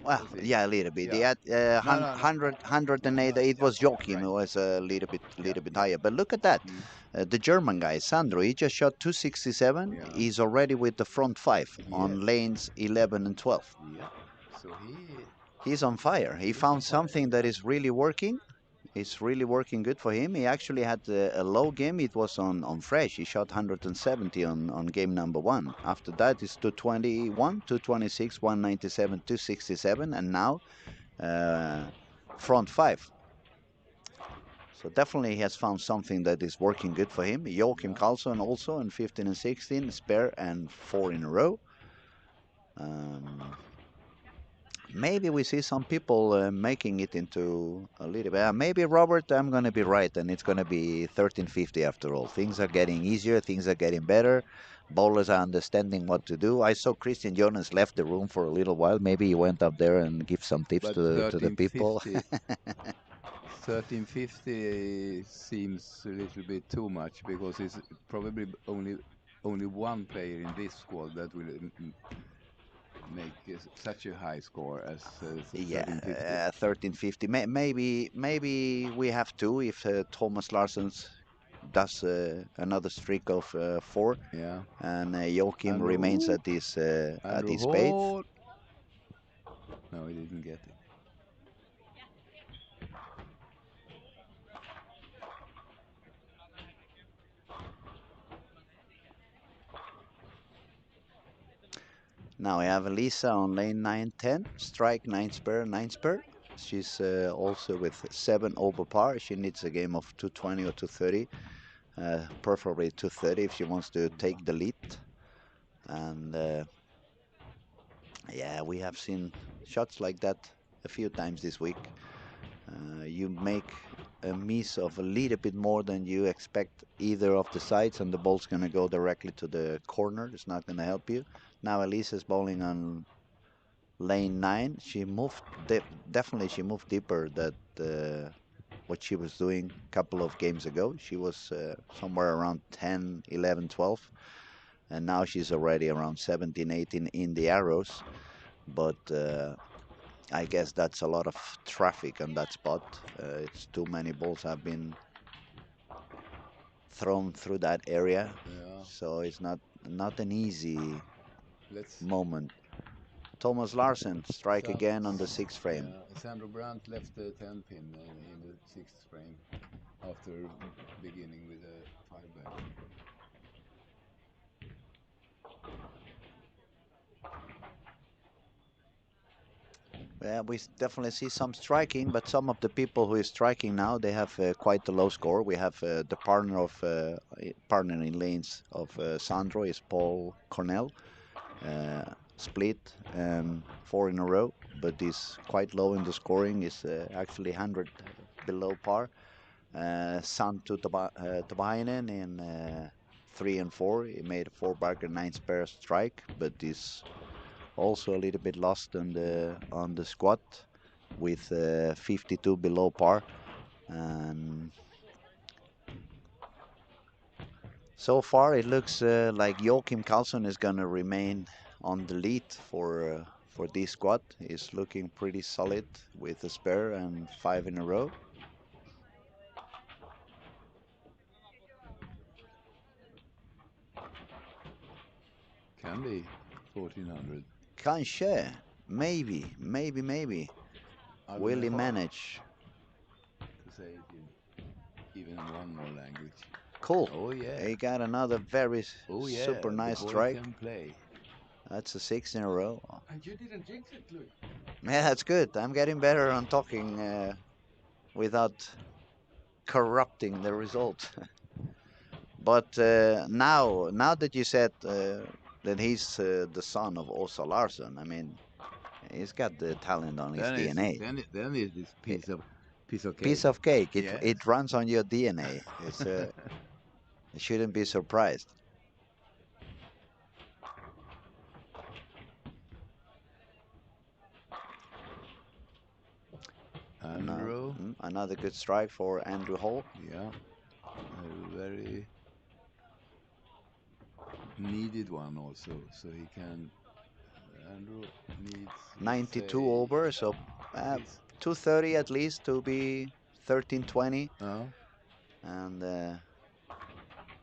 Speaker 1: Well,
Speaker 2: We'll see.
Speaker 1: yeah, a little bit.
Speaker 2: Yeah.
Speaker 1: Yeah,
Speaker 2: No.
Speaker 1: 108. It was Joachim who was a little bit higher. But look at that. The German guy, Sandro, he just shot 267.
Speaker 2: Yeah.
Speaker 1: He's already with the front 5 on
Speaker 2: Yes.
Speaker 1: lanes 11 and 12.
Speaker 2: Yeah. So
Speaker 1: He's on fire. He found something that is really working. It's really working good for him. He actually had a low game. It was on fresh. He shot 170 on game number 1. After that, it's 221, 226, 197, 267, and now front 5. So definitely he has found something that is working good for him. Joachim Karlsson also in 15 and 16, spare and 4 in a row. Maybe we see some people making it into a little bit. Maybe Robert, I'm going to be right, and it's going to be 1350 after all. Things are getting easier. Things are getting better. Bowlers are understanding what to do. I saw Christian Jonas left the room for a little while. Maybe he went up there and give some tips to the people.
Speaker 2: 1350 seems a little bit too much, because it's probably only one player in this squad that will make such a high score as 1350.
Speaker 1: Yeah, 1350. Maybe we have two if Thomas Larsen does another streak of 4.
Speaker 2: Yeah.
Speaker 1: And Joachim
Speaker 2: Andrew,
Speaker 1: remains at his spade.
Speaker 2: No, he didn't get it.
Speaker 1: Now we have Elisa on lane 9-10, strike 9 spare, 9 spare. She's also with 7 over par. She needs a game of 220 or 230, preferably 230 if she wants to take the lead. And yeah, we have seen shots like that a few times this week. You make a miss of a little bit more than you expect either of the sides, and the ball's going to go directly to the corner. It's not going to help you. Now Elisa's bowling on lane 9. She moved, definitely she moved deeper than what she was doing a couple of games ago. She was somewhere around 10, 11, 12. And now she's already around 17, 18 in the arrows. But I guess that's a lot of traffic on that spot. It's too many balls have been thrown through that area.
Speaker 2: Yeah.
Speaker 1: So it's not an easy moment. Thomas Larsen strike again on the 6th frame.
Speaker 2: Sandro Brandt left the 10-pin in the 6th frame after beginning with a 5-bagger.
Speaker 1: Yeah, we definitely see some striking, but some of the people who is striking now, they have quite a low score. We have the partner in lanes of Sandro is Paul Cornell, split and 4 in a row, but he's quite low in the scoring. Is actually 100 below par. Santu Tabainen in 3 and 4. He made a 4-bagger, 9 spare strike, but he's also a little bit lost on the squat with 52 below par. And so far it looks like Joachim Karlsson is going to remain on the lead for for this squad. He's looking pretty solid with a spare and 5 in a row.
Speaker 2: Can be 1400.
Speaker 1: Kanske, maybe.
Speaker 2: I
Speaker 1: Will he
Speaker 2: have
Speaker 1: manage?
Speaker 2: to say it in even one more language.
Speaker 1: Cool.
Speaker 2: Oh yeah.
Speaker 1: He got another very
Speaker 2: Oh yeah.
Speaker 1: super nice
Speaker 2: the boy
Speaker 1: strike.
Speaker 2: can play.
Speaker 1: That's a 6 in a row.
Speaker 4: And you didn't jinx it, Luke.
Speaker 1: Yeah, that's good. I'm getting better on talking without corrupting the result. But now that you said that he's the son of Åsa Larsen, I mean, he's got the talent on his DNA.
Speaker 2: Then it is piece of cake.
Speaker 1: Piece of cake. It
Speaker 2: Yes.
Speaker 1: it runs on your DNA. It's you shouldn't be surprised.
Speaker 2: Andrew.
Speaker 1: Another good strike for Andrew Hall.
Speaker 2: Yeah. A very needed one also, so he can. Andrew needs
Speaker 1: 92
Speaker 2: say,
Speaker 1: over, so
Speaker 2: he's-
Speaker 1: 230 at least to be 1320,
Speaker 2: Oh,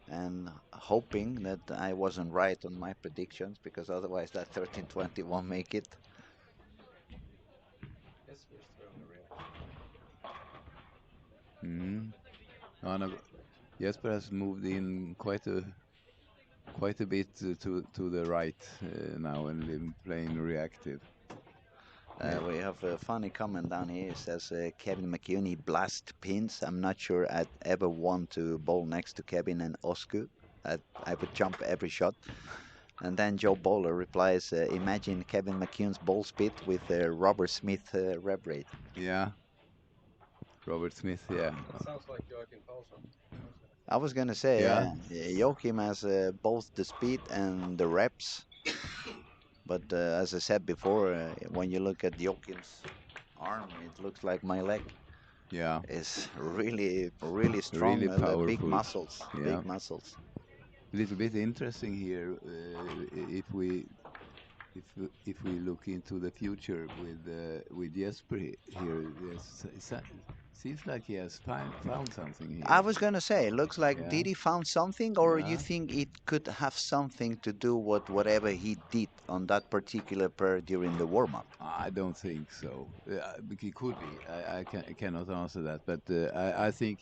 Speaker 1: and hoping that I wasn't right on my predictions, because otherwise that 1320 won't make it.
Speaker 3: Jesper's throwing a real.
Speaker 2: No, no, Jesper has moved in quite a bit to the right now and playing reactive.
Speaker 1: We have a funny comment down here. It says Kevin McCune blast pins. I'm not sure I'd ever want to bowl next to Kevin and Osku. I would jump every shot. And then Joe Bowler replies, imagine Kevin McCune's ball speed with Robert Smith rev rate.
Speaker 2: Yeah. Robert Smith, yeah.
Speaker 3: That sounds like Joachim Paulson.
Speaker 1: I was going to say,
Speaker 2: Yeah.
Speaker 1: Joachim has both the speed and the reps. But as I said before, when you look at Joachim's arm, it looks like my leg.
Speaker 2: Yeah.
Speaker 1: It's really strong.
Speaker 2: Really
Speaker 1: Big
Speaker 2: powerful.
Speaker 1: muscles.
Speaker 2: Yeah.
Speaker 1: Big muscles.
Speaker 2: A little bit interesting here if we look into the future with Jesper here. Seems like he has found something here.
Speaker 1: I was gonna say, it looks like
Speaker 2: Yeah.
Speaker 1: did he found something, or you
Speaker 2: Yeah.
Speaker 1: think it could have something to do with whatever he did on that particular pair during the warm up?
Speaker 2: I don't think so. He could be. I cannot answer that, but I think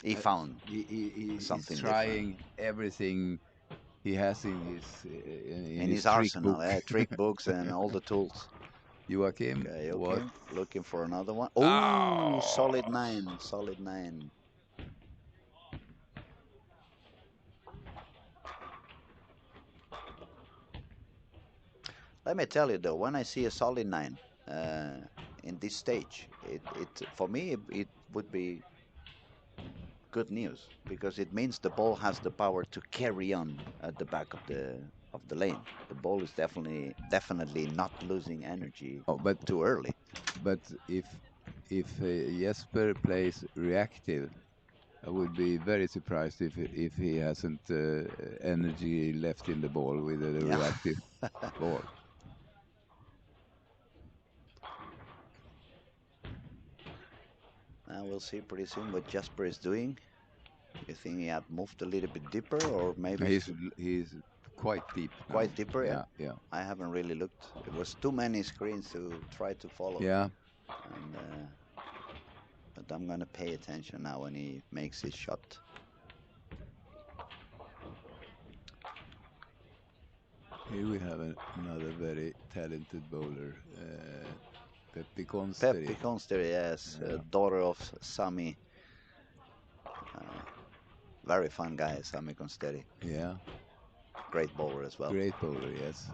Speaker 1: He found
Speaker 2: he's
Speaker 1: something
Speaker 2: trying everything he has in his
Speaker 1: his
Speaker 2: trick
Speaker 1: arsenal,
Speaker 2: book.
Speaker 1: trick books and all the tools.
Speaker 2: Joachim,
Speaker 1: Okay,
Speaker 2: what?
Speaker 1: looking for another one.
Speaker 2: Oh!
Speaker 1: Oh, solid 9, solid 9. Let me tell you though, when I see a solid 9 in this stage, it for me it would be good news, because it means the ball has the power to carry on at the back of the lane. The ball is definitely not losing energy
Speaker 2: Oh, but
Speaker 1: too early.
Speaker 2: But if Jesper plays reactive, I would be very surprised if he hasn't energy left in the ball with a
Speaker 1: Yeah.
Speaker 2: reactive ball.
Speaker 1: We'll see pretty soon what Jasper is doing. You think he had moved a little bit deeper, or maybe
Speaker 2: He's quite deep. Now.
Speaker 1: quite deeper? Yeah.
Speaker 2: Yeah.
Speaker 1: I haven't really looked. It was too many screens to try to follow.
Speaker 2: Yeah.
Speaker 1: And, but I'm gonna pay attention now when he makes his shot.
Speaker 2: Here we have another very talented bowler, Peppi Consteri.
Speaker 1: Peppi Consteri, yes,
Speaker 2: Yeah.
Speaker 1: daughter of Sami. Very fun guy, Sami Consteri.
Speaker 2: Yeah.
Speaker 1: Great bowler as well.
Speaker 2: Great bowler, yes.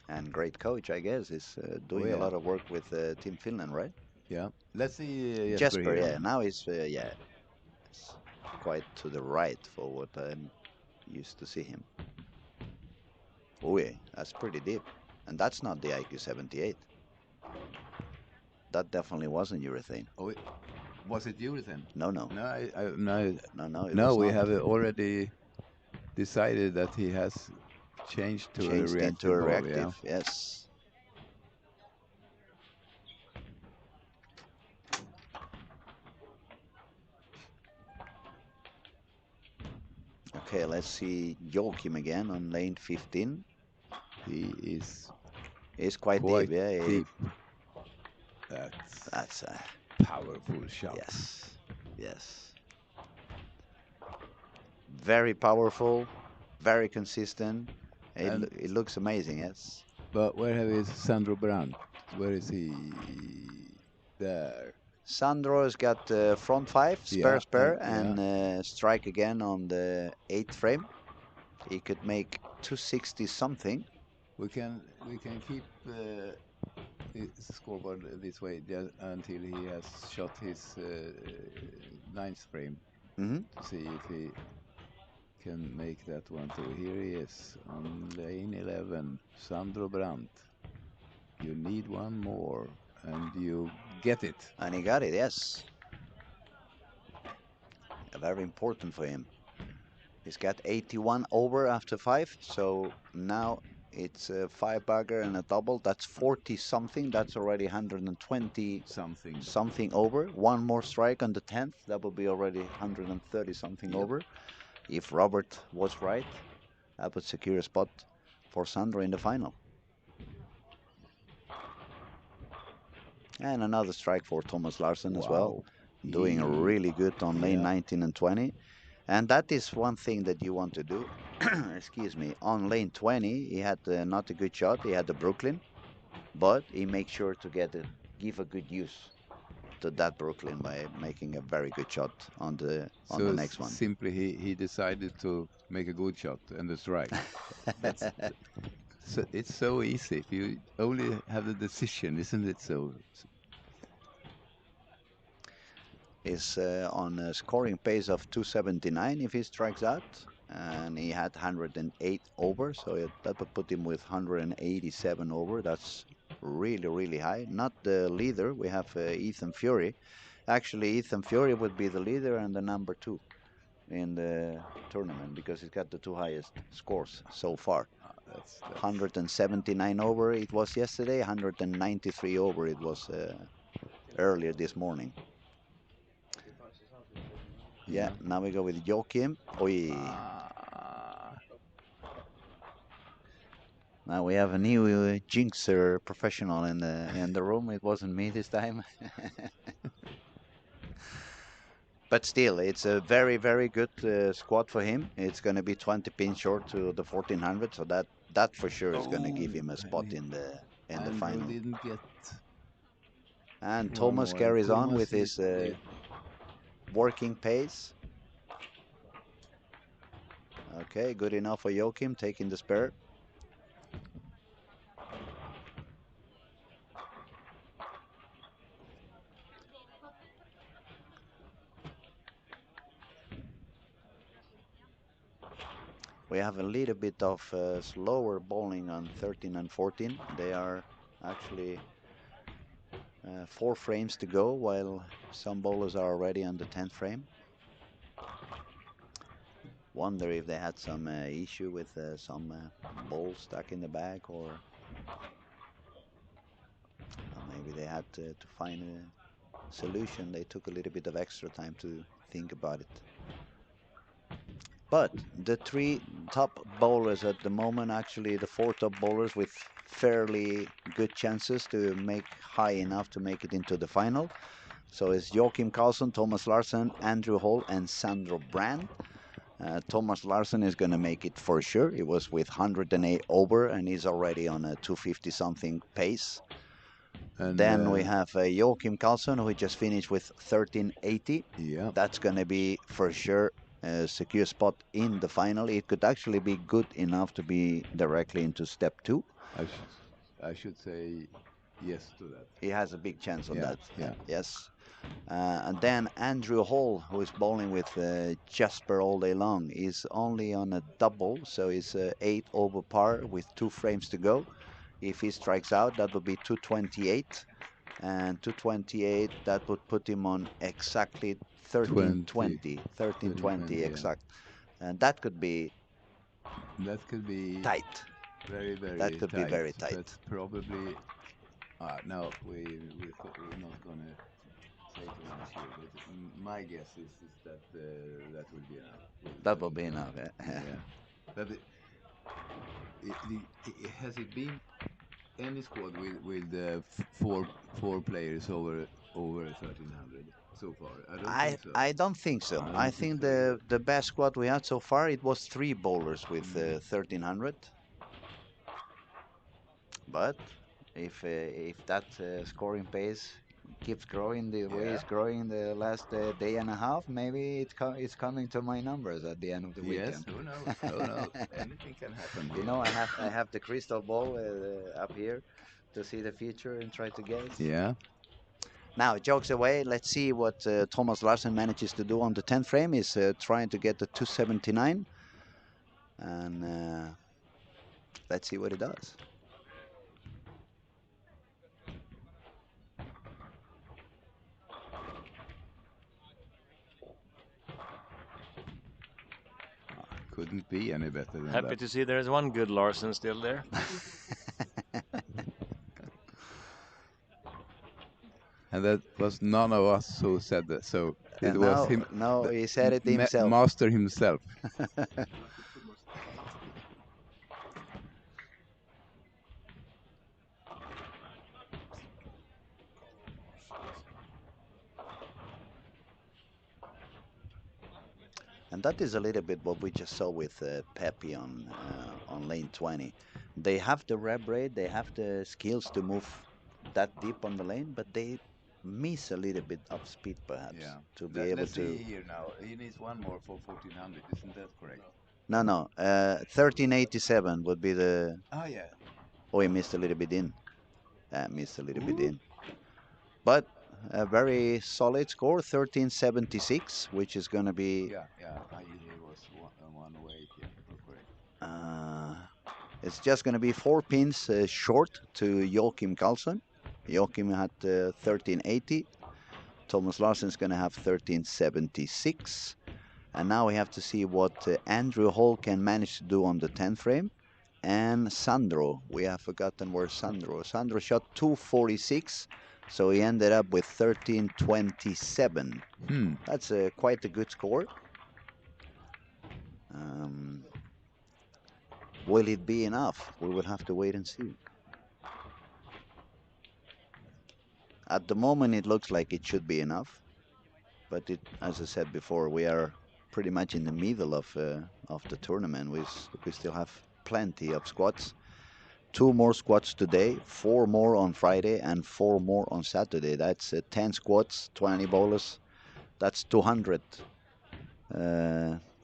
Speaker 1: And great coach, I guess. Is doing a lot of work with Team Finland, right?
Speaker 2: Yeah. Let's see
Speaker 1: Jesper,
Speaker 2: here.
Speaker 1: yeah. Now he's it's quite to the right for what I'm used to see him. Oh yeah, that's pretty deep. And that's not the IQ 78. That definitely wasn't urethane.
Speaker 2: Oh, was it urethane?
Speaker 1: No.
Speaker 2: No,
Speaker 1: No.
Speaker 2: No, we
Speaker 1: not.
Speaker 2: have already decided that he has changed to a
Speaker 1: Changed
Speaker 2: reactive
Speaker 1: into a
Speaker 2: ball,
Speaker 1: reactive.
Speaker 2: yeah.
Speaker 1: Yes. Okay, let's see Joachim again on lane 15.
Speaker 2: He is
Speaker 1: It's quite
Speaker 2: quite
Speaker 1: deep, yeah.
Speaker 2: deep. That's
Speaker 1: That's
Speaker 2: powerful shot.
Speaker 1: yes, yes. Very powerful, very consistent.
Speaker 2: And
Speaker 1: It looks amazing, yes.
Speaker 2: but where have is Sandro Brandt? Where is he? There.
Speaker 1: Sandro has got front five,
Speaker 2: Yeah,
Speaker 1: spare,
Speaker 2: yeah.
Speaker 1: and strike again on the 8th frame. He could make 260 something.
Speaker 2: We can keep his scoreboard this way just until he has shot his ninth frame
Speaker 1: Hmm.
Speaker 2: to see if he can make that one too. Here he is on lane 11, Sandro Brandt. You need one more, and you get it.
Speaker 1: And he got it, yes. Very important for him. He's got 81 over after 5, so now it's a 5-bagger and a double. That's 40 something. That's already 120
Speaker 2: Something.
Speaker 1: something over. One more strike on the 10th. That will be already 130 something
Speaker 2: Yep.
Speaker 1: over. If Robert was right, that would secure a spot for Sandro in the final. And another strike for Thomas Larsen as well.
Speaker 2: Wow.
Speaker 1: Doing really good on lane
Speaker 2: Yeah.
Speaker 1: 19 and 20. And that is one thing that you want to do. Excuse me. On lane 20, he had not a good shot. He had the Brooklyn, but he makes sure to give a good use to that Brooklyn by making a very good shot on the
Speaker 2: So
Speaker 1: next one.
Speaker 2: simply he decided to make a good shot and a strike. That's so it's so easy if you only have the decision, isn't it? So
Speaker 1: Is on a scoring pace of 279 if he strikes out, and he had 108 over, so that would put him with 187 over. That's really high. Not the leader. We have Ethan Fury. Actually, Ethan Fury would be the leader and the number 2 in the tournament because he's got the 2 highest scores so far.
Speaker 2: that's
Speaker 1: 179 over it was yesterday, 193 over it was earlier this morning. Yeah, now we go with Joachim. Oi. Now we have a new jinxer professional in the room. It wasn't me this time. But still, it's a very good squad for him. It's going to be 20 pins short to the 1400, so that for sure is going to give him a spot in the final.
Speaker 2: Didn't get
Speaker 1: And
Speaker 2: one
Speaker 1: Thomas
Speaker 2: more.
Speaker 1: carries on with
Speaker 2: Thomas
Speaker 1: his working pace. Okay, good enough for Joachim, taking the spare. We have a little bit of slower bowling on 13 and 14. They are actually 4 frames to go, while some bowlers are already on the 10th frame. Wonder if they had some issue with some ball stuck in the bag, or maybe they had to find a solution. They took a little bit of extra time to think about it. But the 3 top bowlers at the moment, actually the 4 top bowlers with fairly good chances to make high enough to make it into the final. So it's Joachim Karlsson, Thomas Larsen, Andrew Hall, and Sandro Brandt. Thomas Larsen is going to make it for sure. He was with 108 over, and he's already on a 250 something pace. And then we have Joachim Karlsson, who just finished with 1380.
Speaker 2: Yeah.
Speaker 1: That's going to be for sure a secure spot in the final. It could actually be good enough to be directly into step 2.
Speaker 2: I should say yes to that.
Speaker 1: He has a big chance on that.
Speaker 2: Yeah.
Speaker 1: Yes. And then Andrew Hall, who is bowling with Jasper all day long, is only on a double, so he's 8 over par with 2 frames to go. If he strikes out, that would be 228. And 228, that would put him on exactly 1320. 1320 exact.
Speaker 2: Yeah.
Speaker 1: And that could be tight.
Speaker 2: Very
Speaker 1: That could
Speaker 2: tight.
Speaker 1: be very tight.
Speaker 2: That's probably no, we're not gonna later on this year, but my guess is that that will be enough.
Speaker 1: That will be enough.
Speaker 2: Yeah. But has it been any squad with four players over 1300 so far? I don't think so.
Speaker 1: I don't think so.
Speaker 2: I
Speaker 1: I
Speaker 2: don't think
Speaker 1: think
Speaker 2: so either.
Speaker 1: the best squad we had so far it was 3 bowlers with 1300. But if that scoring pace keeps growing the way it's
Speaker 2: Yeah.
Speaker 1: growing the last day and a half, maybe it's coming to my numbers at the end of the
Speaker 2: Yes,
Speaker 1: weekend.
Speaker 2: who knows? Who knows? Anything can happen
Speaker 1: You
Speaker 2: here.
Speaker 1: know, I have the crystal ball up here to see the future and try to guess.
Speaker 2: Yeah.
Speaker 1: Now, jokes away, let's see what Thomas Larsen manages to do on the 10th frame. He's trying to get the 279. And let's see what he does.
Speaker 2: Couldn't be any better than
Speaker 3: Happy
Speaker 2: that.
Speaker 3: to see there is one good Larsen still there.
Speaker 2: And that was none of us who said that. So it
Speaker 1: And
Speaker 2: was him,
Speaker 1: no,
Speaker 2: the
Speaker 1: he said it himself.
Speaker 2: master himself.
Speaker 1: And that is a little bit what we just saw with Pepe on lane 20. They have the rev rate, they have the skills to move that deep on the lane, but they miss a little bit of speed perhaps
Speaker 2: Yeah.
Speaker 1: to be able
Speaker 2: Let's see
Speaker 1: to.
Speaker 2: here now. He needs one more for 1400. Isn't that correct?
Speaker 1: No, 1387 would be the.
Speaker 2: Ah, yeah.
Speaker 1: Oh, he missed a little bit in. Missed a little bit
Speaker 2: Ooh.
Speaker 1: in. But a very solid score, 1376, which is going to be.
Speaker 2: Yeah. He was one away. Yeah, you're correct.
Speaker 1: Uh, it's just going to be 4 pins short to Joachim Karlsson. Joachim had 1380. Thomas Larsen is going to have 1376. And now we have to see what Andrew Hall can manage to do on the 10th frame. And Sandro, we have forgotten where Sandro. Sandro shot 246, so he ended up with 1327. That's quite a good score. Will it be enough? We will have to wait and see. At the moment, it looks like it should be enough, but as I said before, we are pretty much in the middle of the tournament. We still have plenty of squads. 2 more squads today, 4 more on Friday, and 4 more on Saturday. That's 10 squads, 20 bowlers. That's 200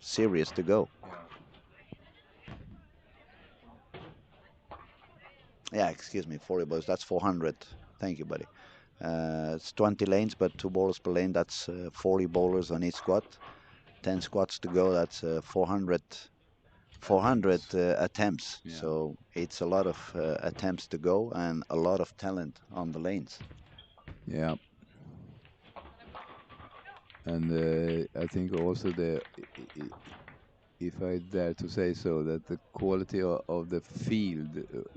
Speaker 1: series to go. Yeah, excuse me, 40 bowlers. That's 400. Thank you, buddy. It's 20 lanes, but 2 bowlers per lane. That's 40 bowlers on each squad. 10 squads to go. That's 400 attempts.
Speaker 2: Yeah.
Speaker 1: So it's a lot of attempts to go and a lot of talent on the lanes.
Speaker 2: Yeah. And I think also if I dare to say so, that the quality of the field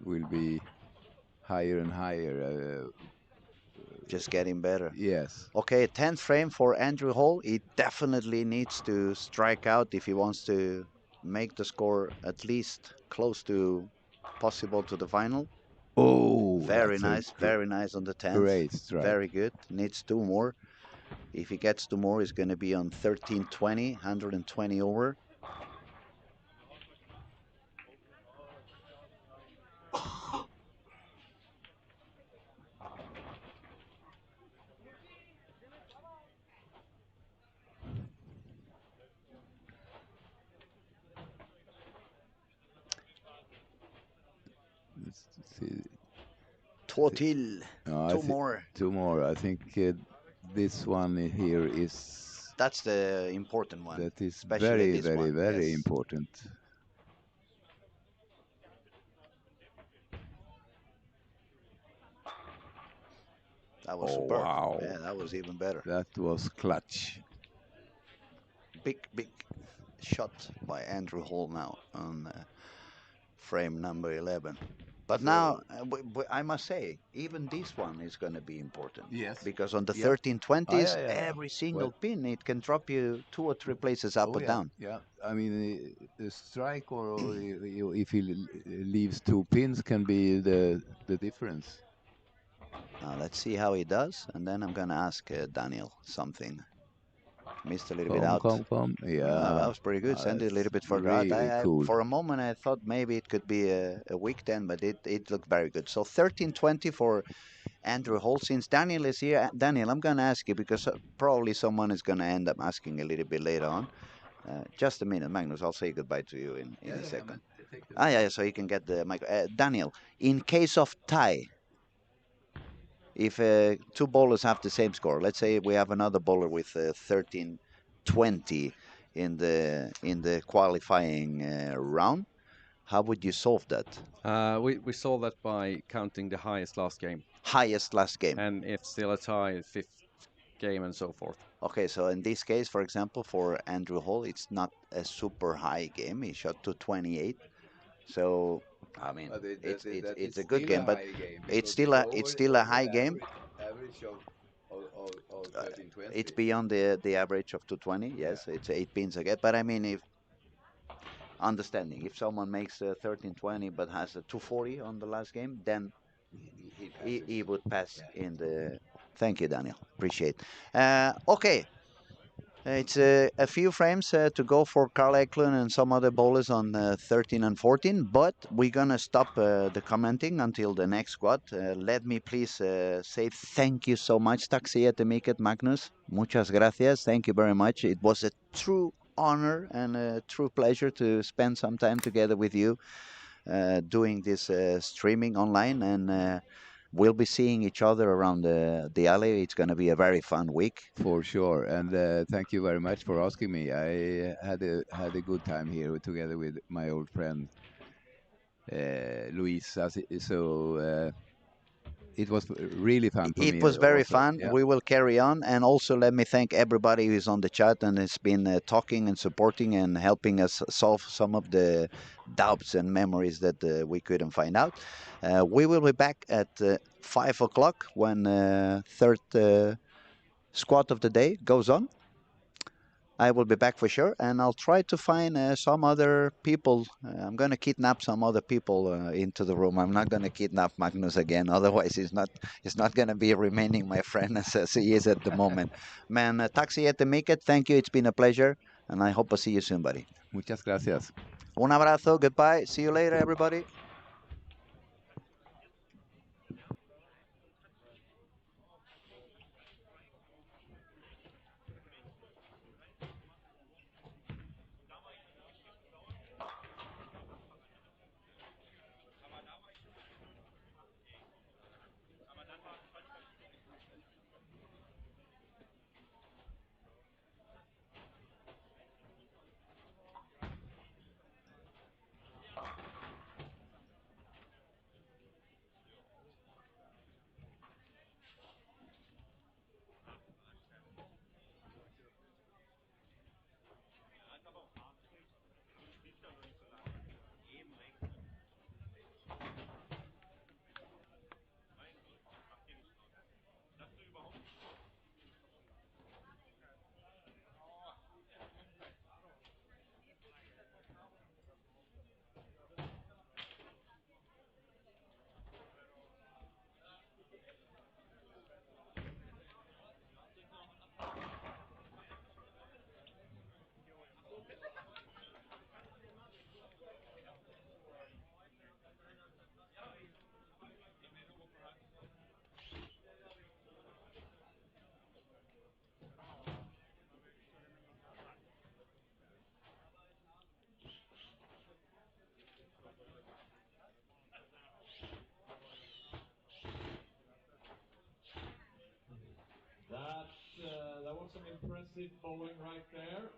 Speaker 2: will be higher and higher.
Speaker 1: Just getting better.
Speaker 2: Yes.
Speaker 1: Okay, 10th frame for Andrew Hall. He definitely needs to strike out if he wants to make the score at least close to possible to the final.
Speaker 2: Oh,
Speaker 1: very nice on the 10th.
Speaker 2: Great strike.
Speaker 1: Very good. Needs 2 more. If he gets 2 more, he's going to be on 1320, 120 over.
Speaker 2: Let's see.
Speaker 1: Totil.
Speaker 2: No,
Speaker 1: 2 more.
Speaker 2: 2 more. I think this one here is.
Speaker 1: That's the important one.
Speaker 2: That is
Speaker 1: especially
Speaker 2: very
Speaker 1: yes.
Speaker 2: important.
Speaker 1: That was superb.
Speaker 2: Wow.
Speaker 1: Yeah, that was even better.
Speaker 2: That was clutch.
Speaker 1: Big shot by Andrew Hall now on frame number 11. But
Speaker 2: So
Speaker 1: now, I must say, even this one is going to be important
Speaker 2: yes,
Speaker 1: because on the
Speaker 2: yeah,
Speaker 1: 1320s,
Speaker 2: yeah.
Speaker 1: every single
Speaker 2: Well,
Speaker 1: pin it can drop you 2 or 3 places up
Speaker 2: oh
Speaker 1: or
Speaker 2: yeah,
Speaker 1: down.
Speaker 2: yeah. I mean, the strike or if he leaves two pins can be the difference.
Speaker 1: Now let's see how he does, and then I'm going to ask Daniel something. Missed a little bit out.
Speaker 2: Come.
Speaker 1: That
Speaker 2: Yeah,
Speaker 1: was pretty good. Send it a
Speaker 2: that's
Speaker 1: little bit further out.
Speaker 2: really cool.
Speaker 1: For a moment, I thought maybe it could be a weak 10, but it looked very good. So 1320 for Andrew Holt. Since Daniel is here, Daniel, I'm going to ask you because probably someone is going to end up asking a little bit later on. Just a minute, Magnus. I'll say goodbye to you in a
Speaker 2: Yeah,
Speaker 1: second.
Speaker 2: man. Take the
Speaker 1: Ah,
Speaker 2: mic.
Speaker 1: yeah, so you can get the mic. Daniel, in case of tie, if two bowlers have the same score, let's say we have another bowler with 1320 in the qualifying round, how would you solve that?
Speaker 5: We solve that by counting the highest last game,
Speaker 1: Highest last game.
Speaker 5: and if still a tie, fifth game, and so forth.
Speaker 1: Okay, so in this case, for example, for Andrew Hall, it's not a super high game. He shot to 28. So I mean,
Speaker 2: But that
Speaker 1: it's
Speaker 2: is
Speaker 1: a good
Speaker 2: still a
Speaker 1: game, but
Speaker 2: high game
Speaker 1: it's
Speaker 2: because
Speaker 1: still it's still a
Speaker 2: over
Speaker 1: high
Speaker 2: the
Speaker 1: game.
Speaker 2: average of
Speaker 1: Uh,
Speaker 2: 1320.
Speaker 1: it's beyond the average of 220.
Speaker 2: Yeah.
Speaker 1: Yes, it's 8 pins again. But I mean, if understanding, if someone makes 1320 but has a 240 on the last game, then
Speaker 2: He
Speaker 1: he
Speaker 2: passes.
Speaker 1: would pass
Speaker 2: Yeah.
Speaker 1: in the. Thank you, Daniel. Appreciate. Okay, it's a few frames to go for Carl Eklund and some other bowlers on 13 and 14, but we're going to stop the commenting until the next squad. Let me please say thank you so much, Taxi Miket Magnus. Muchas gracias. Thank you very much. It was a true honor and a true pleasure to spend some time together with you doing this streaming online, and we'll be seeing each other around the alley. It's going to be a very fun week.
Speaker 2: For sure, and thank you very much for asking me. I had a good time here together with my old friend Luis. So it was really fun for
Speaker 1: It
Speaker 2: me
Speaker 1: was very
Speaker 2: also.
Speaker 1: fun.
Speaker 2: Yeah,
Speaker 1: We will carry on. And also, let me thank everybody who's on the chat and has been talking and supporting and helping us solve some of the doubts and memories that we couldn't find out. We will be back at 5 o'clock when third squad of the day goes on. I will be back for sure, and I'll try to find some other people. I'm going to kidnap some other people into the room. I'm not going to kidnap Magnus again, otherwise he's not going to be remaining my friend as he is at the moment. Man, taxi at the make it. Thank you. It's been a pleasure, and I hope I see you soon, buddy.
Speaker 2: muchas gracias.
Speaker 1: Un abrazo. Goodbye. See you later, everybody.
Speaker 6: That was some impressive bowling right there.